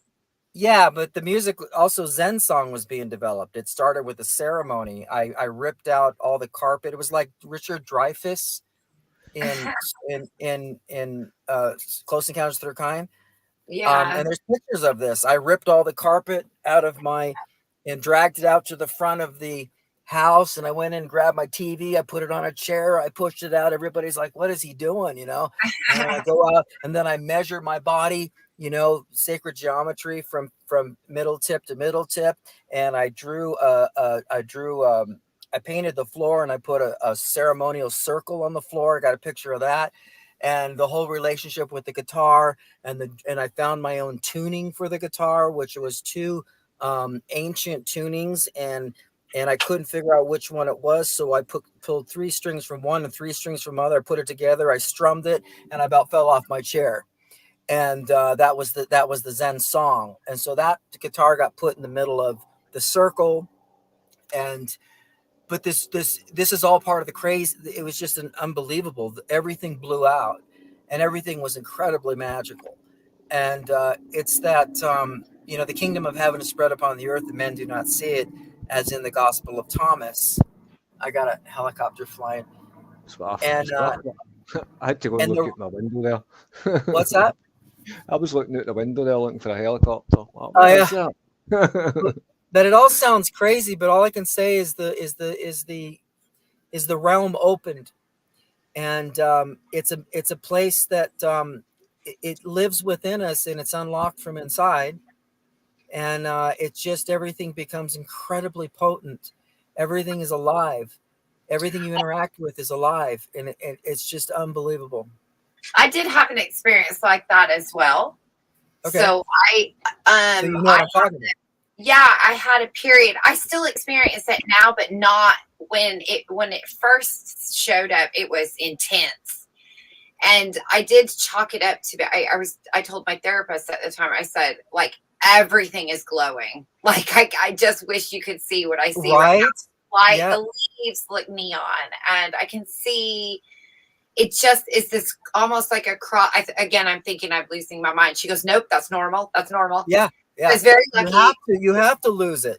Yeah, but the music also, Zzenn song was being developed. It started with a ceremony. I ripped out all the carpet. It was like Richard Dreyfuss in Close Encounters of the Third Kind. Yeah. And there's pictures of this. I ripped all the carpet out of and dragged it out to the front of the house, and I went in and grabbed my TV. I put it on a chair. I pushed it out. Everybody's like, what is he doing? And I go out, and then I measure my body, sacred geometry from middle tip to middle tip. And I I painted the floor, and I put a ceremonial circle on the floor. I got a picture of that, and the whole relationship with the guitar, and I found my own tuning for the guitar, which was 2 ancient tunings, and I couldn't figure out which one it was. So I pulled 3 strings from one and 3 strings from other. I put it together. I strummed it, and I about fell off my chair. And that was the Zzenn song. And so that guitar got put in the middle of the circle. And but this is all part of the craze. It was just an unbelievable. Everything blew out, and everything was incredibly magical. And it's that the kingdom of heaven is spread upon the earth, and men do not see it, as in the Gospel of Thomas. I got a helicopter flying, That's what and I had to go and look out my window there. What's that? I was looking out the window there looking for a helicopter. What yeah. is that? But it all sounds crazy, but all I can say is the realm opened, and it's a place that it lives within us, and it's unlocked from inside, and it's just everything becomes incredibly potent. Everything is alive. Everything you interact with is alive, and it's just unbelievable. I did have an experience like that as well. Okay. So So you know what I'm talking about. Yeah, I had a period. I still experience it now, but not when it first showed up. It was intense, and I did chalk it up to. I told my therapist at the time. I said, like, everything is glowing. Like I just wish you could see what I see right now. Like the leaves look neon, and I can see. It just is this almost like a cross. Again, I'm thinking I'm losing my mind. She goes, "Nope, that's normal. That's normal." Yeah. Yeah. I was very lucky. You have to lose it.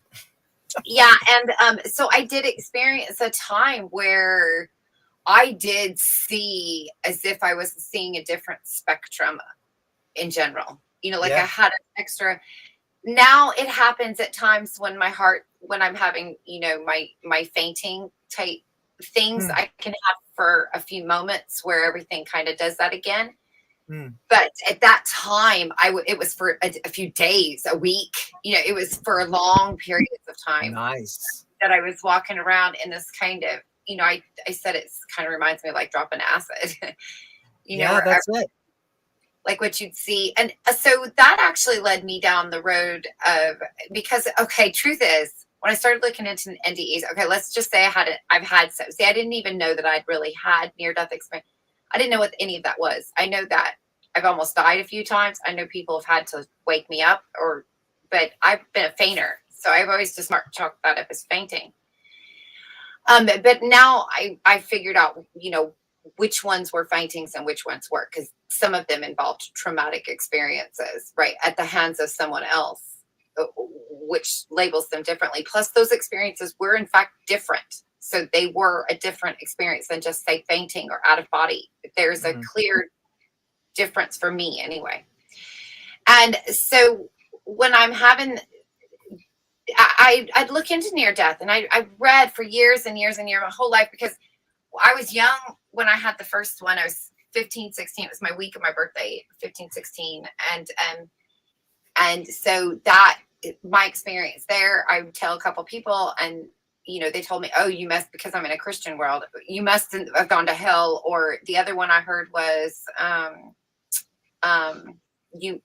Yeah. And so I did experience a time where I did see as if I was seeing a different spectrum in general. I had an extra. Now it happens at times when I'm having, my fainting type things, I can have for a few moments where everything kind of does that again. But at that time, it was for a few days, a week. It was for long periods of time. Nice. That I was walking around in this kind of, I said it kind of reminds me of like dropping acid. That's it. Like what you'd see. And so that actually led me down the road of, because, okay, truth is, when I started looking into NDEs, okay, let's just say I didn't even know that I'd really had near-death experience. I didn't know what any of that was. I know that I've almost died a few times. I know people have had to wake me up, but I've been a fainter. So I've always just chalked that up as fainting. But now I figured out, which ones were faintings and which ones weren't, because some of them involved traumatic experiences, right, at the hands of someone else, which labels them differently. Plus, those experiences were, in fact, different. So they were a different experience than just, say, fainting or out of body. There's a clear difference for me anyway. And so when I'm having, I'd look into near death, and I read for years and years and years, my whole life, because I was young when I had the first one. I was 15, 16. It was my week of my birthday, 15, 16. And so that, my experience there, I would tell a couple people, and they told me, oh, you must, because I'm in a Christian world, you must have gone to hell. Or the other one I heard was, you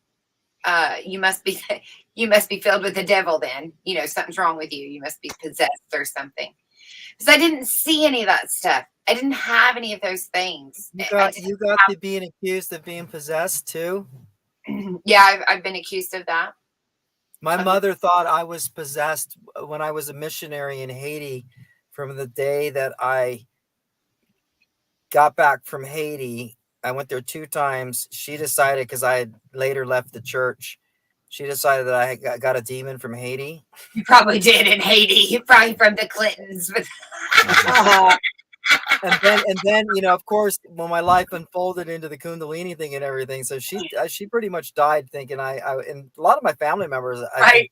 must be filled with the devil. Then, something's wrong with you. You must be possessed or something. Because I didn't see any of that stuff. I didn't have any of those things. You got to being accused of being possessed too. Yeah, I've been accused of that. My mother thought I was possessed when I was a missionary in Haiti. From the day that I got back from Haiti, I went there 2 times. She decided, because I had later left the church, she decided that I got a demon from Haiti. You probably did in Haiti, probably from the Clintons. And then, of course, when my life unfolded into the Kundalini thing and everything, so she pretty much died thinking I and a lot of my family members, I think,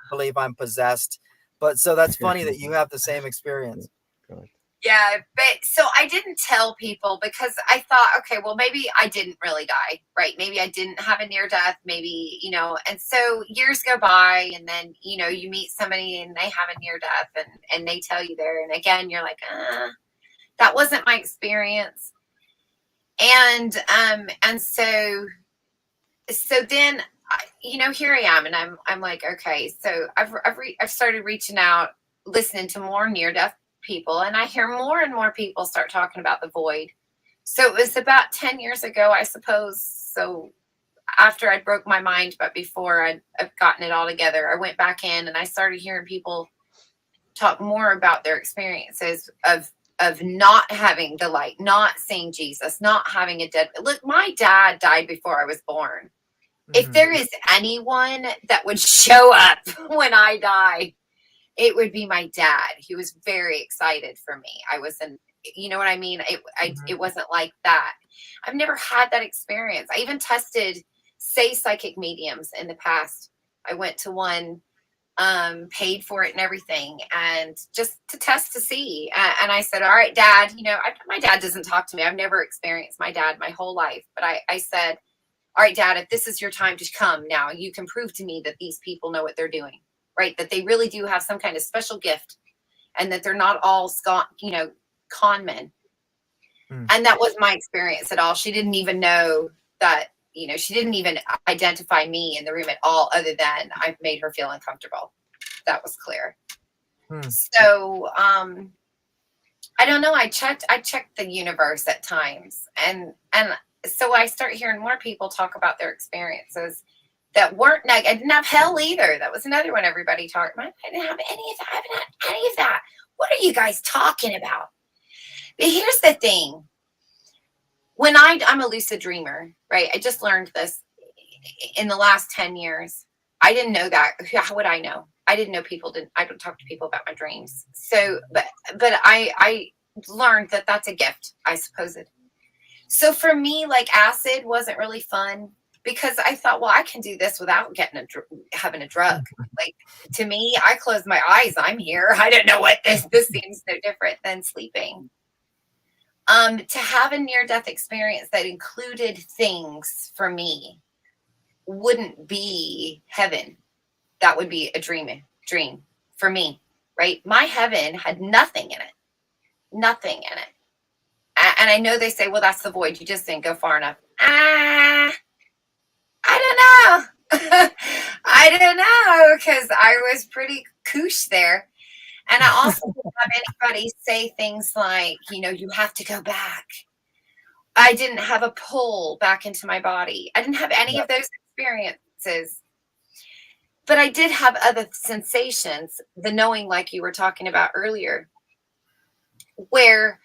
believe I'm possessed. But so that's funny that you have the same experience. Yeah, but so I didn't tell people, because I thought, okay, well, maybe I didn't really die, right? Maybe I didn't have a near death, maybe, and so years go by, and then, you meet somebody and they have a near death, and they tell you there. And again, you're like, that wasn't my experience. And so then here I am, and I'm like, okay, so I've started reaching out, listening to more near-death people, and I hear more and more people start talking about the void. So it was about 10 years ago, I suppose. So after I broke my mind, but before I've gotten it all together, I went back in and I started hearing people talk more about their experiences of not having the light, not seeing Jesus, not having a dead. Look, my dad died before I was born. If there is anyone that would show up when I die, it would be my dad. He was very excited for me. I wasn't, you know what I mean? It wasn't like that. I've never had that experience. I even tested, say, psychic mediums in the past. I went to one, paid for it and everything, and just to test to see. And I said, all right, Dad, my dad doesn't talk to me. I've never experienced my dad my whole life. But I said, all right, Dad, if this is your time to come now, you can prove to me that these people know what they're doing, right? That they really do have some kind of special gift, and that they're not all con men. And that was my experience at all. She didn't even know that, she didn't even identify me in the room at all, other than I made her feel uncomfortable. That was clear. So, I don't know. I checked the universe at times, and so I start hearing more people talk about their experiences that weren't negative. I didn't have hell either. That was another one everybody talked about. I didn't have any of that. I haven't had any of that. What are you guys talking about? But here's the thing. When I'm a lucid dreamer, right? I just learned this in the last 10 years. I didn't know that. How would I know? I didn't know I don't talk to people about my dreams. So, but I learned that that's a gift, I suppose. So for me, like, acid wasn't really fun, because I thought, well, I can do this without having a drug. Like, to me, I close my eyes, I'm here. I don't know what this seems no different than sleeping. To have a near-death experience that included things for me wouldn't be heaven. That would be a dream for me, right? My heaven had nothing in it. Nothing in it. And I know they say, well, that's the void. You just didn't go far enough. I don't know. I don't know, because I was pretty koosh there. And I also didn't have anybody say things like, you have to go back. I didn't have a pull back into my body. I didn't have any of those experiences. But I did have other sensations, the knowing, like you were talking about earlier, where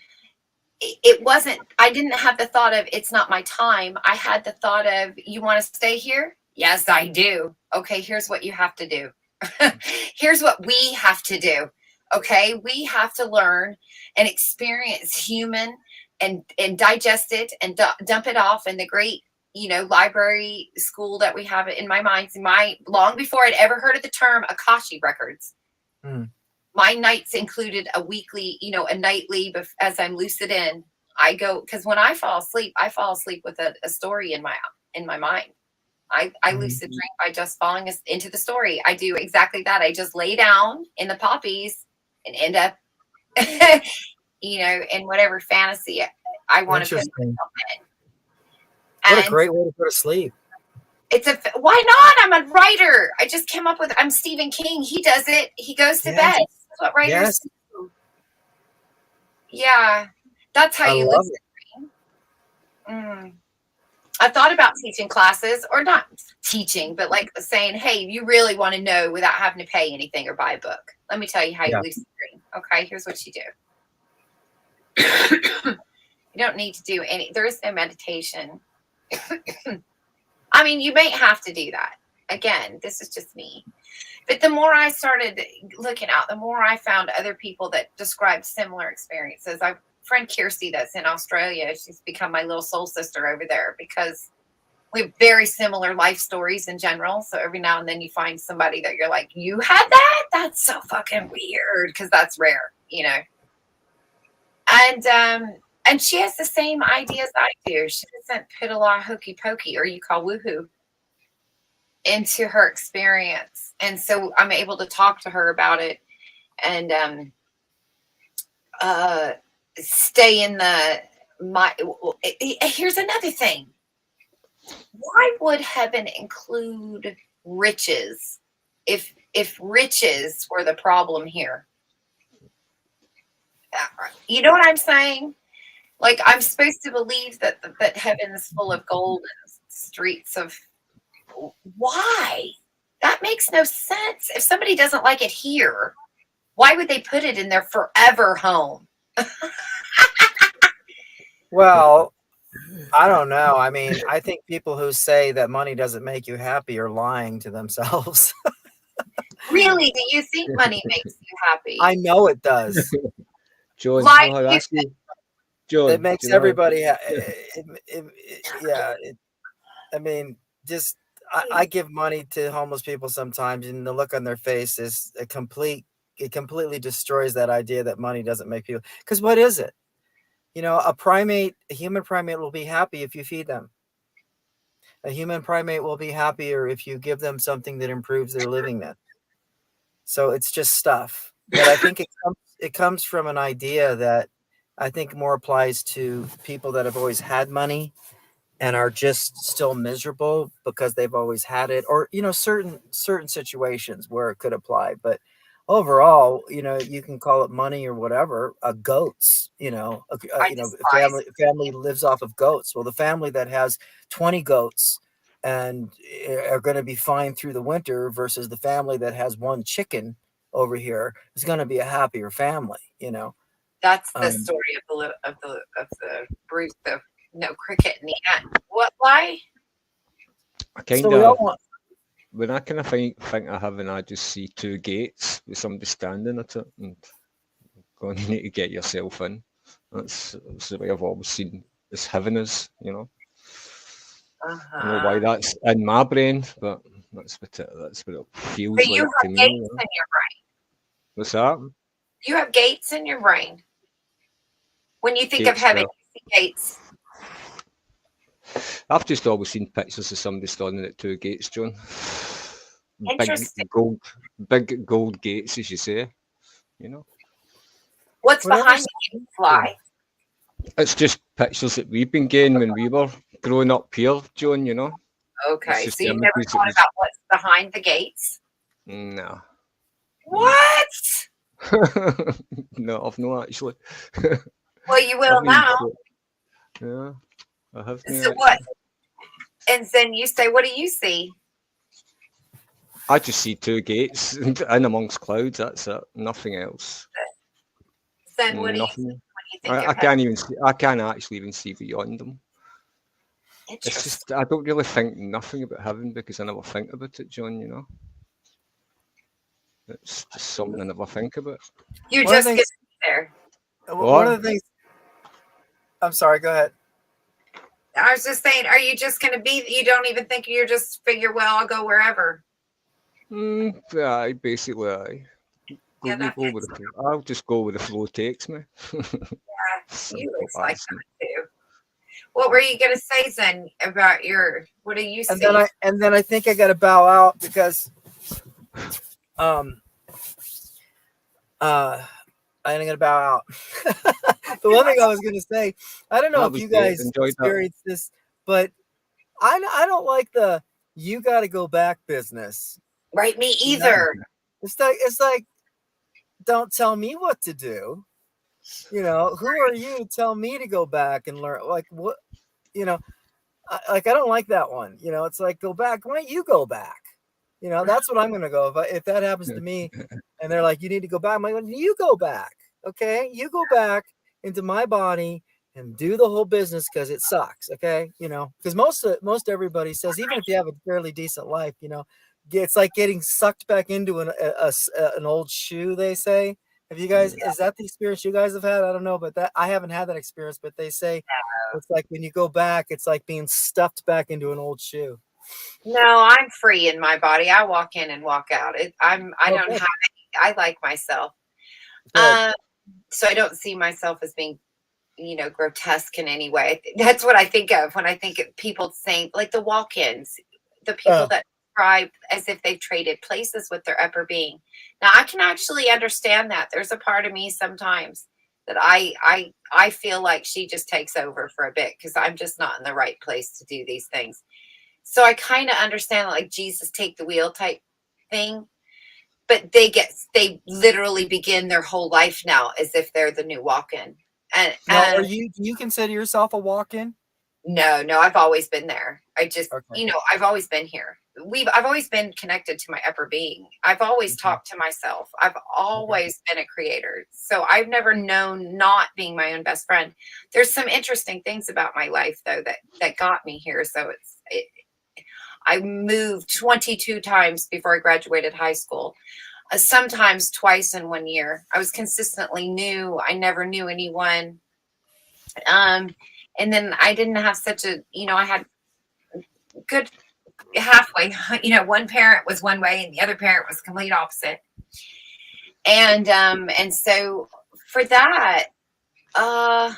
it wasn't, I didn't have the thought of, it's not my time. I had the thought of, you want to stay here? Yes, I do. Okay, here's what you have to do. Here's what we have to do. Okay, we have to learn and experience human and digest it and dump it off in the great, library school that we have in my mind. Long before I'd ever heard of the term Akashic records. My nights included a weekly, a nightly, as I'm lucid in, I go, because when I fall asleep with a story in my mind. I lucid dream by just falling into the story. I do exactly that. I just lay down in the poppies and end up, in whatever fantasy I want to put myself in. What a great way to go to sleep. Why not? I'm a writer. I just came up with, I'm Stephen King. He does it. He goes to bed. That's what writers do. Yeah. That's how you lucid dream. I thought about teaching classes, or not teaching, but like saying, hey, you really want to know without having to pay anything or buy a book. Let me tell you how you lucid dream. Okay, here's what you do. You don't need to do there is no meditation. I mean, you may have to do that. Again, this is just me. But the more I started looking out, the more I found other people that described similar experiences. Friend Kirsty that's in Australia, she's become my little soul sister over there, because we have very similar life stories in general. So every now and then you find somebody that you're like, you had that? That's so fucking weird, because that's rare, And she has the same ideas I do. She doesn't put a lot of hokey pokey, or you call woohoo, into her experience. And so I'm able to talk to her about it and stay in here's another thing. Why would heaven include riches if riches were the problem here? You know what I'm saying? Like, I'm supposed to believe that heaven is full of gold and streets of. Why? That makes no sense. If somebody doesn't like it here, why would they put it in their forever home? Well, I don't know. I mean, I think people who say that money doesn't make you happy are lying to themselves. Really? Do you think money makes you happy? I know it does. John, Like, I'll ask you. John, It makes do you know, everybody. I mean, just I give money to homeless people sometimes, and the look on their face is a complete. It completely destroys that idea that money doesn't make people. Because what is it? You know, a human primate will be happy if you feed them. A human primate will be happier if you give them something that improves their livingness. So it's just stuff. But I think it comes from an idea that I think more applies to people that have always had money and are just still miserable because they've always had it, or certain situations where it could apply. But overall, you can call it money or whatever. Goats, I despise family lives off of goats. Well, the family that has 20 goats and are going to be fine through the winter versus the family that has one chicken over here is going to be a happier family. That's the story of the Bruce, the cricket and the ant. What? Why? I kind So we all of, want. when I kind of think of heaven, I just see two gates with somebody standing at it and going, you need to get yourself in. That's the way I've always seen this heaven is, I don't know why that's in my brain, but that's what it feels But like you to have me. gates in your brain. What's that? You have gates in your brain. When you think Gates of heaven, where? you see gates. I've just always seen pictures of somebody standing at two gates, John. Interesting. Big gold gates, as you say. What's Whatever. behind the gates, Fly? It's just pictures that we've been getting when we were growing up here, John. Okay, just so you've never images thought about what's behind the gates? No. What? No, I've not actually. Well, you will now. Yeah, I have. So what? And then you say, what do you see? I just see two gates in amongst clouds. That's it. Nothing else. Then what do you see when you think of I can't even see. I can't actually even see beyond them. It's just I don't really think nothing about heaven because I never think about it, John. It's just something I never think about. You just get there. One of the things. I'm sorry. Go ahead. I was just saying, are you just going to be? You don't even think you're just figure. Well, I'll go wherever. Yeah, basically, I'll just go where the flow takes me. Yeah, you look like that too. What were you going to say, Zzenn, about your? What do you see? And then I think I got to bow out because, I'm going to bow out. The one thing I was going to say, I don't know if you guys experienced this, but I don't like the you got to go back business. Right, me either. It's like, don't tell me what to do. Who are you to tell me to go back and learn? Like what? I don't like that one. It's like, go back. Why don't you go back? That's what I'm going to go. If that happens to me and they're like, you need to go back, I'm like, you go back. Okay. You go back into my body and do the whole business because it sucks. Okay. Because most everybody says, even if you have a fairly decent life, it's like getting sucked back into an old shoe, they say. Have you guys, is that the experience you guys have had? I don't know, but I haven't had that experience, but they say it's like when you go back, it's like being stuffed back into an old shoe. No, I'm free in my body. I walk in and walk out. I don't have any, I like myself. So I don't see myself as being, grotesque in any way. That's what I think of when I think of people saying, like the walk-ins, the people that describe as if they've traded places with their upper being. Now, I can actually understand that. There's a part of me sometimes that I feel like she just takes over for a bit because I'm just not in the right place to do these things. So I kind of understand like Jesus take the wheel type thing, but they literally begin their whole life now as if they're the new walk-in. Now, And do you consider yourself a walk-in? no, I've always been there. I just, Okay. I've always been here. I've always been connected to my upper being. I've always talked to myself. I've always been a creator. So I've never known not being my own best friend. There's some interesting things about my life though, that got me here. So I moved 22 times before I graduated high school. Sometimes twice in 1 year. I was consistently new. I never knew anyone. And then I didn't have such a, I had good halfway, one parent was one way and the other parent was complete opposite. And so for that, I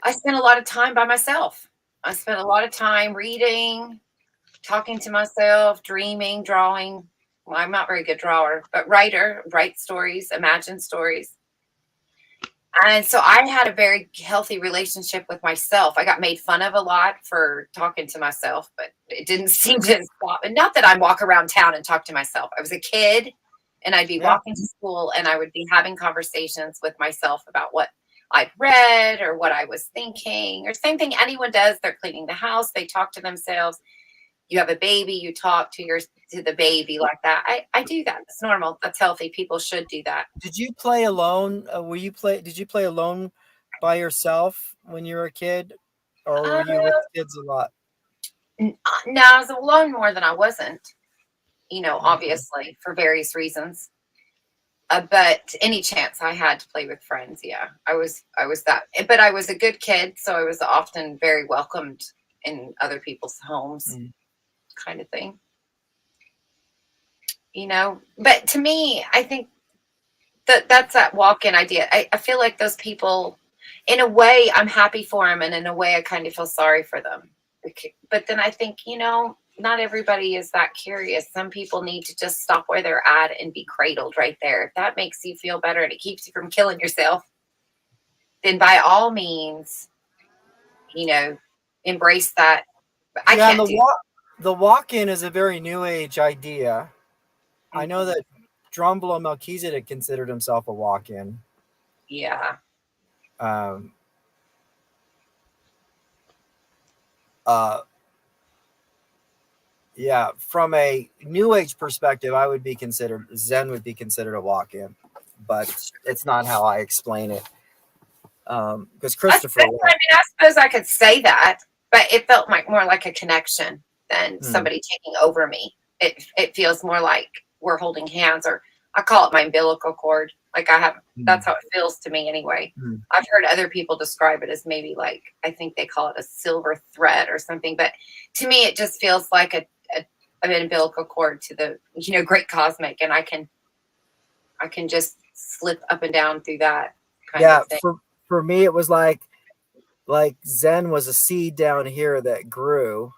spent a lot of time by myself. I spent a lot of time reading, talking to myself, dreaming, drawing. Well, I'm not a very good drawer, but write stories, imagine stories. And so I had a very healthy relationship with myself. I got made fun of a lot for talking to myself, but it didn't seem to stop. And not that I walk around town and talk to myself. I was a kid and I'd be walking to school and I would be having conversations with myself about what I'd read or what I was thinking, or same thing anyone does. They're cleaning the house. They talk to themselves. You have a baby, you talk to the baby like that. I do that. It's normal. That's healthy. People should do that. Did you play alone? Did you play alone by yourself when you were a kid, or were you with kids a lot? No, I was alone more than I wasn't, obviously for various reasons. But any chance I had to play with friends, yeah, I was that. But I was a good kid, so I was often very welcomed in other people's homes, kind of thing. But to me, I think that's that walk-in idea. I feel like those people, in a way, I'm happy for them, and in a way, I kind of feel sorry for them. But then I think, not everybody is that curious. Some people need to just stop where they're at and be cradled right there. If that makes you feel better and it keeps you from killing yourself, then by all means, embrace that. But I can't do the walk-in is a very new age idea. I know that Drumbelow Melchizedek considered himself a walk-in. Yeah. Yeah, from a new age perspective, Zzenn would be considered a walk-in, but it's not how I explain it. Because Christopher, I suppose I could say that, but it felt more like a connection than somebody taking over me. It feels more like we're holding hands, or I call it my umbilical cord. Like that's how it feels to me anyway. I've heard other people describe it as maybe like, I think they call it a silver thread or something, but to me, it just feels like an umbilical cord to the, great cosmic. And I can just slip up and down through that kind of thing. For me, it was like Zzenn was a seed down here that grew,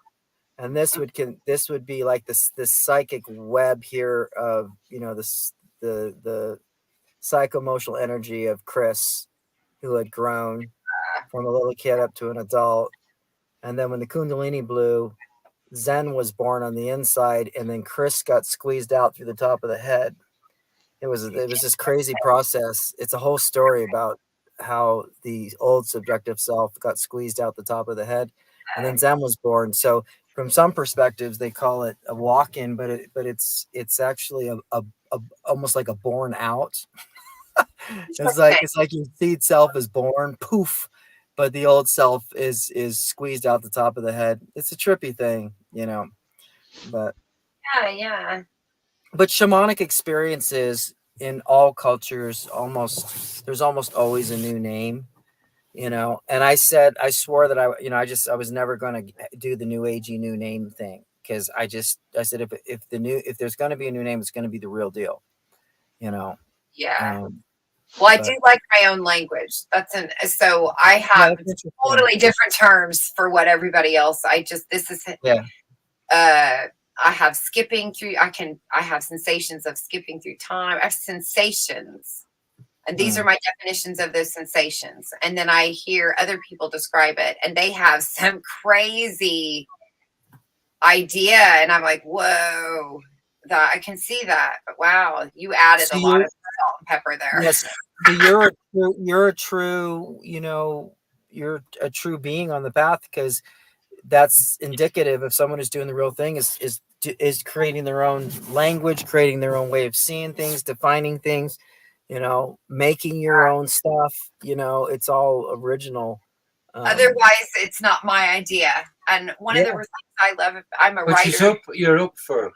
and this would be like this psychic web here of the psychoemotional energy of Chris, who had grown from a little kid up to an adult. And then when the Kundalini blew, Zzenn was born on the inside, and then Chris got squeezed out through the top of the head. It was this crazy process. It's a whole story about how the old subjective self got squeezed out the top of the head, and then Zzenn was born. So from some perspectives, they call it a walk-in, but it's actually a almost like a born out. It's like your seed self is born, poof, but the old self is squeezed out the top of the head. It's a trippy thing, but yeah. But shamanic experiences in all cultures, there's almost always a new name, and I swore that I was never going to do the new agey new name thing, because I said if there's going to be a new name, it's going to be the real deal, Yeah. Well, I do like my own language. So I have totally different terms for what everybody else. I have skipping through. I have sensations of skipping through time. I have sensations And these are my definitions of those sensations. And then I hear other people describe it, and they have some crazy idea. And I'm like, whoa, that I can see that. But wow, you added a lot of salt and pepper there. Yes. So you're a true, you're a true being on the path, because that's indicative of someone who's doing the real thing, is creating their own language, creating their own way of seeing things, defining things, making your own stuff, it's all original. Otherwise, it's not my idea. And one of the reasons I love it, I'm a writer. You're up for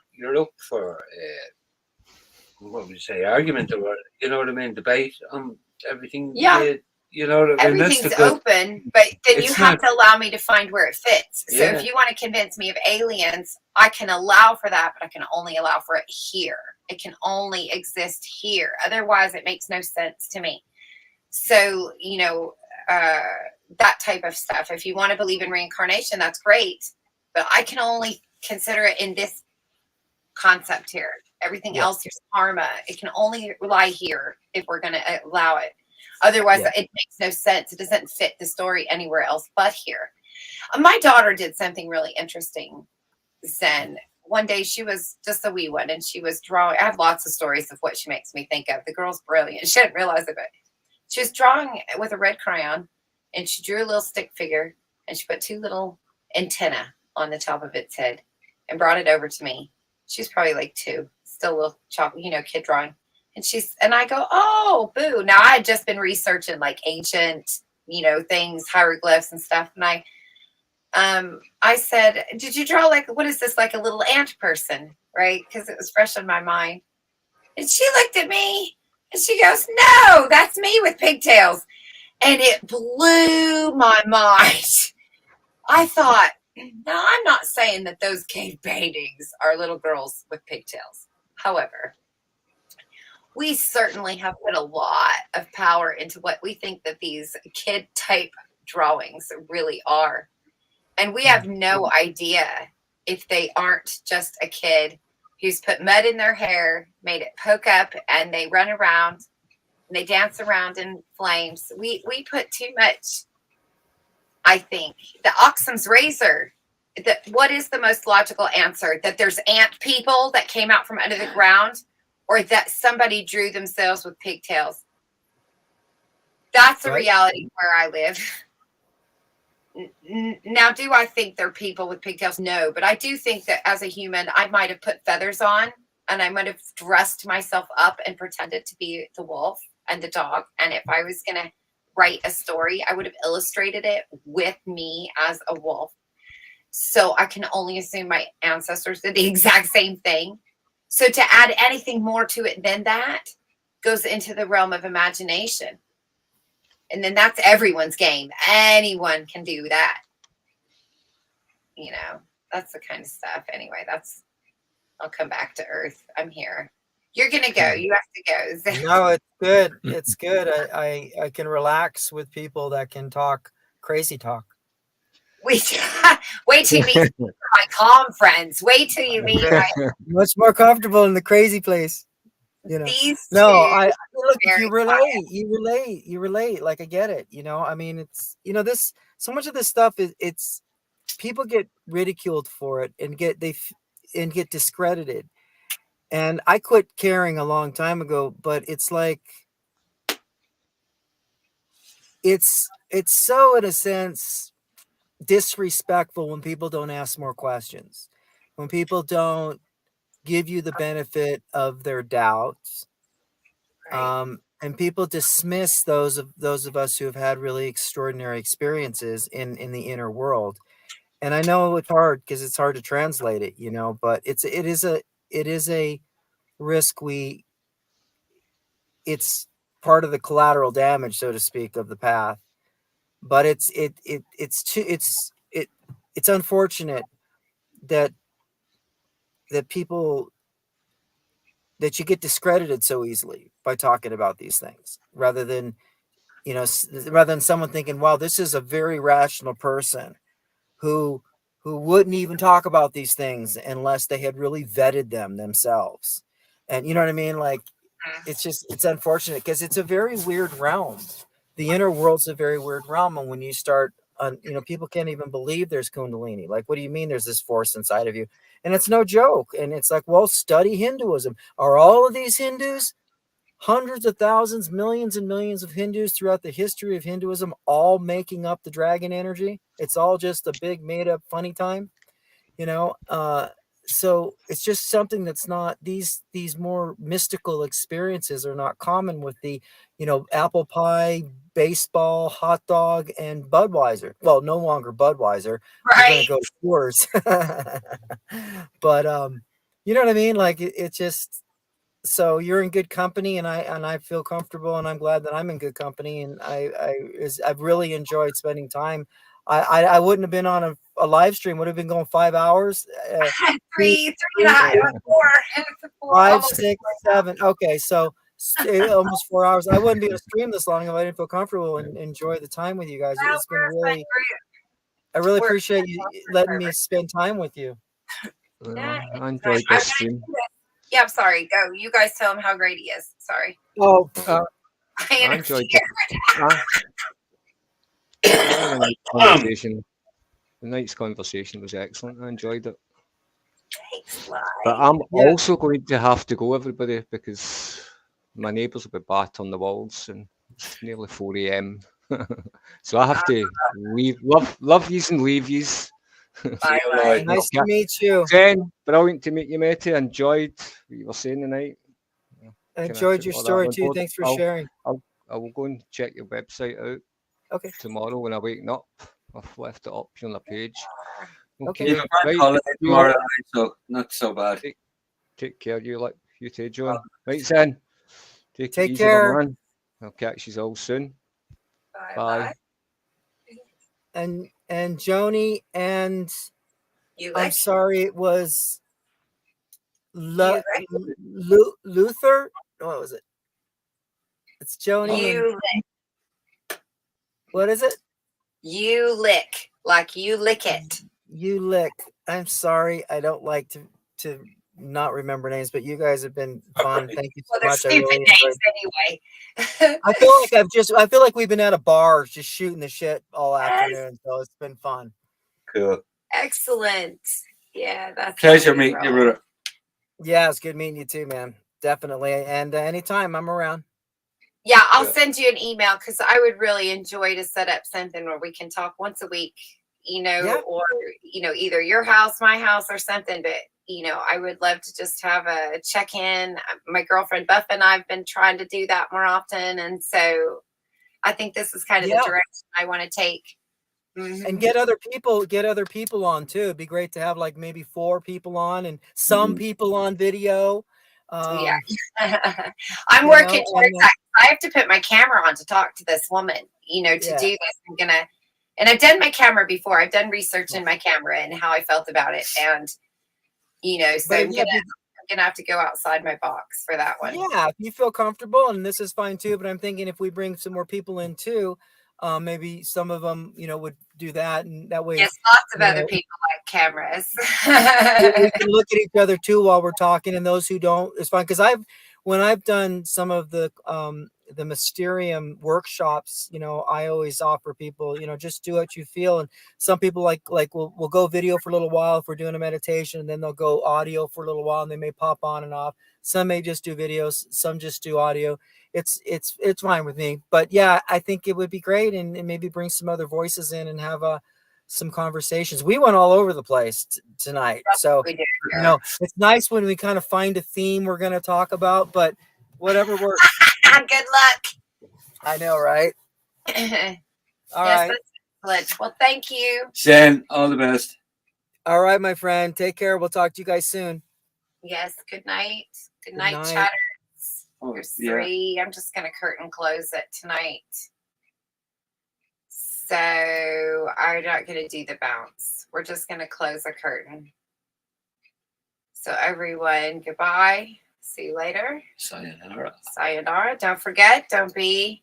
what would you say, argument, or you know what I mean, debate on everything. Yeah. You know what I mean? Everything's open, but then you have to allow me to find where it fits. So Yeah. if you want to convince me of aliens, I can allow for that, but I can only allow for it here. It can only exist here. Otherwise, it makes no sense to me. So, that type of stuff. If you want to believe in reincarnation, that's great. But I can only consider it in this concept here. Everything else is karma. It can only lie here if we're going to allow it. Otherwise, it makes no sense. It doesn't fit the story anywhere else but here. My daughter did something really interesting, Zzenn. One day, she was just a wee one, and she was drawing. I have lots of stories of what she makes me think of. The girl's brilliant. She didn't realize it, but she was drawing with a red crayon, and she drew a little stick figure, and she put 2 little antennae on the top of its head and brought it over to me. She's probably like 2, still a little chocolate, kid drawing. And I go, oh, boo. Now I had just been researching like ancient, things, hieroglyphs and stuff. And I said, did you draw what is this? Like a little ant person, right? Because it was fresh in my mind. And she looked at me and she goes, no, that's me with pigtails. And it blew my mind. I thought, no, I'm not saying that those cave paintings are little girls with pigtails. However, we certainly have put a lot of power into what we think that these kid type drawings really are. And we have no idea if they aren't just a kid who's put mud in their hair, made it poke up, and they run around and they dance around in flames. We put too much, I think. The Occam's razor. What is the most logical answer? That there's ant people that came out from under the ground? Or that somebody drew themselves with pigtails? That's a reality where I live. Now, do I think they're people with pigtails? No, but I do think that as a human, I might have put feathers on, and I might have dressed myself up and pretended to be the wolf and the dog. And if I was going to write a story, I would have illustrated it with me as a wolf. So I can only assume my ancestors did the exact same thing. So to add anything more to it than that goes into the realm of imagination. And then that's everyone's game. Anyone can do that. That's the kind of stuff. Anyway, I'll come back to Earth. I'm here. You're going to go. You have to go. No, it's good. It's good. I can relax with people that can talk crazy talk. Wait till you meet my calm friends. Wait till you meet my much more comfortable in the crazy place. These I look. You relate. Like I get it. I mean, it's this. So much of this stuff it's people get ridiculed for it and get discredited. And I quit caring a long time ago. But it's like it's so in a sense disrespectful when people don't ask more questions, when people don't give you the benefit of their doubts, and people dismiss those of us who have had really extraordinary experiences in the inner world. And I know it's hard because it's hard to translate it, but it is a risk. It's part of the collateral damage, so to speak, of the path. But it's unfortunate that people that you get discredited so easily by talking about these things, rather than someone thinking, wow, this is a very rational person who wouldn't even talk about these things unless they had really vetted them themselves. And you know what I mean? Like it's unfortunate because it's a very weird realm. The inner world's a very weird realm, and when you start people can't even believe there's Kundalini. Like, what do you mean there's this force inside of you? And it's no joke. And it's like, well, study Hinduism. Are all of these Hindus, hundreds of thousands, millions and millions of Hindus throughout the history of Hinduism, all making up the dragon energy? It's all just a big made up funny time, so it's just something that's not, these more mystical experiences are not common with the apple pie, baseball, hot dog, and Budweiser. Well, no longer Budweiser. We're gonna Right. go to Coors. But you know what I mean, like it's just, so you're in good company, and I feel comfortable, and I'm glad that I'm in good company, and I've really enjoyed spending time. I wouldn't have been on a live stream, would have been going 5 hours. Three and a half, 4, 5, almost 6, 7. Okay, so almost 4 hours. I wouldn't be able to stream this long if I didn't feel comfortable and enjoy the time with you guys. It's been really, I really appreciate you letting me spend time with you. Yeah, I enjoyed this stream. Yeah, I'm sorry. Go. You guys tell him how great he is. Sorry. Oh, I enjoyed it. The night's conversation was excellent. I enjoyed it. Thanks, but I'm also going to have to go, everybody, because my neighbours will be bat on the walls, and it's nearly 4 a.m. So I have to leave. Love yous and leave yous. Bye. Nice to meet you. Zzenn, brilliant to meet you, matey. Enjoyed what you were saying tonight. I enjoyed your story too. Thanks for sharing. I will go and check your website out tomorrow when I wake up. I've left it up on the page. Okay. Right. Tomorrow, so not so bad. Take care, you too, John. Right, Zzenn. Take it easy, care, man. I'll catch you all soon. Bye. And Joanie, and I'm sorry, it was Luther. What was it? It's Joanie. What is it? You lick, like you lick it. You lick. I'm sorry. I don't like to not remember names, but you guys have been fun. Thank you so much. I really enjoyed it. Anyway. I feel like we've been at a bar just shooting the shit all afternoon, so it's been fun. Cool. Excellent. Yeah, that's pleasure meeting you, brother. Yeah, it's good meeting you too, man. Definitely. And anytime I'm around. Yeah, I'll send you an email because I would really enjoy to set up something where we can talk once a week, or, either your house, my house, or something. But, I would love to just have a check-in. My girlfriend Buff and I have been trying to do that more often. And so I think this is kind of the direction I want to take. Mm-hmm. And get other people on too. It'd be great to have like maybe 4 people on and some people on video. I'm working towards that. I have to put my camera on to talk to this woman, to do this. And I've done my camera before. I've done research in my camera and how I felt about it. And, so I'm gonna have to go outside my box for that one. Yeah, if you feel comfortable, and this is fine too, but I'm thinking if we bring some more people in too, maybe some of them, would do that, and that way. Yes, lots of other people like cameras. We can look at each other too while we're talking, and those who don't, it's fine. Because when I've done some of the Mysterium workshops, I always offer people, just do what you feel. And some people like we'll go video for a little while if we're doing a meditation, and then they'll go audio for a little while, and they may pop on and off. Some may just do videos, some just do audio. It's fine with me. But yeah, I think it would be great, and maybe bring some other voices in and have some conversations. We went all over the place tonight. So, it's nice when we kind of find a theme we're going to talk about, but whatever works. Good luck. I know, right? All right. That's well, thank you. Zzenn, all the best. All right, my friend. Take care. We'll talk to you guys soon. Yes. Good night. Good night, chatters. Here's 3. I'm just going to curtain close it tonight. So I'm not going to do the bounce. We're just going to close the curtain. So everyone, goodbye. See you later. Sayonara. Sayonara. Don't forget, don't be